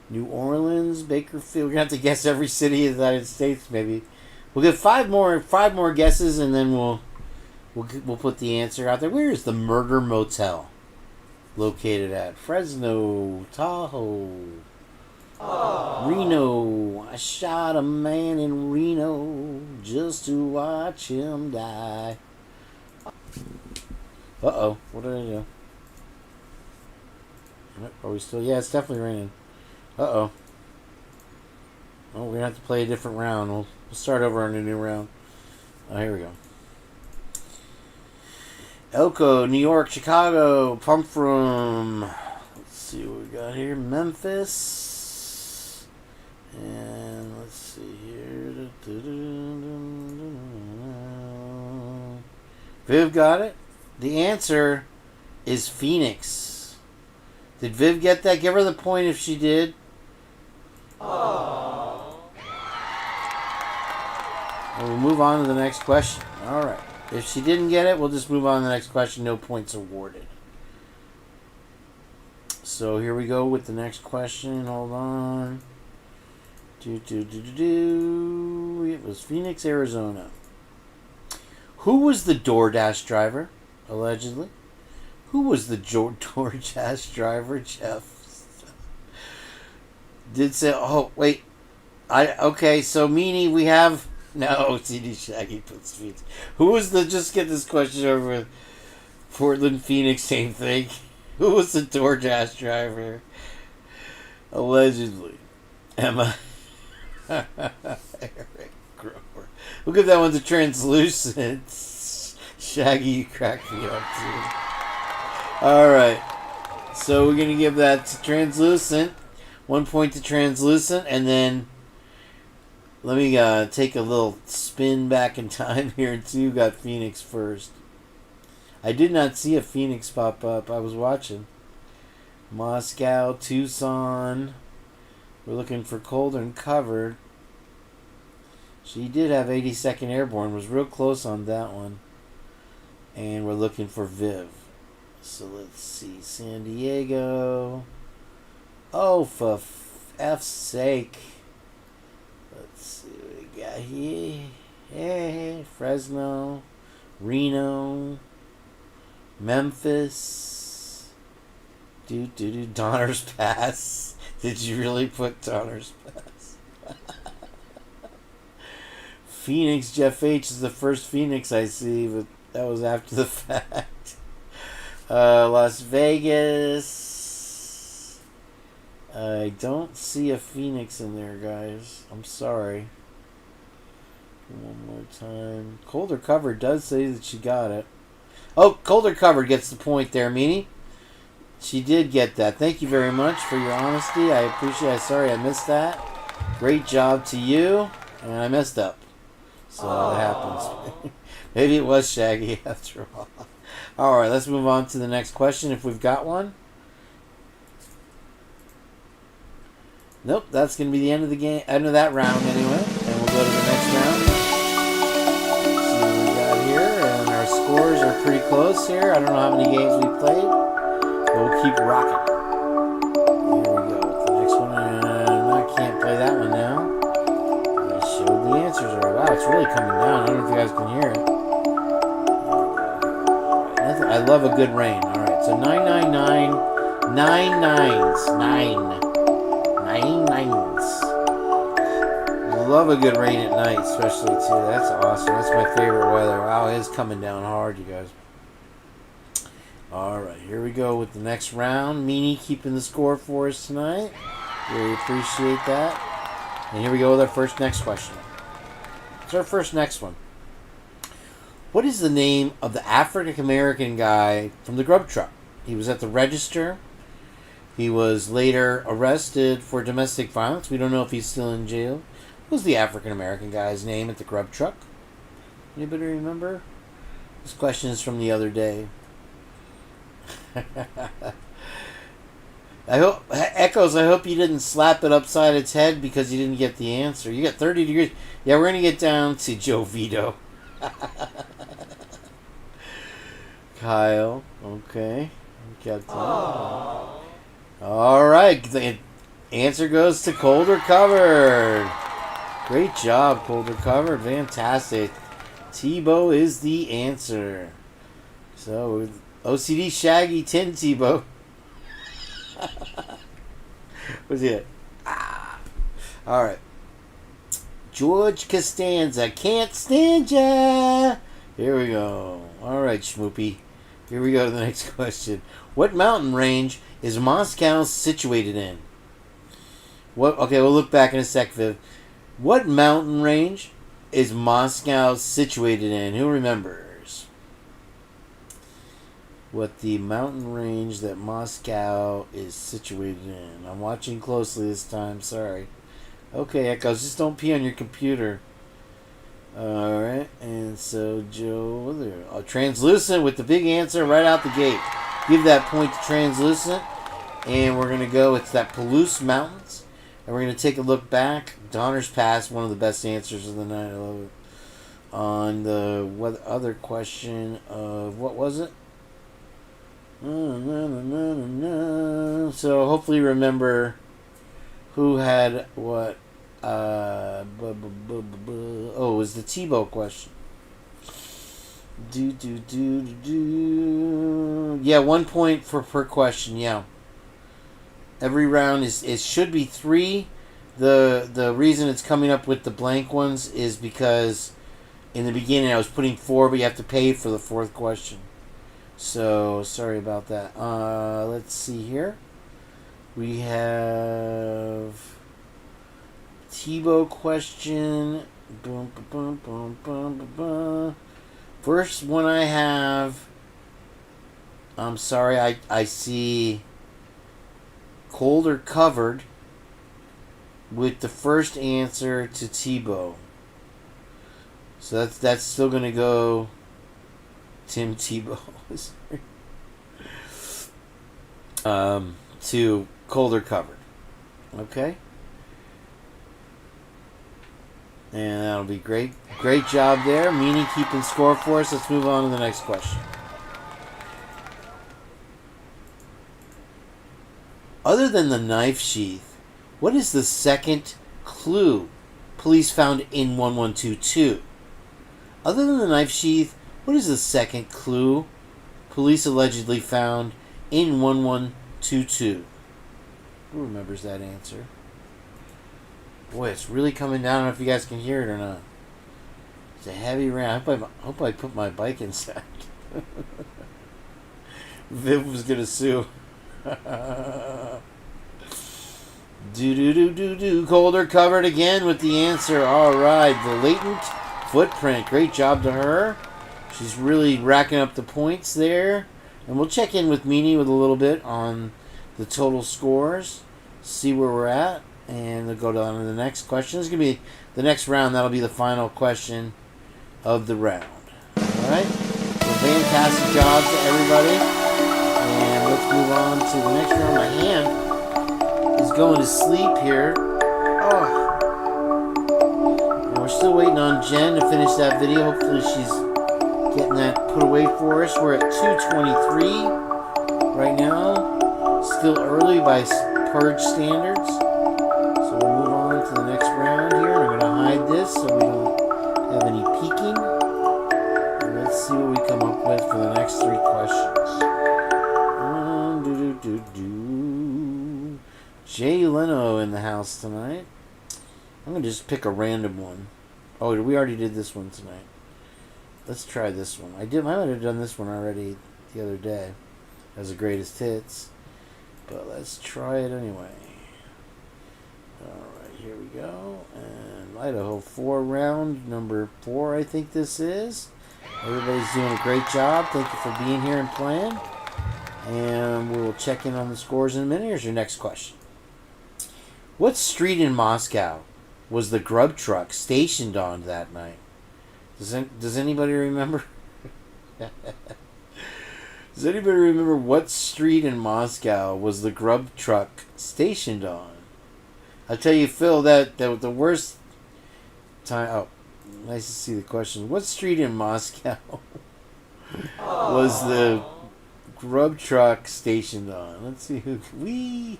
New Orleans, Bakerfield. We're gonna have to guess every city in the United States, maybe. We'll get five more guesses, and then we'll put the answer out there. Where is the Murder Motel located at? Fresno, Tahoe, Reno. I shot a man in Reno just to watch him die. Uh-oh. What did I do? Are we still? Yeah, it's definitely raining. Uh-oh. Oh, we're going to have to play a different round. We'll start over on a new round. Oh, here we go. Elko, New York, Chicago, Pump Room. Let's see what we got here. Memphis. And let's see here. Viv got it. The answer is Phoenix. Did Viv get that? Give her the point if she did. Oh. We'll move on to the next question. All right. If she didn't get it, we'll just move on to the next question. No points awarded. So here we go with the next question. Hold on. It was Phoenix, Arizona. Who was the DoorDash driver, allegedly? Who was the DoorDash driver, Jeff? Did say, oh, wait. Okay, so Meanie, we have... No, CD Shaggy puts Phoenix. Who was the... Just get this question over with. Portland, Phoenix, same thing. Who was the DoorDash driver? Allegedly. Emma. Eric Grover. We'll give that one to Translucent. Shaggy, you cracked me up too. Alright. So we're going to give that to Translucent. 1 point to Translucent. And then let me take a little spin back in time here too. Got Phoenix first. I did not see a Phoenix pop up. I was watching. Moscow, Tucson. We're looking for Colder and Covered. She did have 82nd Airborne. Was real close on that one. And we're looking for Viv. So let's see. San Diego. Oh, for F's sake. Let's see what we got here. Hey, Fresno. Reno. Memphis. Donner's Pass. Did you really put Donner's Pass? Phoenix. Jeff H. is the first Phoenix I see, but that was after the fact. Las Vegas. I don't see a Phoenix in there, guys. I'm sorry. One more time. Colder Cover does say that she got it. Oh, Colder Cover gets the point there, Meanie. She did get that. Thank you very much for your honesty. I appreciate it. Sorry I missed that. Great job to you. And I messed up. So that happens. Maybe it was Shaggy after all. Alright, let's move on to the next question if we've got one. Nope, that's going to be the end of the game, end of that round anyway. And we'll go to the next round. See what we got here. And our scores are pretty close here. I don't know how many games we played. But we'll keep rocking. Here we go with the next one. And I can't play that one now. I showed the answers already. Wow, it's really coming down. I don't know if you guys can hear it. I love a good rain. Alright, so 999. 9 nines. 9 nines. Love a good rain at night, especially too. That's awesome. That's my favorite weather. Wow, it is coming down hard, you guys. Alright, here we go with the next round. Meanie keeping the score for us tonight. Really appreciate that. And here we go with our next question. It's our next one. What is the name of the African-American guy from the grub truck? He was at the register. He was later arrested for domestic violence. We don't know if he's still in jail. What was the African-American guy's name at the grub truck? Anybody remember? This question is from the other day. I hope Echoes. I hope you didn't slap it upside its head because you didn't get the answer. You got 30 degrees. Yeah, we're gonna get down to Joe Vito. Kyle. Okay. Got that. All right. The answer goes to Colder Covered. Great job, Colder Covered. Fantastic. Tebow is the answer. So, OCD Shaggy Tin Tebow. What's it? All right. George Costanza. Can't stand ya. Here we go. All right, Schmoopy. Here we go to the next question. What mountain range is Moscow situated in? What? Okay, we'll look back in a sec, Viv. What mountain range is Moscow situated in? Who remembers? What the mountain range that Moscow is situated in? I'm watching closely this time. Sorry. Okay, Echoes, just don't pee on your computer. Alright, and so Joe, Translucent with the big answer right out the gate. Give that point to Translucent. And we're going to go, it's that Palouse Mountains. And we're going to take a look back. Donner's Pass, one of the best answers of the night. I love it. On the other question of, what was it? So hopefully remember who had what. Oh, it was the Tebow question. Yeah, 1 point per question. Yeah. Every round it should be 3. The reason it's coming up with the blank ones is because in the beginning I was putting 4, but you have to pay for the 4th question. So sorry about that. Let's see here. We have Tebow question. Boom, boom, boom, boom, boom, boom. First one I have. I'm sorry, I see cold or covered with the first answer to Tebow. So that's still gonna go Tim Tebow. To cold or covered. Okay. And that'll be great. Great job there. Meanie keeping score for us. Let's move on to the next question. Other than the knife sheath, what is the second clue police found in 1122? Other than the knife sheath, what is the second clue police allegedly found in 1122? Who remembers that answer? Boy, it's really coming down. I don't know if you guys can hear it or not. It's a heavy rain. I hope I put my bike inside. Viv was gonna sue. Cold or covered again with the answer. All right, the latent footprint. Great job to her. She's really racking up the points there. And we'll check in with Meanie with a little bit on the total scores. See where we're at. And we'll go down to the next question. This is going to be the next round. That'll be the final question of the round. Alright? So fantastic job to everybody. And let's move on to the next round. My hand is going to sleep here. Oh. And we're still waiting on Jen to finish that video. Hopefully she's getting that put away for us. We're at 2:23 right now. Still early by Purge standards. So we'll move on to the next round here. I'm going to hide this so we don't have any peeking. And let's see what we come up with for the next 3 questions. Jay Leno in the house tonight. I'm going to just pick a random one. Oh, we already did this one tonight. Let's try this one. I might have done this one already the other day as the greatest hits. But let's try it anyway. Alright, here we go. And Idaho 4 round number 4, I think this is. Everybody's doing a great job. Thank you for being here and playing. And we'll check in on the scores in a minute. Here's your next question. What street in Moscow was the grub truck stationed on that night? Does anybody remember? Does anybody remember what street in Moscow was the grub truck stationed on? I'll tell you, Phil, that the worst time... Oh, nice to see the question. What street in Moscow was the grub truck stationed on? Let's see who... Wee!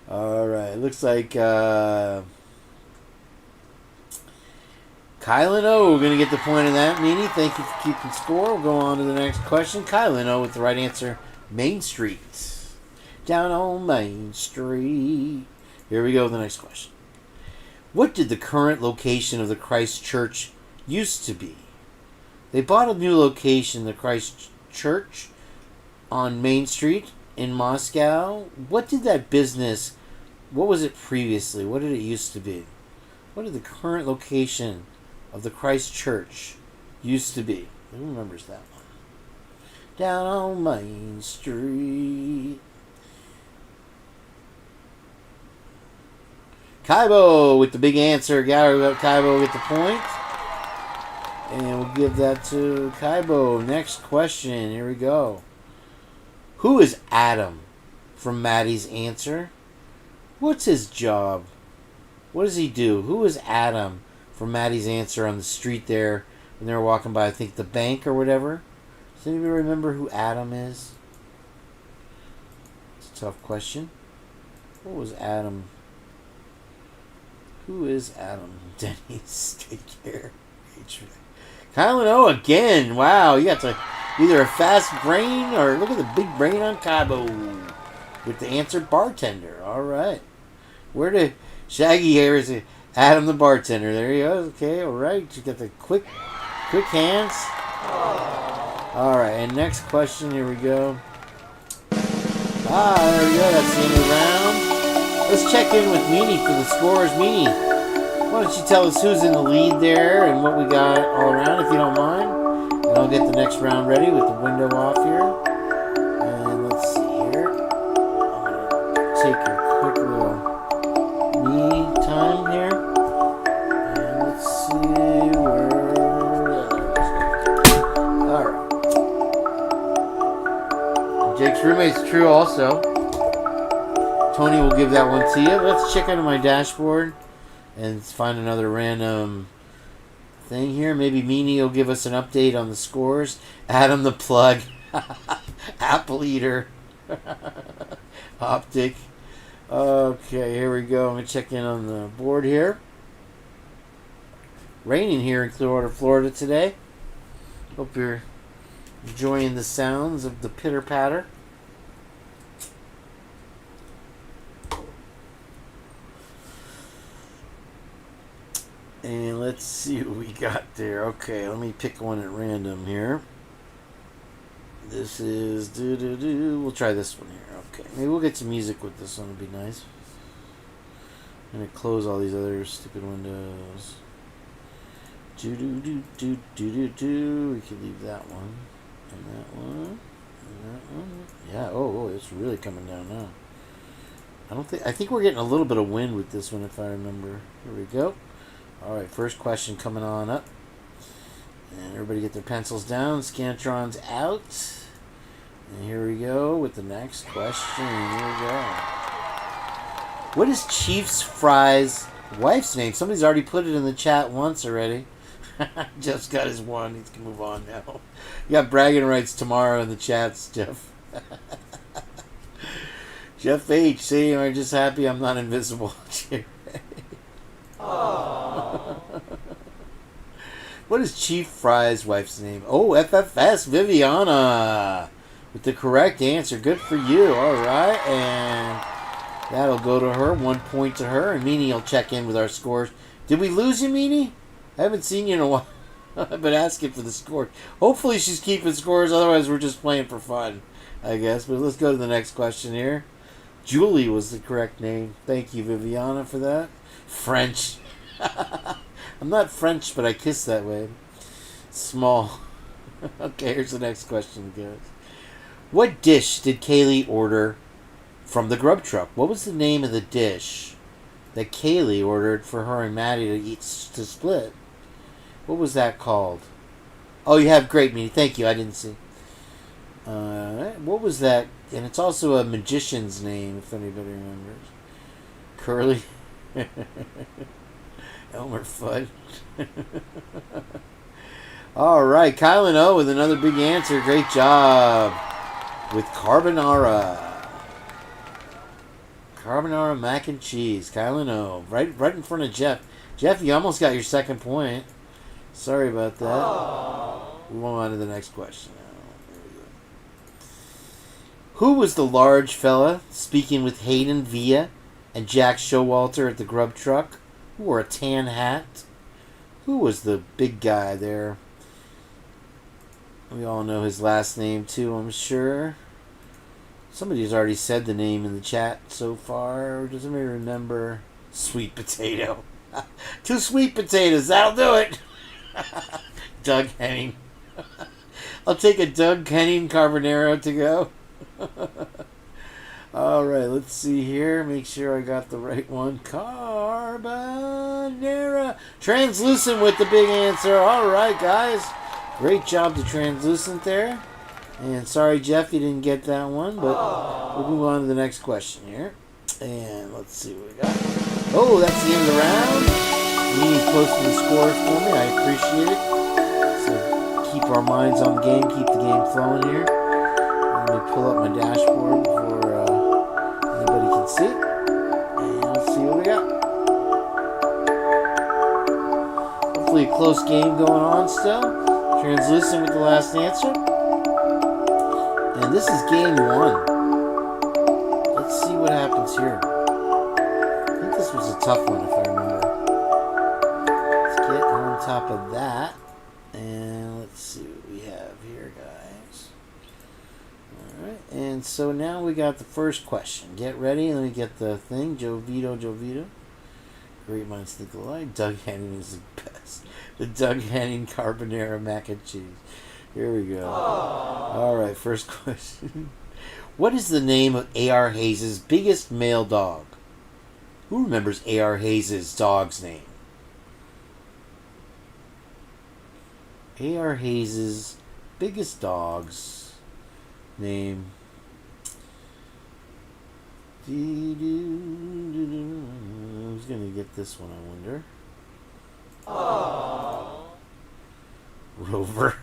Alright, looks like... Kylan O, we're going to get the point of that, Meanie. Thank you for keeping score. We'll go on to the next question. Kylan O with the right answer. Main Street. Down on Main Street. Here we go with the next question. What did the current location of the Christ Church used to be? They bought a new location, the Christ Church, on Main Street in Moscow. What did that business, what was it previously? What did it used to be? What did the current location of the Christ Church used to be? Who remembers that one? Down on Main Street. Kaibo with the big answer. Kaibo with the point. And we'll give that to Kaibo. Next question. Here we go. Who is Adam from Maddie's answer? What's his job? What does he do? Who is Adam from Maddie's answer on the street there when they were walking by, I think, the bank or whatever? Does anybody remember who Adam is? It's a tough question. What was Adam? Who is Adam? Denny's. Take care. Halen O again. Wow, you got either a fast brain or look at the big brain on Cabo with the answer bartender. All right. Where did Shaggy here is Adam the bartender? There he goes. Okay, all right. You got the quick hands. All right, and next question. Here we go. There we go. That's the end of the round. Let's check in with Meanie for the scores. Meanie, why don't you tell us who's in the lead there and what we got all around, if you don't mind. And I'll get the next round ready with the window off here. And let's see here. I'm going to take a quick little me time here. And let's see where... Alright. Jake's roommate's true also. Tony will give that one to you. Let's check out my dashboard and find another random thing here. Maybe Meanie will give us an update on the scores. Adam the plug. Apple eater. Optic. Okay, here we go. I'm going to check in on the board here. Raining here in Clearwater, Florida today. Hope you're enjoying the sounds of the pitter-patter. And let's see what we got there. Okay, let me pick one at random here. This is We'll try this one here. Okay, maybe we'll get some music with this one. It'd be nice. I'm gonna close all these other stupid windows. We could leave that one and that one and that one. Yeah. Oh, it's really coming down now. I think we're getting a little bit of wind with this one, if I remember. Here we go. All right, first question coming on up. And everybody get their pencils down. Scantron's out. And here we go with the next question. Here we go. What is Chief's Fry's wife's name? Somebody's already put it in the chat once already. Jeff's got his one. He can move on now. You got bragging rights tomorrow in the chats, Jeff. Jeff H. See, I'm just happy I'm not invisible. What is Chief Fry's wife's name? Oh, FFS Viviana with the correct answer. Good for you. All right, and that'll go to her. 1 point to her. And Meanie will check in with our scores. Did we lose you, Meanie? I haven't seen you in a while. I've been asking for the scores. Hopefully she's keeping scores. Otherwise, we're just playing for fun, I guess. But let's go to the next question here. Julie was the correct name. Thank you, Viviana, for that. French. I'm not French, but I kiss that way. Small. Okay, here's the next question, guys. What dish did Kaylee order from the grub truck? What was the name of the dish that Kaylee ordered for her and Maddie to split? What was that called? Oh, you have great meaning. Thank you. I didn't see. What was that? And it's also a magician's name, if anybody remembers. Curly. Elmer Fudd. All right, Kylan O with another big answer. Great job with carbonara. Carbonara mac and cheese. Kylan O. Right in front of Jeff. Jeff, you almost got your second point. Sorry about that. Aww. We'll move on to the next question now. There we go. Who was the large fella speaking with Hayden Villa and Jack Showalter at the grub truck? Who wore a tan hat? Who was the big guy there? We all know his last name too, I'm sure. Somebody's already said the name in the chat so far. Does anybody remember? Sweet potato. 2 sweet potatoes, that'll do it. Doug Henning. I'll take a Doug Henning carbonara to go. Alright, let's see here. Make sure I got the right one. Carbonara. Translucent with the big answer. Alright, guys. Great job to Translucent there. And sorry, Jeff, you didn't get that one. But we'll move on to the next question here. And let's see what we got. Oh, that's the end of the round. Meanie's posting the scores for me. I appreciate it. So keep our minds on the game. Keep the game flowing here. Let me pull up my dashboard before anybody can see it. And let's see what we got. Hopefully a close game going on still. Translucent with the last answer. And this is game 1. Let's see what happens here. I think this was a tough one if I remember. Let's get on top of that. And let's see what we have here, guys. Alright, and so now we got the first question. Get ready, let me get the thing. Joe Vito. Great minds think alike. Doug Henning is the best. The Doug Henning Carbonara mac and cheese. Here we go. Alright, first question. What is the name of A.R. Hayes' biggest male dog? Who remembers A.R. Hayes' dog's name? A.R. Hayes' biggest dog's name. Who's gonna get this one, I wonder? Rover.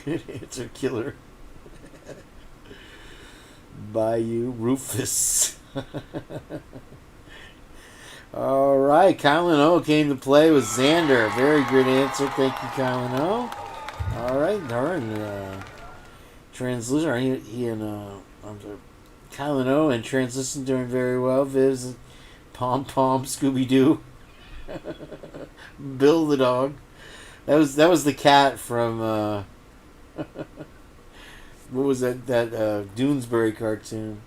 Good answer, killer. Bayou. Rufus. Alright, Kylan O came to play with Xander. Very good answer. Thank you, Kylan O. Alright, her and Translucent. He and Kylan O and Translucent doing very well. Viz, Pom Pom, Scooby Doo. Bill the dog. That was the cat from what was that Doonesbury cartoon.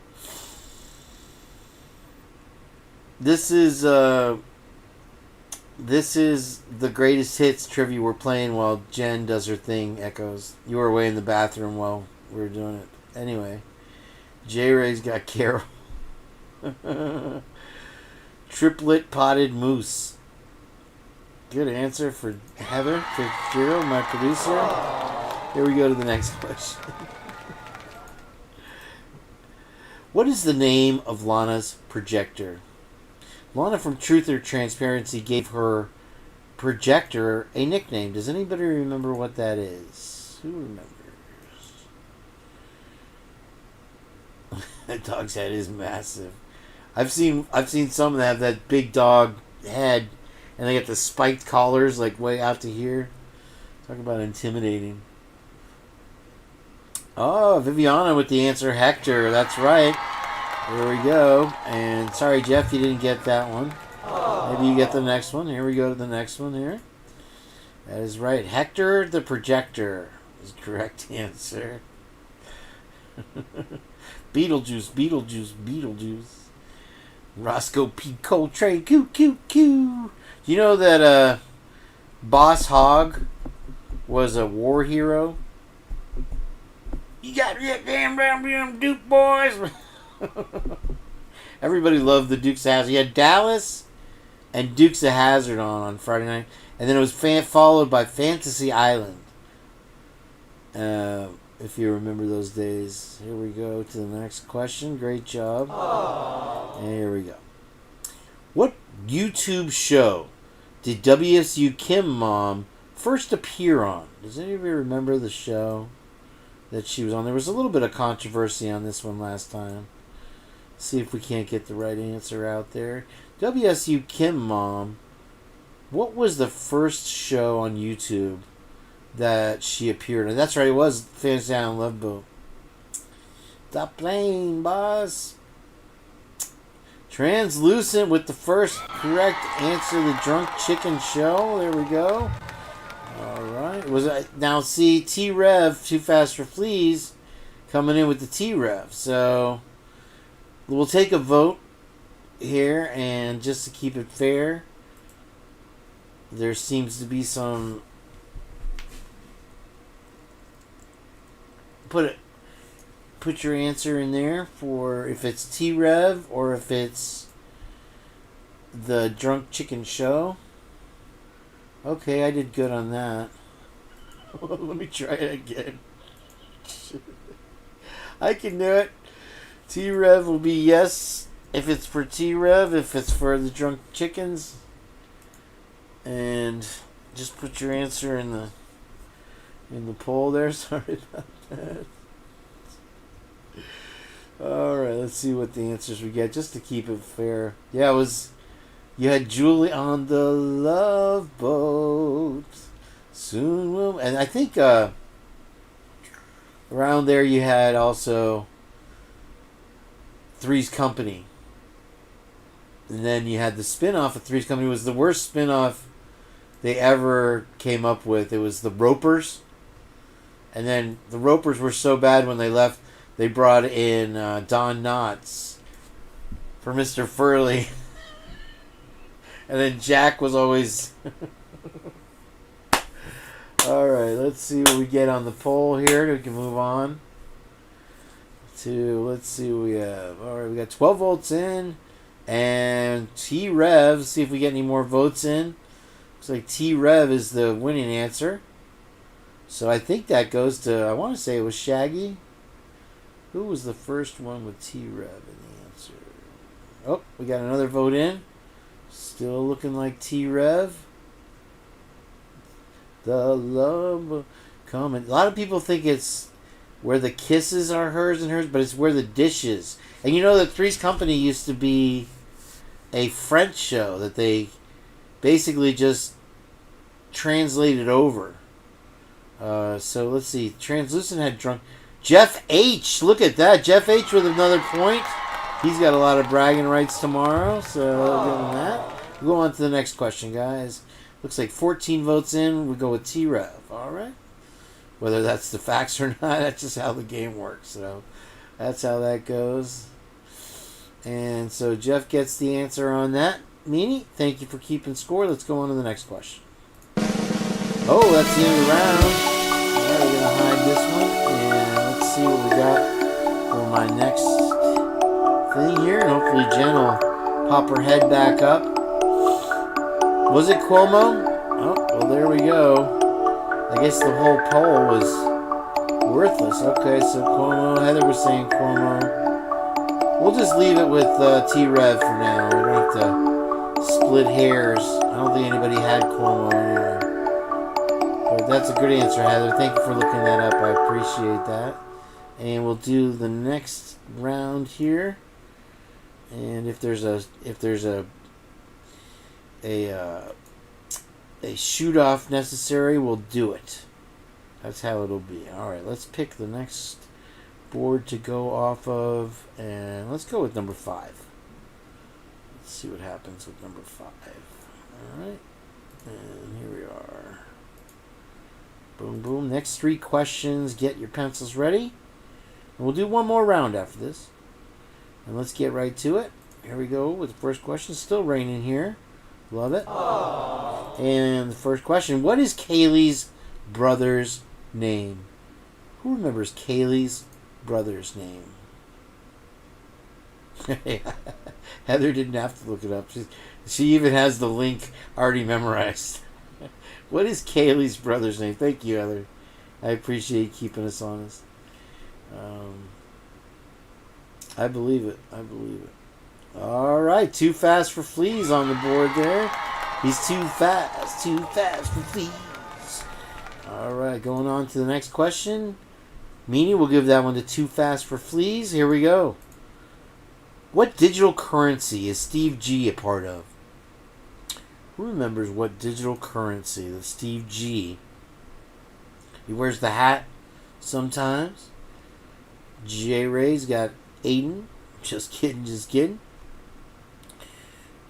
This is the greatest hits trivia we're playing while Jen does her thing. Echoes. You were away in the bathroom while we were doing it. Anyway, J Ray's got Carol. Triplet potted moose. Good answer for Heather Fitzgerald, my producer. Here we go to the next question. What is the name of Lana's projector? Lana from Truth or Transparency gave her projector a nickname. Does anybody remember what that is? Who remembers? That dog's head is massive. I've seen some that have that big dog head, and they get the spiked collars like way out to here. Talk about intimidating. Oh, Viviana with the answer, Hector. That's right. There we go. And sorry, Jeff, you didn't get that one. Maybe you get the next one. Here we go to the next one here. That is right. Hector the Projector is the correct answer. Beetlejuice. Roscoe P. Coltrane. Coo. Do you know that Boss Hogg was a war hero? You got that damn Duke boys. Everybody loved the Dukes of Hazzard. You had Dallas and Dukes of Hazzard on Friday night, and then it was followed by Fantasy Island. If you remember those days. Here we go to the next question. Great job. And here we go. What YouTube show did WSU Kim Mom first appear on? Does anybody remember the show that she was on? There was a little bit of controversy on this one last time. See if we can't get the right answer out there. WSU Kim Mom. What was the first show on YouTube that she appeared in? That's right, it was Fantasy Island Love Boat. Stop playing, boss. Translucent with the first correct answer. The Drunk Chicken Show. There we go. Alright. Now see, T-Rev, Too Fast for Fleas, coming in with the T-Rev. So we'll take a vote here, and just to keep it fair, there seems to be some... Put your answer in there for if it's T-Rev or if it's the Drunk Chicken Show. Okay, I did good on that. Let me try it again. I can do it. T-Rev will be yes if it's for T-Rev, if it's for the Drunk Chickens. And just put your answer in the poll there. Sorry about that. Alright, let's see what the answers we get, just to keep it fair. Yeah, you had Julie on the Love Boat. Soon will. And I think around there you had also Three's Company. And then you had the spin-off of Three's Company. It was the worst spin-off they ever came up with. It was the Ropers. And then the Ropers were so bad when they left, they brought in Don Knotts for Mr. Furley. And then Jack was always... Alright, let's see what we get on the poll here. We can move on to... Let's see what we have. Alright, we got 12 votes in. And T-Rev, see if we get any more votes in. Looks like T-Rev is the winning answer. So I think that goes to, I want to say it was Shaggy. Who was the first one with T-Rev in the answer? Oh, we got another vote in. Still looking like T-Rev. The love comment. A lot of people think it's where the kisses are hers and hers, but it's where the dishes. And you know that Three's Company used to be a French show that they basically just translated over. So let's see. Translucent had drunk. Jeff H. Look at that. Jeff H. with another point. He's got a lot of bragging rights tomorrow. So give him that. We'll go on to the next question, guys. Looks like 14 votes in. We go with T-Rev. All right. Whether that's the facts or not, that's just how the game works. So that's how that goes. And so Jeff gets the answer on that. Meanie, thank you for keeping score. Let's go on to the next question. Oh, that's the end of the round. All right, we're going to hide this one. And let's see what we got for my next thing here. And hopefully Jenn will pop her head back up. Was it Cuomo? Oh, well, there we go. I guess the whole poll was worthless. Okay, so Cuomo. Heather was saying Cuomo. We'll just leave it with T-Rev for now. We don't have to split hairs. I don't think anybody had Cuomo anyway. But that's a good answer, Heather. Thank you for looking that up. I appreciate that. And we'll do the next round here. And if there's a shoot off necessary, we'll do it. That's how it'll be. All right, let's pick the next board to go off of, and let's go with number 5. Let's see what happens with number 5. All right, and here we are. Boom, boom. Next 3 questions. Get your pencils ready, and we'll do one more round after this. And let's get right to it. Here we go with the first question. Still raining here. Love it. Aww. And the first question: what is Kaylee's brother's name? Who remembers Kaylee's brother's name? Heather didn't have to look it up. She even has the link already memorized. What is Kaylee's brother's name? Thank you, Heather. I appreciate keeping us honest. I believe it. I believe it. All right, Too Fast for Fleas on the board there. He's too fast for fleas. All right, going on to the next question. Meanie, we'll give that one to Too Fast for Fleas. Here we go. What digital currency is Steve G a part of? Who remembers what digital currency that Steve G? He wears the hat sometimes. J-Ray's got Aiden. Just kidding, just kidding.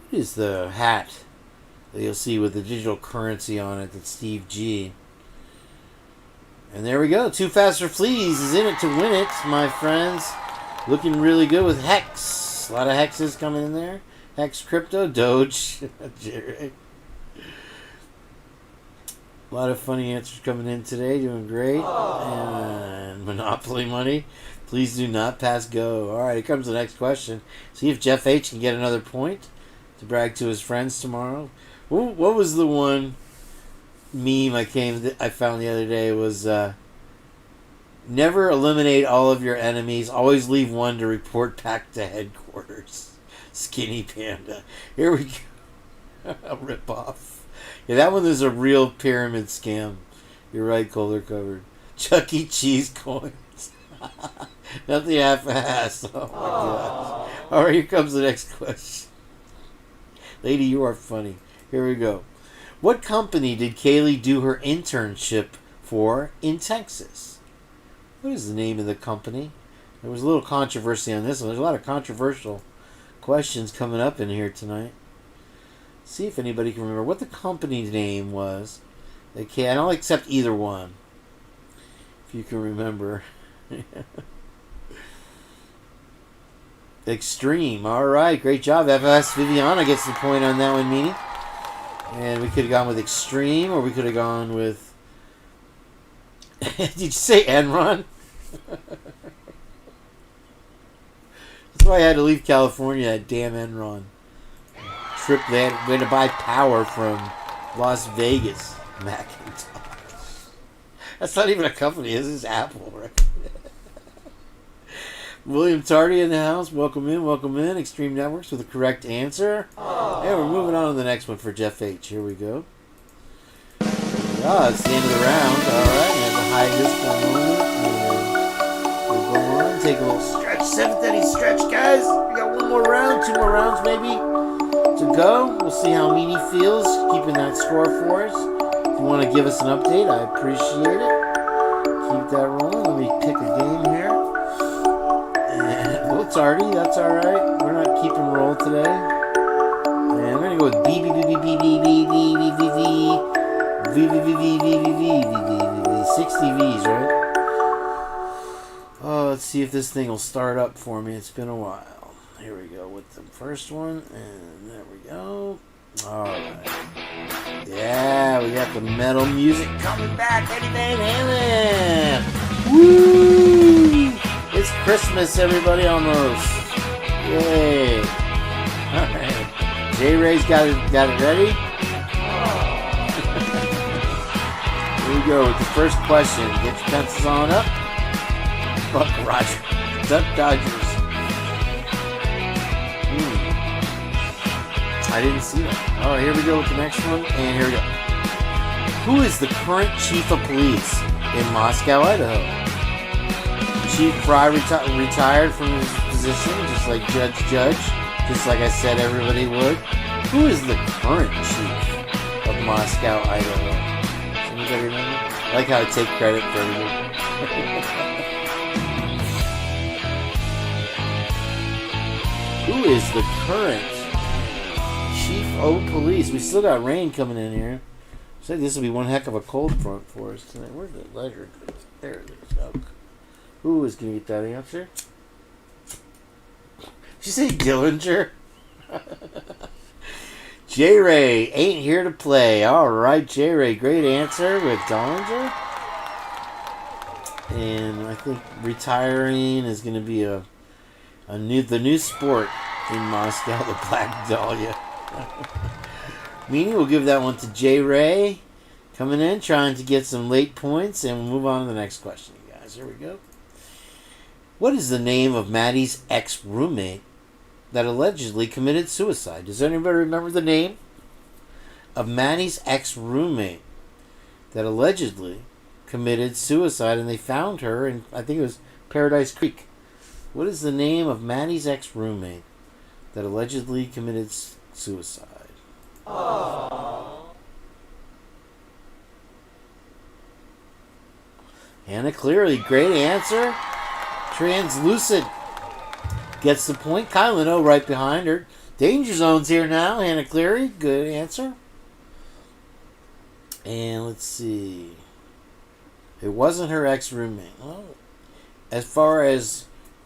What is the hat that you'll see with the digital currency on it that's Steve G? And there we go. Too Fast for Fleas is in it to win it, my friends. Looking really good with Hex. A lot of hexes coming in there. Hex Crypto, Doge. A lot of funny answers coming in today. Doing great. And Monopoly money. Please do not pass go. All right, here comes the next question. See if Jeff H can get another point to brag to his friends tomorrow. What was the one meme I found the other day? Was never eliminate all of your enemies. Always leave one to report back to headquarters. Skinny Panda. Here we go. A rip-off. Yeah, that one is a real pyramid scam. You're right, Kohler covered. Chuck E. Cheese coins. Nothing half-assed. Oh my gosh. Alright, here comes the next question. Lady, you are funny. Here we go. What company did Kaylee do her internship for in Texas? What is the name of the company? There was a little controversy on this one. There's a lot of controversial questions coming up in here tonight. See if anybody can remember what the company's name was. Okay, I don't accept either one. If you can remember. Extreme. Alright, great job. FS Viviana gets the point on that one, Meanie. And we could have gone with Extreme, or we could have gone with... Did you say Enron? That's why I had to leave California, that damn Enron. Trip that way to buy power from Las Vegas. Macintosh. That's not even a company. This is Apple, right? William Tardy in the house. Welcome in, welcome in. Extreme Networks with the correct answer. And we're moving on to the next one for Jeff H. Here we go. It's the end of the round. Alright, we have to hide this for a moment. And we'll go on. Take a little stretch. 7:30 stretch, guys. We got one more round, 2 more rounds maybe to go. We'll see how Meanie feels keeping that score for us. If you want to give us an update, I appreciate it. Keep that rolling. Let me pick a game here. Well, it's Artie. That's all right. We're not keeping roll today. And we're gonna go with B B B B B B B B B B V V V V V V V V V 60 V's, right? Oh, let's see if this thing will start up for me. It's been a while. Here we go with the first one, and there we go. All right. Yeah, we got the metal music coming back. Eddie Van Halen. Woo! It's Christmas, everybody, almost. Yay. All right. J-Ray's got it ready. Here we go with the first question. Get your pencils on up. Buck Roger. Duck Dodgers. I didn't see that. All right, here we go with the next one. And here we go. Who is the current chief of police in Moscow, Idaho? Chief Fry retired from his position, just like Judge, just like I said everybody would. Who is the current chief of Moscow, Idaho? Does anybody remember? I like how I take credit for everything. Who is the current chief of police? We still got rain coming in here. So this will be one heck of a cold front for us tonight. Where's the ledger? There it is. Okay. Who is going to get that answer? Did you say Dillinger? J-Ray ain't here to play. Alright, J-Ray. Great answer with Dillinger. And I think retiring is going to be the new sport in Moscow, the Black Dahlia. Meanie, we'll give that one to J-Ray. Coming in, trying to get some late points, and we'll move on to the next question, you guys. Here we go. What is the name of Maddie's ex-roommate that allegedly committed suicide? Does anybody remember the name of Maddie's ex-roommate that allegedly committed suicide, and they found her in, I think it was Paradise Creek. What is the name of Maddie's ex-roommate that allegedly committed suicide? Aww. Hannah Cleary, great answer. Translucent gets the point. Kylan O right behind her. Danger Zone's here now. Hannah Cleary, good answer. And let's see. It wasn't her ex-roommate. Well, as far as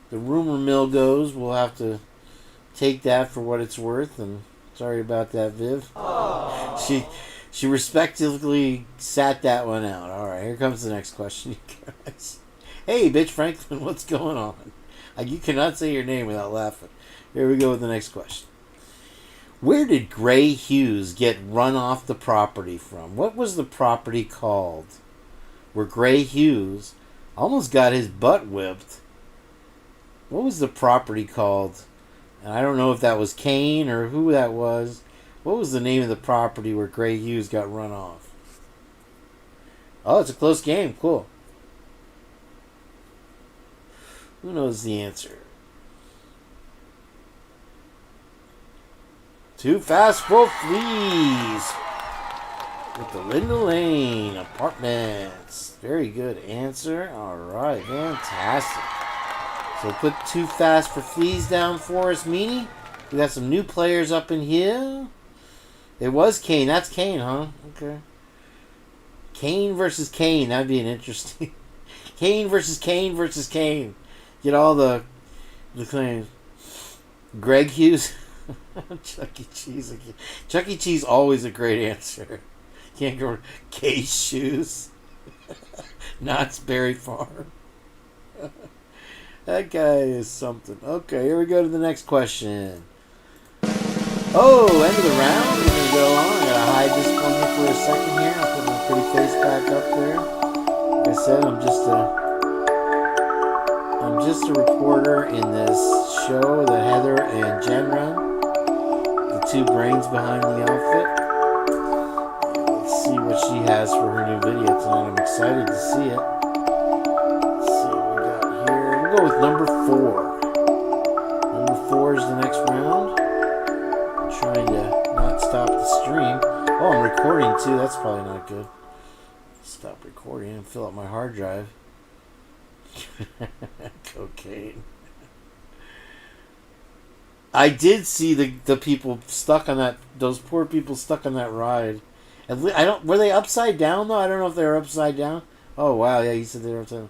the rumor mill goes, we'll have to take that for what it's worth. And sorry about that, Viv. She respectively sat that one out. All right, here comes the next question, you guys. Hey, bitch Franklin, what's going on? You cannot say your name without laughing. Here we go with the next question. Where did Gray Hughes get run off the property from? What was the property called where Gray Hughes almost got his butt whipped? What was the property called? And I don't know if that was Kane or who that was. What was the name of the property where Gray Hughes got run off? Oh, it's a close game. Cool. Who knows the answer? Too fast for fleas. With the Linda Lane Apartments. Very good answer. All right, fantastic. So put Too Fast for Fleas down for us, Meanie. We got some new players up in here. It was Kane. That's Kane, huh? Okay. Kane versus Kane. That'd be an interesting... Kane versus Kane versus Kane. Get all the claims. Greg Hughes. Chuck E. Cheese. Chuck E. Cheese always a great answer. Can't go Case Shoes. Knott's Berry Farm. That guy is something. Okay, here we go to the next question. Oh, end of the round. We're going to go on. I got to hide this from you for a second here. I'll put my pretty face back up there. Like I said, I'm just a reporter in this show that Heather and Jenn run. The two brains behind the outfit. Let's see what she has for her new video tonight. I'm excited to see it. Let's see what we got here. We'll go with number 4. Number 4 is the next round. I'm trying to not stop the stream. Oh, I'm recording too. That's probably not good. Stop recording and fill up my hard drive. Cocaine. I did see the people stuck on that. Those poor people stuck on that ride. Were they upside down though? I don't know if they were upside down. Oh wow, yeah, you said they were upside down.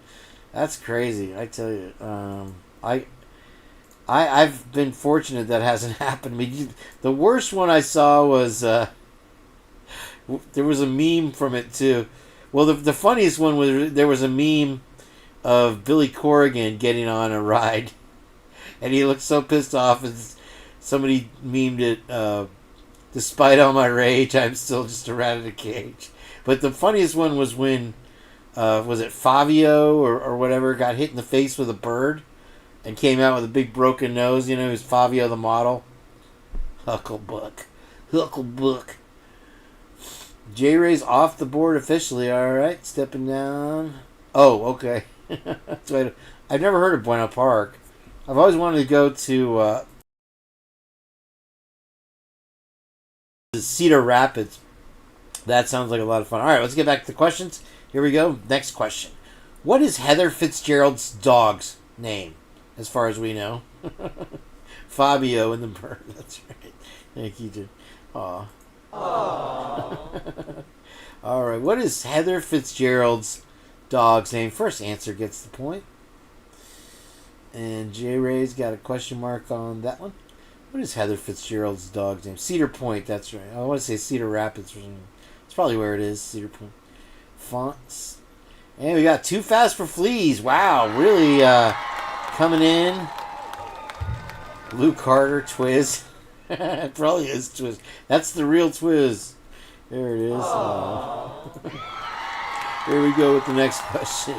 That's crazy. I tell you. I've been fortunate that hasn't happened to me. The worst one I saw was there was a meme from it too. Well, the funniest one was there was a meme of Billy Corrigan getting on a ride, and he looked so pissed off, and somebody memed it, despite all my rage, I'm still just a rat in a cage. But the funniest one was when, was it Fabio or whatever, got hit in the face with a bird, and came out with a big broken nose, you know, who's Fabio the model. Hucklebuck. J-Ray's off the board officially, alright, stepping down. Oh, okay. So I've never heard of Buena Park. I've always wanted to go to Cedar Rapids. That sounds like a lot of fun. Alright, let's get back to the questions. Here we go. Next question. What is Heather Fitzgerald's dog's name, as far as we know? Fabio and the bird. That's right. Thank you, Jen. Aw. Alright, what is Heather Fitzgerald's dog's name? First answer gets the point. And J-Ray's got a question mark on that one. What is Heather Fitzgerald's dog's name? Cedar Point, that's right. I want to say Cedar Rapids. It's probably where it is, Cedar Point. Fonts. And we got Too Fast for Fleas. Wow, really coming in. Luke Carter, Twiz. It probably is Twiz. That's the real Twiz. There it is. Here we go with the next question.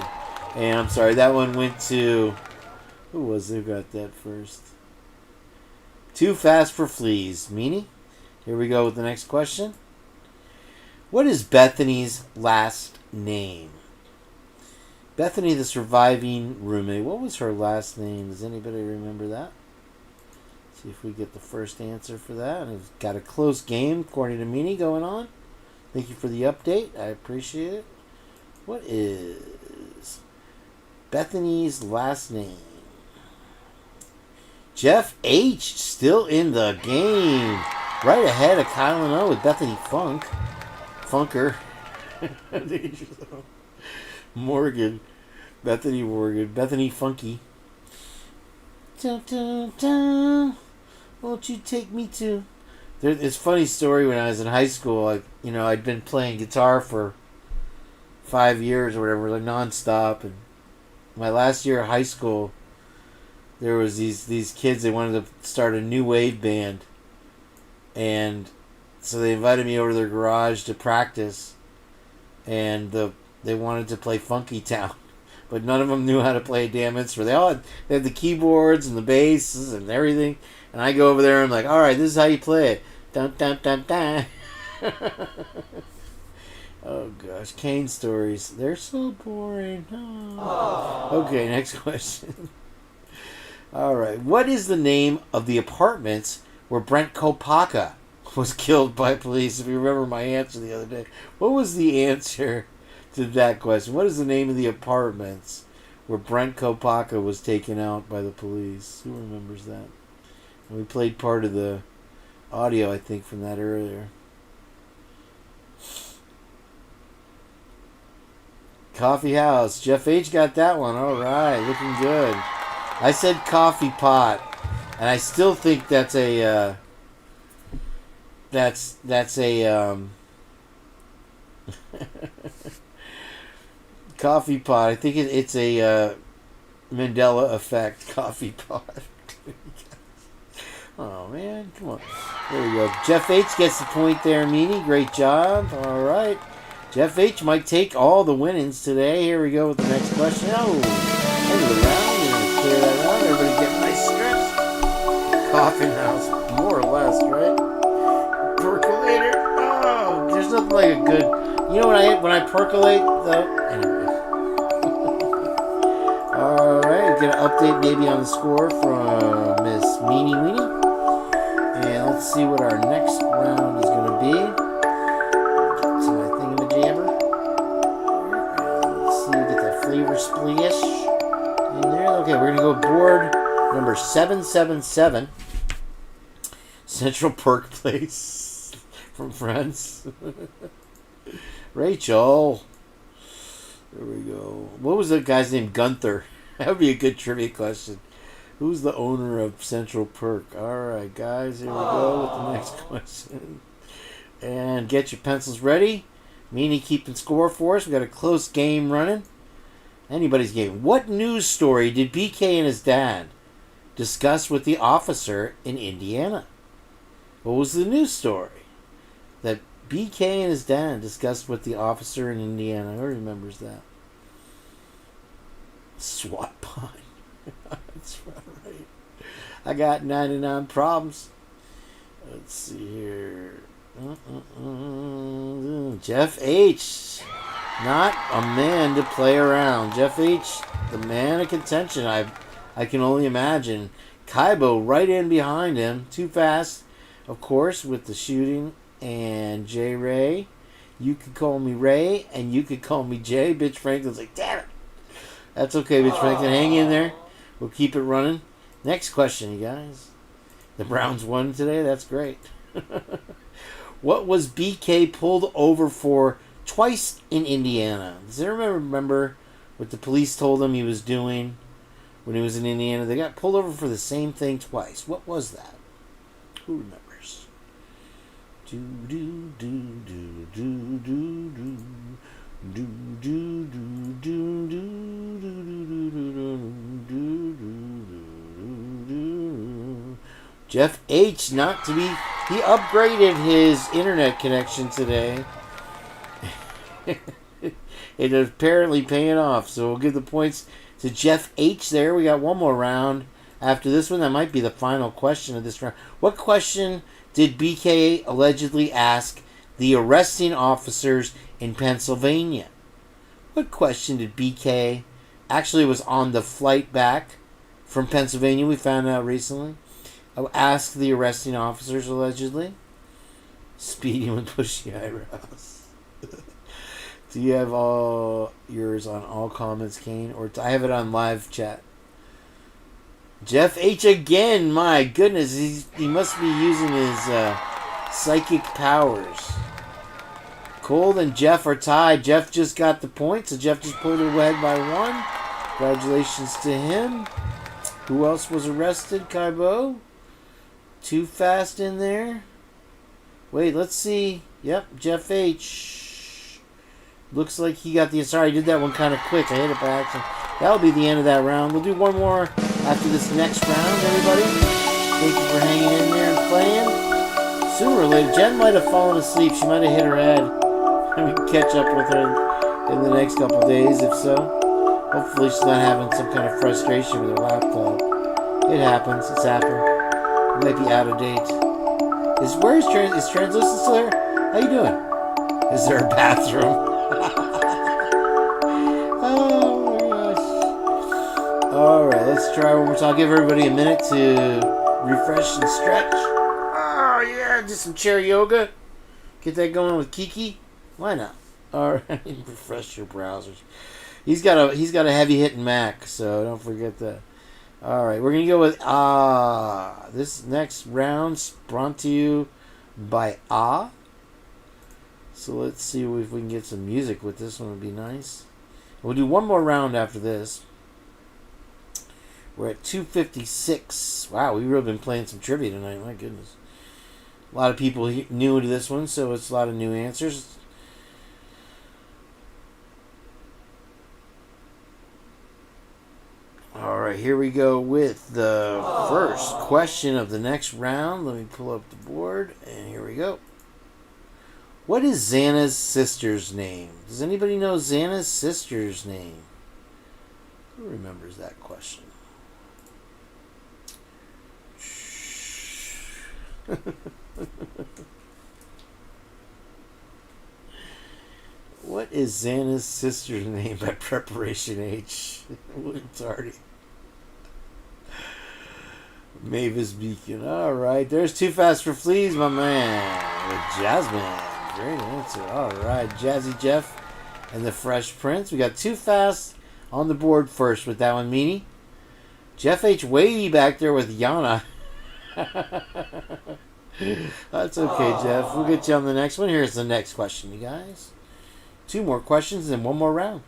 And I'm sorry, that one went to... Who got that first? Too Fast for Fleas. Meanie? Here we go with the next question. What is Bethany's last name? Bethany, the surviving roommate. What was her last name? Does anybody remember that? See if we get the first answer for that. And we've got a close game, according to Meanie, going on. Thank you for the update. I appreciate it. What is Bethany's last name? Jeff H. still in the game. Right ahead of Kyle and O with Bethany Funker. Morgan. Bethany Morgan. Bethany Funky. Dun, dun, dun. Won't you take me to... It's a funny story. When I was in high school, I'd been playing guitar for 5 years or whatever, like nonstop. And my last year of high school, there was these kids, they wanted to start a new wave band. And so they invited me over to their garage to practice. And they wanted to play Funky Town. But none of them knew how to play a damn instrument. They had the keyboards and the basses and everything. And I go over there and I'm like, all right, this is how you play it. Dun, dun, dun, dun. Oh, gosh. Kane stories. They're so boring. Oh. Okay, next question. All right. What is the name of the apartments where Brent Kopaka was killed by police. If you remember my answer the other day. What was the answer to that question? What is the name of the apartments where Brent Kopaka was taken out by the police? Who remembers that? And we played part of the audio, I think, from that earlier. Coffee House. Jeff H. got that one. All right, looking good. I said coffee pot, and I still think that's a coffee pot. I think it's a Mandela effect coffee pot. Oh man, come on. There we go. Jeff H. gets the point there, Meanie. Great job. All right. Jeff H. might take all the winnings today. Here we go with the next question. Oh, end of the round. We're going to clear that out. Everybody get nice stretch. Coffin House, more or less, right? Percolator. Oh, there's nothing like a good... You know when I percolate, though? Anyway. All right, we're going to update maybe on the score from Miss Meanie Weenie. And let's see what our next round is going to be. Flavor splish in there. Okay, we're gonna go board number 777. Central Perk Place from Friends. Rachel. There we go. What was the guy's name? Gunther. That would be a good trivia question. Who's the owner of Central Perk? Alright, guys, here we go with the next question. And get your pencils ready. Meanie keeping score for us. We got a close game running. Anybody's game. What news story did BK and his dad discuss with the officer in Indiana? What was the news story that BK and his dad discussed with the officer in Indiana? Who remembers that? SWAT pine. That's right. I got 99 problems. Let's see here. Jeff H. Not a man to play around. Jeff H., the man of contention, I can only imagine. Kaibo right in behind him. Too fast, of course, with the shooting. And J. Ray. You could call me Ray, and you could call me Jay. Bitch Franklin's like, damn it. That's okay, Bitch Franklin. Hang in there. We'll keep it running. Next question, you guys. The Browns won today. That's great. What was BK pulled over for twice in Indiana? Does anyone remember what the police told him he was doing when he was in Indiana? They got pulled over for the same thing twice. What was that? Who remembers? Do do do do do do do do do do do do do. Jeff H. not to be. He upgraded his internet connection today. It is apparently paying off, so we'll give the points to Jeff H. there. We got one more round after this one. That might be the final question of this round. What question did BK allegedly ask the arresting officers in Pennsylvania? What question did BK actually was on the flight back from Pennsylvania? We found out recently. Ask the arresting officers allegedly. Speeding with bushy eyebrows. Do you have all yours on all comments, Kane? Or I have it on live chat. Jeff H. again. My goodness. He must be using his psychic powers. Cole and Jeff are tied. Jeff just got the point, so Jeff just pulled it ahead by one. Congratulations to him. Who else was arrested, Kaibo? Too fast in there. Wait, let's see. Yep, Jeff H. Looks like he got the... Sorry, I did that one kind of quick. I hit it by accident. That'll be the end of that round. We'll do one more after this next round, everybody. Thank you for hanging in there and playing. Sooner or later, Jen might have fallen asleep. She might have hit her head. And we can catch up with her in the next couple of days, if so. Hopefully she's not having some kind of frustration with her laptop. It happens. It's happened. It might be out of date. Is Translucent still there? How you doing? Is there a bathroom? Oh my gosh. Alright, let's try one more time. I'll give everybody a minute to refresh and stretch. Oh yeah! Just some chair yoga. Get that going with Kiki. Why not? All right, refresh your browsers. He's got a heavy hitting Mac, so don't forget that. All right, we're gonna go with this next round's brought to you by So let's see if we can get some music with this one. Would be nice. We'll do one more round after this. We're at 256. Wow, we've really been playing some trivia tonight. My goodness. A lot of people new to this one, so it's a lot of new answers. All right, here we go with the first question of the next round. Let me pull up the board, and here we go. What is Xana's sister's name? Does anybody know Xana's sister's name? Who remembers that question? What is Xana's sister's name by Preparation H? William Tardy. Mavis Beacon. Alright, there's Too Fast for Fleas, my man. With Jasmine. Great answer. Alright, Jazzy Jeff and the Fresh Prince. We got Too Fast on the board first with that one, Meanie. Jeff H. way back there with Yana. That's okay, Jeff. We'll get you on the next one. Here's the next question, you guys. 2 more questions and 1 more round.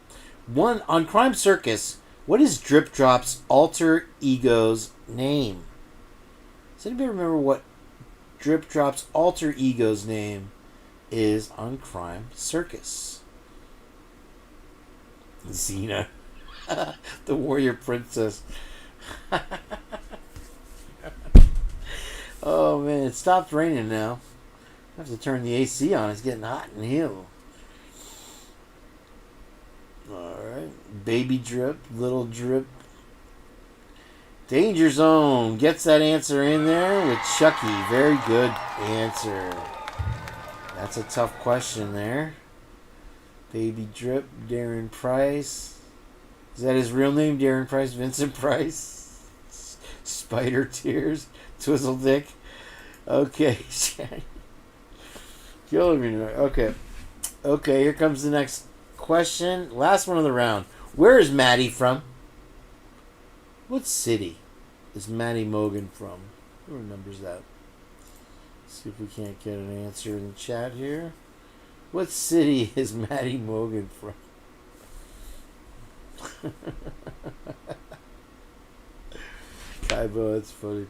One on Crime Circus. What is Drip Drop's alter ego's name? Does anybody remember what Drip Drop's alter ego's name is on Crime Circus? Xena. The Warrior Princess. Oh man, it stopped raining now. I have to turn the AC on. It's getting hot in here. Alright. Baby Drip, Little Drip. Danger Zone gets that answer in there with Chucky. Very good answer. That's a tough question there. Baby Drip, Darren Price. Is that his real name? Darren Price, Vincent Price? Spider Tears, Twizzle Dick. Okay. Killing me tonight. Okay. Okay, here comes the next question. Last one of the round. Where is Maddie from? What city is Maddie Mogan from? Who remembers that? Let's see if we can't get an answer in the chat here. What city is Maddie Mogan from? Kaibo, that's funny.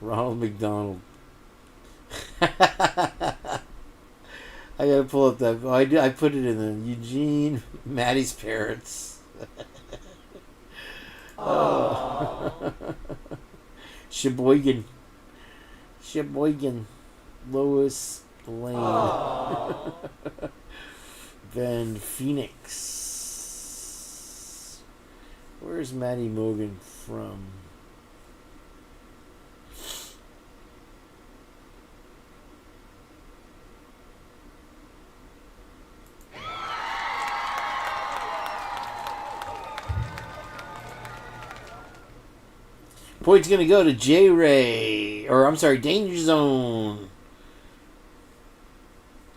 Ronald McDonald. I gotta pull up that. Oh, I put it in the Eugene, Maddie's parents. Oh. Sheboygan. Lois Lane. Ben Phoenix. Where's Maddie Mogan from? Point's going to go to J-Ray. Or, I'm sorry, Danger Zone.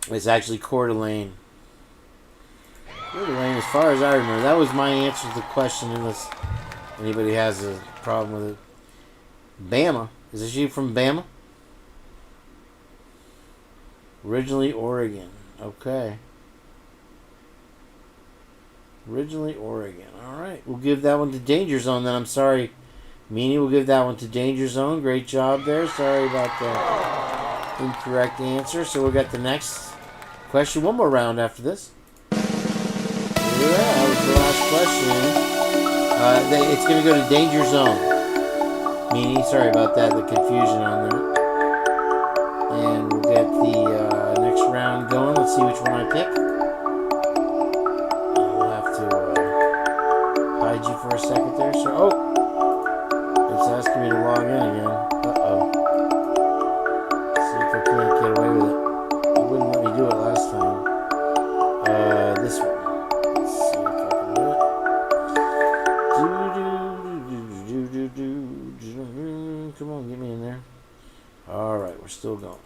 It's actually Coeur d'Alene. Coeur d'Alene, as far as I remember. That was my answer to the question, unless anybody has a problem with it. Bama. Is she from Bama? Originally Oregon. Okay. Originally Oregon. Alright. We'll give that one to Danger Zone then. I'm sorry, Meanie. We'll give that one to Danger Zone. Great job there. Sorry about the incorrect answer. So we'll get the next question. One more round after this. Yeah, that was the last question. It's going to go to Danger Zone. Meanie, sorry about that. The confusion on that. And we'll get the next round going. Let's see which one I pick. We'll have to hide you for a second there. So, it's asking me to log in again. Uh-oh. See if I can't get away with it. It wouldn't let me do it last time. This one. Let's see if I can do it. Come on, get me in there. Alright, we're still going.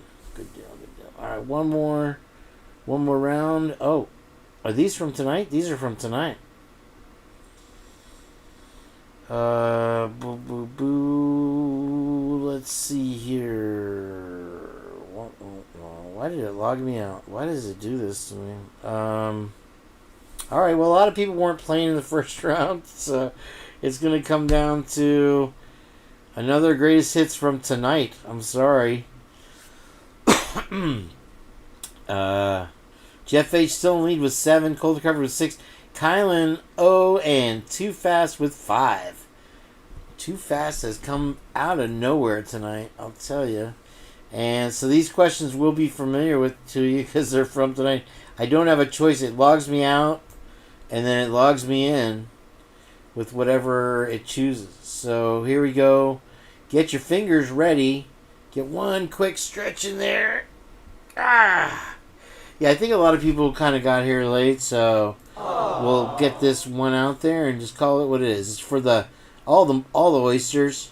One more round. Oh, are these from tonight? These are from tonight. Boo, boo, boo. Let's see here. Why did it log me out? Why does it do this to me? All right. Well, a lot of people weren't playing in the first round, so it's going to come down to another greatest hits from tonight. I'm sorry. Jeff H. still in lead with 7. Kohberger with 6. Kylan 0 and Too Fast with 5. Too Fast has come out of nowhere tonight, I'll tell you. And so these questions will be familiar to you because they're from tonight. I don't have a choice. It logs me out and then it logs me in with whatever it chooses. So here we go. Get your fingers ready. Get one quick stretch in there. Yeah, I think a lot of people kind of got here late, so we'll get this one out there and just call it what it is. It's for all the oysters.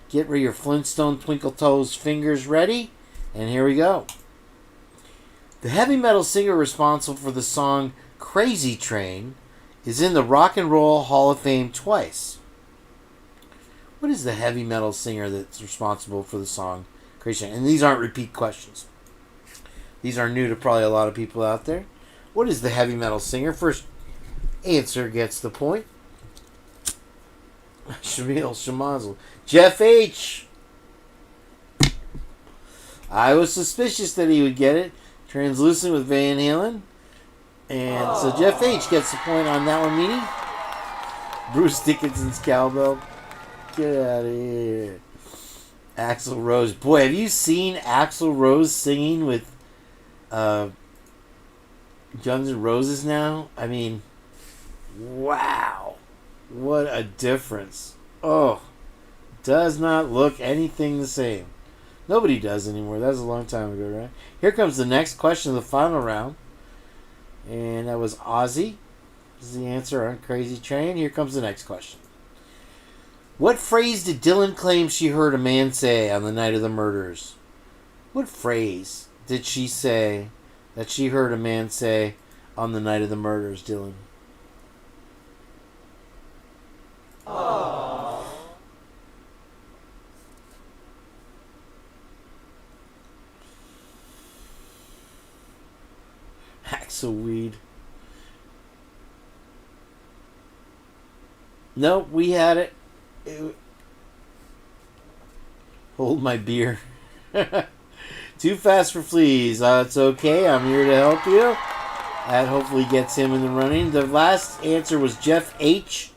Get your Flintstone Twinkle Toes fingers ready, and here we go. The heavy metal singer responsible for the song Crazy Train is in the Rock and Roll Hall of Fame twice. What is the heavy metal singer that's responsible for the song Crazy Train? And these aren't repeat questions. These are new to probably a lot of people out there. What is the heavy metal singer? First answer gets the point. Shamil Shamazel. Jeff H. I was suspicious that he would get it. Translucent with Van Halen. And so Jeff H. gets the point on that one, meaning Bruce Dickinson's Cowbell. Get out of here. Axl Rose. Boy, have you seen Axl Rose singing with Guns N' Roses now? I mean, wow. What a difference. Oh, does not look anything the same. Nobody does anymore. That was a long time ago, right? Here comes the next question of the final round. And that was Ozzy. This is the answer on Crazy Train. Here comes the next question. What phrase did Dylan claim she heard a man say on the night of the murders? What phrase did she say that she heard a man say on the night of the murders, Dylan? Axel Weed. Nope, we had it. Hold my beer. Too fast for fleas. It's okay. I'm here to help you. That hopefully gets him in the running. The last answer was Jeff H.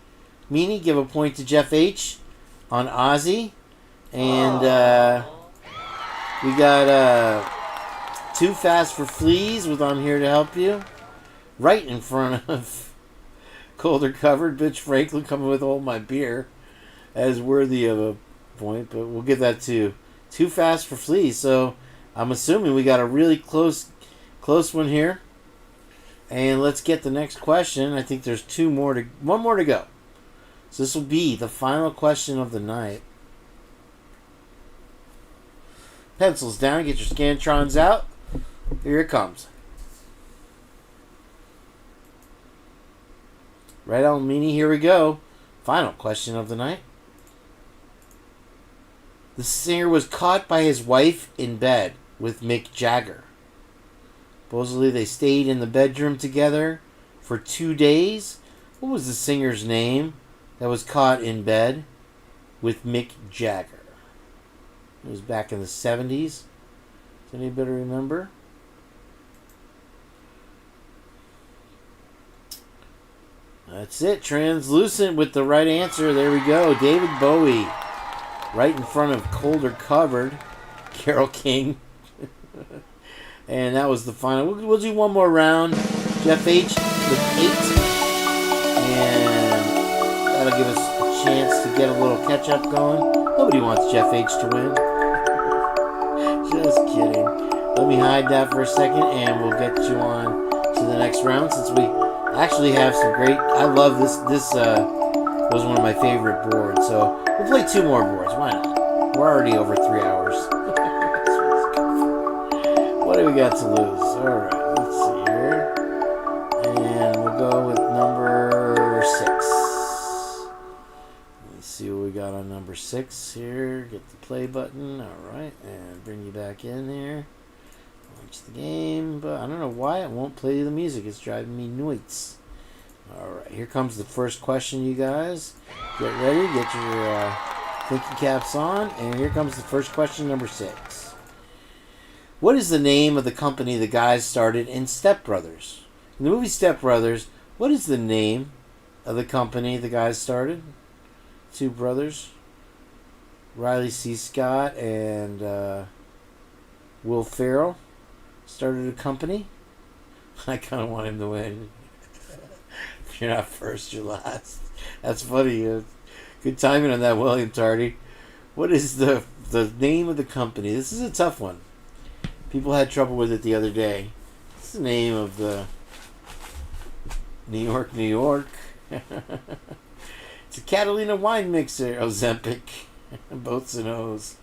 Meanie, give a point to Jeff H. on Ozzy. And we got Too Fast for Fleas with I'm Here to Help You. Right in front of Colder Covered. Bitch Franklin coming with Hold My Beer as worthy of a point. But we'll give that to Too Fast for Fleas. So I'm assuming we got a really close one here. And let's get the next question. I think there's one more to go. So this will be the final question of the night. Pencils down, get your Scantrons out. Here it comes. Right on, Meanie, here we go. Final question of the night. The singer was caught by his wife in bed with Mick Jagger. Supposedly they stayed in the bedroom together for 2 days. What was the singer's name that was caught in bed with Mick Jagger? It was back in the 70s. Does anybody remember? That's it. Translucent with the right answer. There we go. David Bowie. Right in front of Colder Covered. Carole King. And that was the final. We'll do one more round. Jeff H. with 8. And that'll give us a chance to get a little catch-up going. Nobody wants Jeff H. to win. Just kidding. Let me hide that for a second, and we'll get you on to the next round since we actually have some great... I love this. This was one of my favorite boards. So we'll play 2 more boards. Why not? We're already over 3 hours. What do we got to lose? All right, let's see go with number 6. Let's see what we got on number 6 here. Get the play button. Alright, and bring you back in here. Launch the game, but I don't know why it won't play the music. It's driving me nuts. Alright, here comes the first question, you guys. Get ready, get your thinking caps on, and here comes the first question, number 6. What is the name of the company the guys started in Step Brothers? In the movie Step Brothers, what is the name of the company the guys started? Two brothers, Riley C. Scott and Will Ferrell, started a company. I kind of want him to win. If you're not first, you're last. That's funny. Good timing on that, William Tardy. What is the name of the company? This is a tough one. People had trouble with it the other day. What's the name of the New York, New York? It's a Catalina wine mixer, Ozempic. Boats and O's.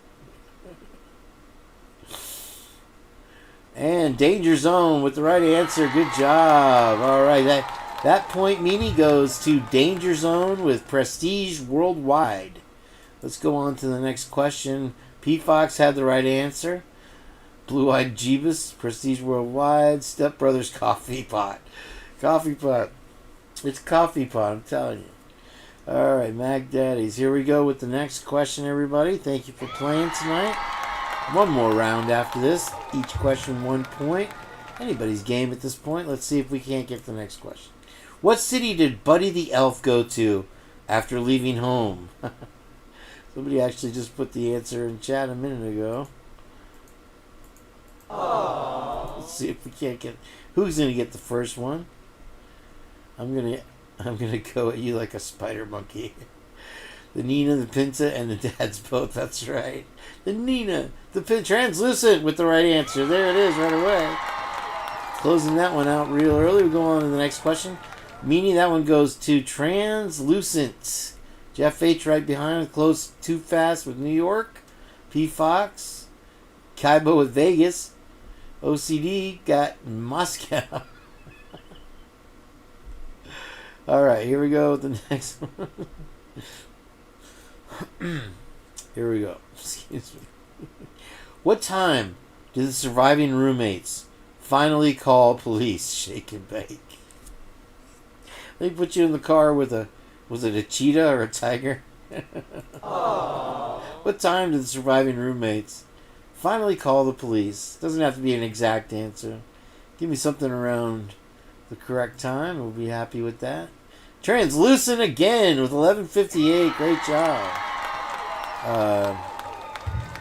And Danger Zone with the right answer. Good job. All right, that point, Meanie, goes to Danger Zone with Prestige Worldwide. Let's go on to the next question. P. Fox had the right answer. Blue-Eyed Jeebus, Prestige Worldwide, Step Brothers Coffee Pot. Coffee Pot. It's Coffee Pot, I'm telling you. All right, Mac Daddies. Here we go with the next question, everybody. Thank you for playing tonight. One more round after this. Each question 1 point. Anybody's game at this point. Let's see if we can't get the next question. What city did Buddy the Elf go to after leaving home? Somebody actually just put the answer in chat a minute ago. Let's see if we can't get... Who's going to get the first one? I'm gonna go at you like a spider monkey. The Nina, the Pinta, and the Dad's boat. That's right. The Nina, the Translucent with the right answer. There it is right away. Closing that one out real early. We'll go on to the next question. Meaning that one goes to Translucent. Jeff H. right behind. Close Too Fast with New York. P. Fox. Kaibo with Vegas. OCD got Moscow. All right, here we go with the next one. Here we go. Excuse me. What time did the surviving roommates finally call police? Shake and bake. They put you in the car with was it a cheetah or a tiger? What time did the surviving roommates finally call the police? Doesn't have to be an exact answer. Give me something around the correct time. We'll be happy with that. Translucent again with 11:58. Great job.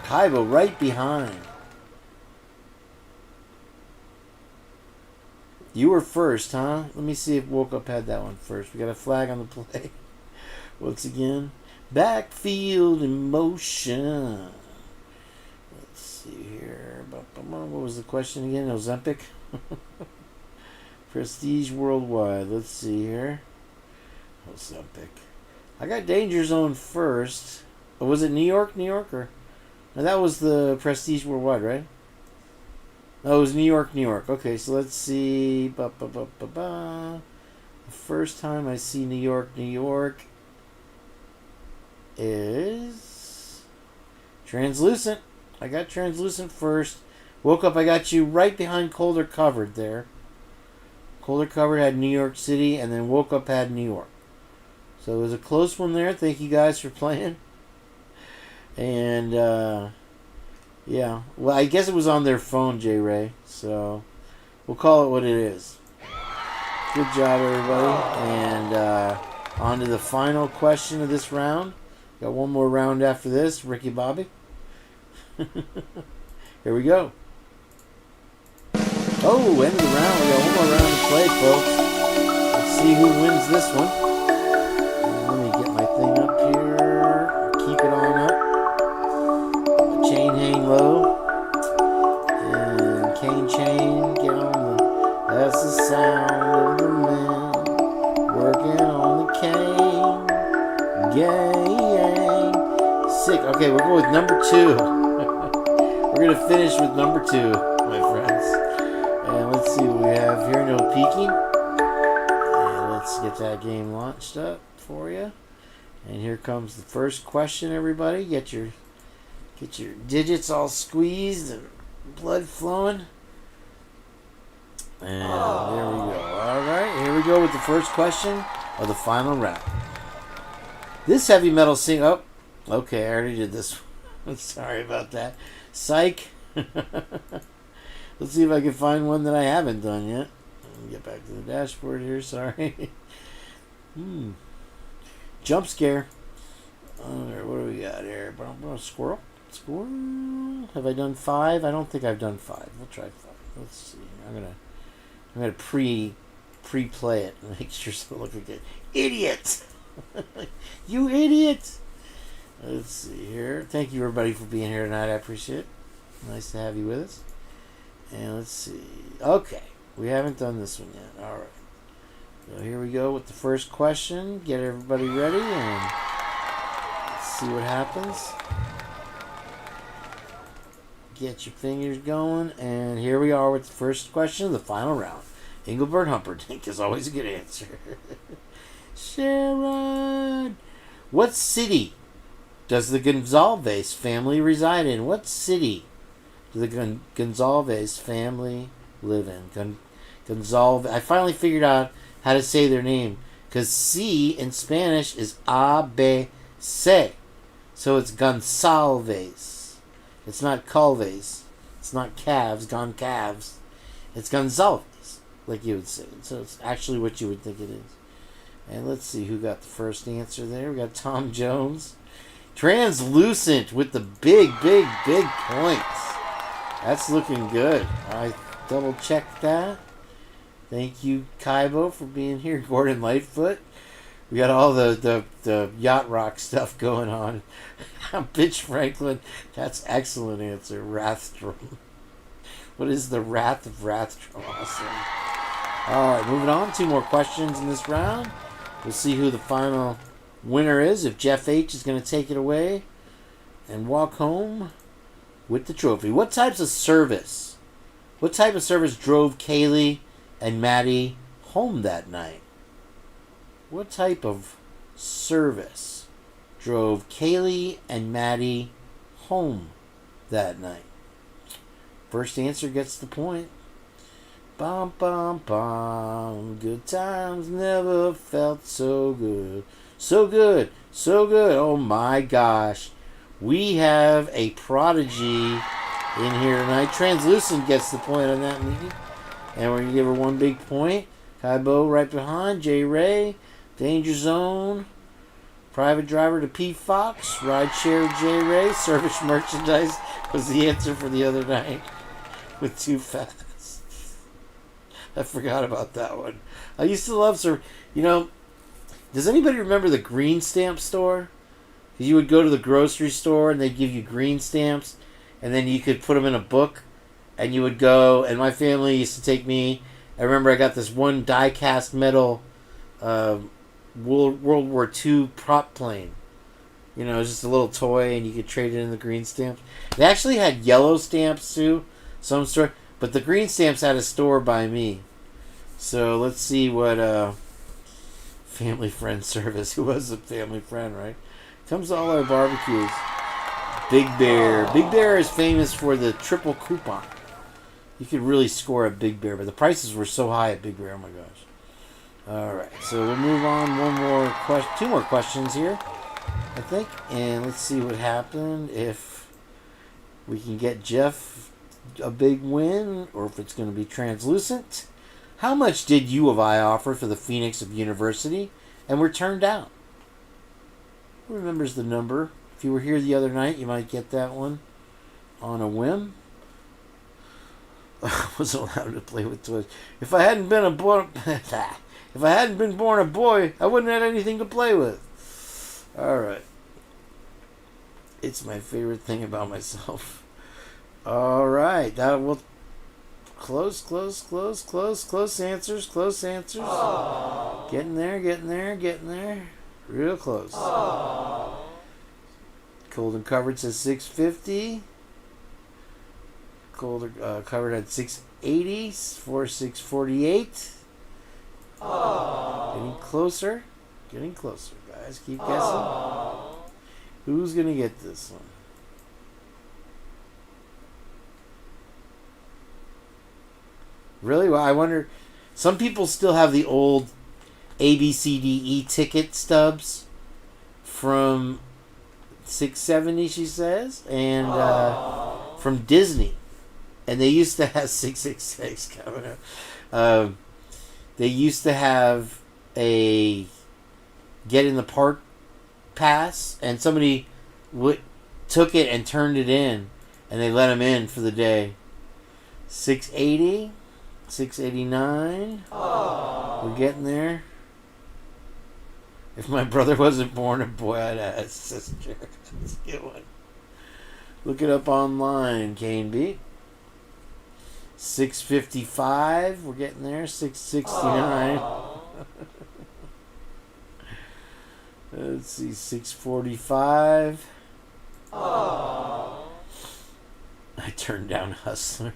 Kaibo right behind. You were first, huh? Let me see if Woke Up had that one first. We got a flag on the play. Once again. Backfield in motion. Let's see here. What was the question again? Ozempic? Prestige Worldwide. Let's see here. Ozempic. I got Danger Zone first. Oh, was it New York? New York? Or... No, that was the Prestige Worldwide, right? No, it was New York, New York. Okay, so let's see. The first time I see New York, New York is Translucent. I got Translucent first. Woke Up, I got you right behind Colder Covered there. Colder Covered had New York City, and then Woke Up had New York. So it was a close one there. Thank you guys for playing. And, yeah. Well, I guess it was on their phone, J. Ray. So we'll call it what it is. Good job, everybody. And on to the final question of this round. Got one more round after this. Ricky Bobby. Here we go. Oh, end of the round. We got one more round to play, folks. Let's see who wins this one. Let me get my thing up here. Keep it on up. Chain hang low. And Kane chain, get on the... That's the sound of the man working on the cane. Gang. Sick. Okay, we're going with number 2. We're going to finish with number 2, my friends. And let's see what we have here. No peeking. get that game launched up for you. And here comes the first question, everybody. Get your digits all squeezed and blood flowing. And there we go. All right, here we go with the first question of the final round. This heavy metal singer... Oh, okay, I already did this one. Sorry about that. Psych. Let's see if I can find one that I haven't done yet. Let me get back to the dashboard here. Sorry. Jump scare. What do we got here? Squirrel. Have I done 5? I don't think I've done 5. We'll try 5. Let's see. I'm gonna pre-play it and make sure it's looking good. Idiot! You idiot! Let's see here. Thank you everybody for being here tonight. I appreciate it. Nice to have you with us. And let's see. Okay, we haven't done this one yet. All right. So here we go with the first question. Get everybody ready and let's see what happens. Get your fingers going, and here we are with the first question of the final round. Engelbert Humperdinck is always a good answer. Sharon! What city does the Gonzalez family reside in? What city do the Gonzalez family live in? Gonzalez. I finally figured out how to say their name, because C in Spanish is A, B, C. So it's Gonsalves. It's not Calves. It's not calves, Goncalves. It's Gonzalez, like you would say. So it's actually what you would think it is. And let's see who got the first answer there. We got Tom Jones. Translucent with the big points. That's looking good. I double checked that. Thank you, Kaibo, for being here. Gordon Lightfoot. We got all the yacht rock stuff going on. Bitch Franklin. That's excellent answer. Rathdrum. What is the Wrath of Rathdrum? Awesome. Alright, moving on. 2 more questions in this round. We'll see who the final winner is. If Jeff H is going to take it away and walk home with the trophy. What type of service drove Kaylee and Maddie home that night? What type of service drove Kaylee and Maddie home that night? First answer gets the point. Bum, bum, bum. Good times never felt so good. So good. So good. Oh my gosh. We have a prodigy in here tonight. Translucent gets the point on that meeting. And we're going to give her 1 big point. Kaibo right behind. J. Ray. Danger Zone. Private driver to P. Fox. Rideshare J. Ray. Service merchandise was the answer for the other night. With Too Fast. I forgot about that one. I used to love does anybody remember the green stamp store? You would go to the grocery store and they'd give you green stamps and then you could put them in a book and you would go, and my family used to take me. I remember I got this one die-cast metal World War II prop plane. It was just a little toy and you could trade it in the green stamps. They actually had yellow stamps too, some store, but the green stamps had a store by me. So let's see what family friend service. Who was a family friend, right? Comes to all our barbecues. Big Bear. Big Bear is famous for the triple coupon. You could really score at Big Bear, but the prices were so high at Big Bear. Oh my gosh. All right, so we'll move on. 2 more questions here, I think, and let's see what happened. If we can get Jeff a big win, or if it's going to be Translucent. How much did U of I offer for the Phoenix of University and were turned down? Who remembers the number? If you were here the other night, you might get that one on a whim. I wasn't allowed to play with toys. If I hadn't been born a boy, I wouldn't have had anything to play with. All right. It's my favorite thing about myself. All right. That will close answers. Aww. Getting there. Real close. Aww. Cold and Covered says 650. Cold Covered had 680. 4648. Aww. Getting closer. Getting closer, guys. Keep guessing. Who's going to get this one? Really? Well, I wonder. Some people still have the old ABCDE ticket stubs from 670, she says, and from Disney. And they used to have 666 coming up. They used to have a get in the park pass, and somebody took it and turned it in, and they let them in for the day. 680, 689. We're getting there. If my brother wasn't born a boy, I'd have a sister. Let's get one. Look it up online, Kane B. 655. We're getting there. 669. Let's see. 645. I turned down Hustler.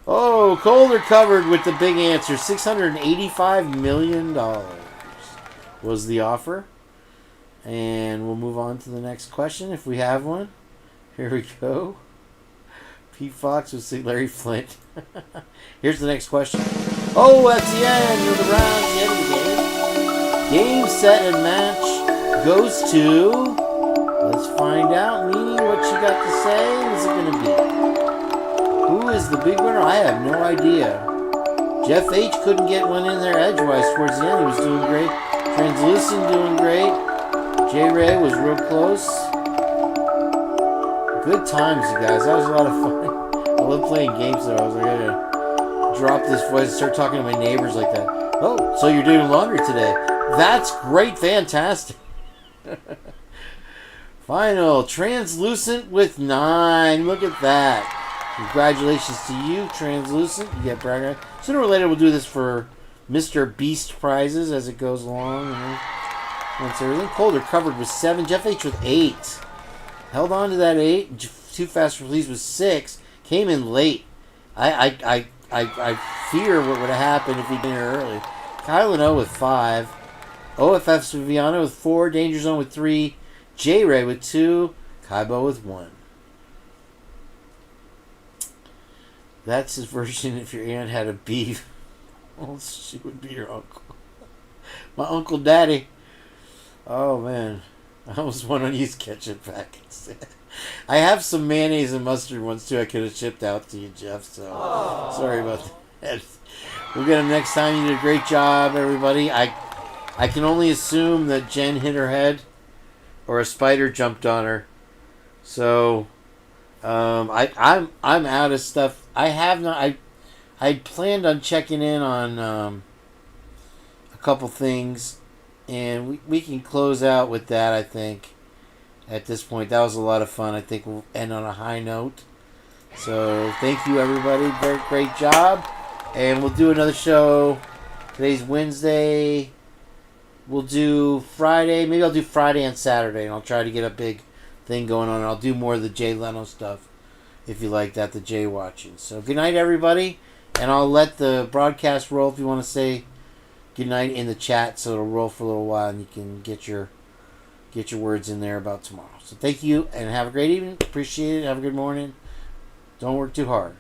Oh, Colder covered with the big answer. $685 million was the offer. And we'll move on to the next question if we have one. Here we go. Pete Fox with Larry Flint. Here's the next question. Oh, that's the end of the round. The end of the game. Game, set, and match goes to... Let's find out, Meanie, what you got to say. Who's it going to be? Who is the big winner? I have no idea. Jeff H. couldn't get one in there edgewise towards the end. He was doing great. Translucent doing great. J. Ray was real close. Good times, you guys. That was a lot of fun. I love playing games, though. I was like, I gotta drop this voice and start talking to my neighbors like that. Oh, so you're doing laundry today. That's great. Fantastic. Final. Translucent with 9. Look at that. Congratulations to you, Translucent. You get brag. Sooner or later, we'll do this for Mr. Beast prizes as it goes along. Once everything. Colder covered with 7. Jeff H with 8. Held on to that 8. Too Fast for Please with 6. Came in late. I fear what would have happened if he'd been here early. Kyle and O with 5. OFF Viviano with 4. Danger Zone with 3. J Ray with 2. Kaibo with 1. That's his version if your aunt had a beef. Well, she would be your uncle. My Uncle Daddy. Oh, man. I almost want to use ketchup back instead. I have some mayonnaise and mustard ones, too. I could have shipped out to you, Jeff. So, sorry about that. We'll get them next time. You did a great job, everybody. I can only assume that Jen hit her head or a spider jumped on her. So... I'm out of stuff. I have not. I planned on checking in on a couple things, and we can close out with that. I think at this point that was a lot of fun. I think we'll end on a high note. So thank you everybody. Great job, and we'll do another show. Today's Wednesday. We'll do Friday. Maybe I'll do Friday and Saturday, and I'll try to get a big thing going on. I'll do more of the Jay Leno stuff if you like that, the Jay watching. So good night everybody, and I'll let the broadcast roll if you want to say good night in the chat, so it'll roll for a little while and you can get your words in there about tomorrow. So thank you and have a great evening. Appreciate it. Have a good morning. Don't work too hard.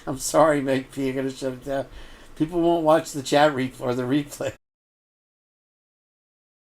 I'm sorry, Meg P. I gotta shut it down. People won't watch the chat replay or the replay.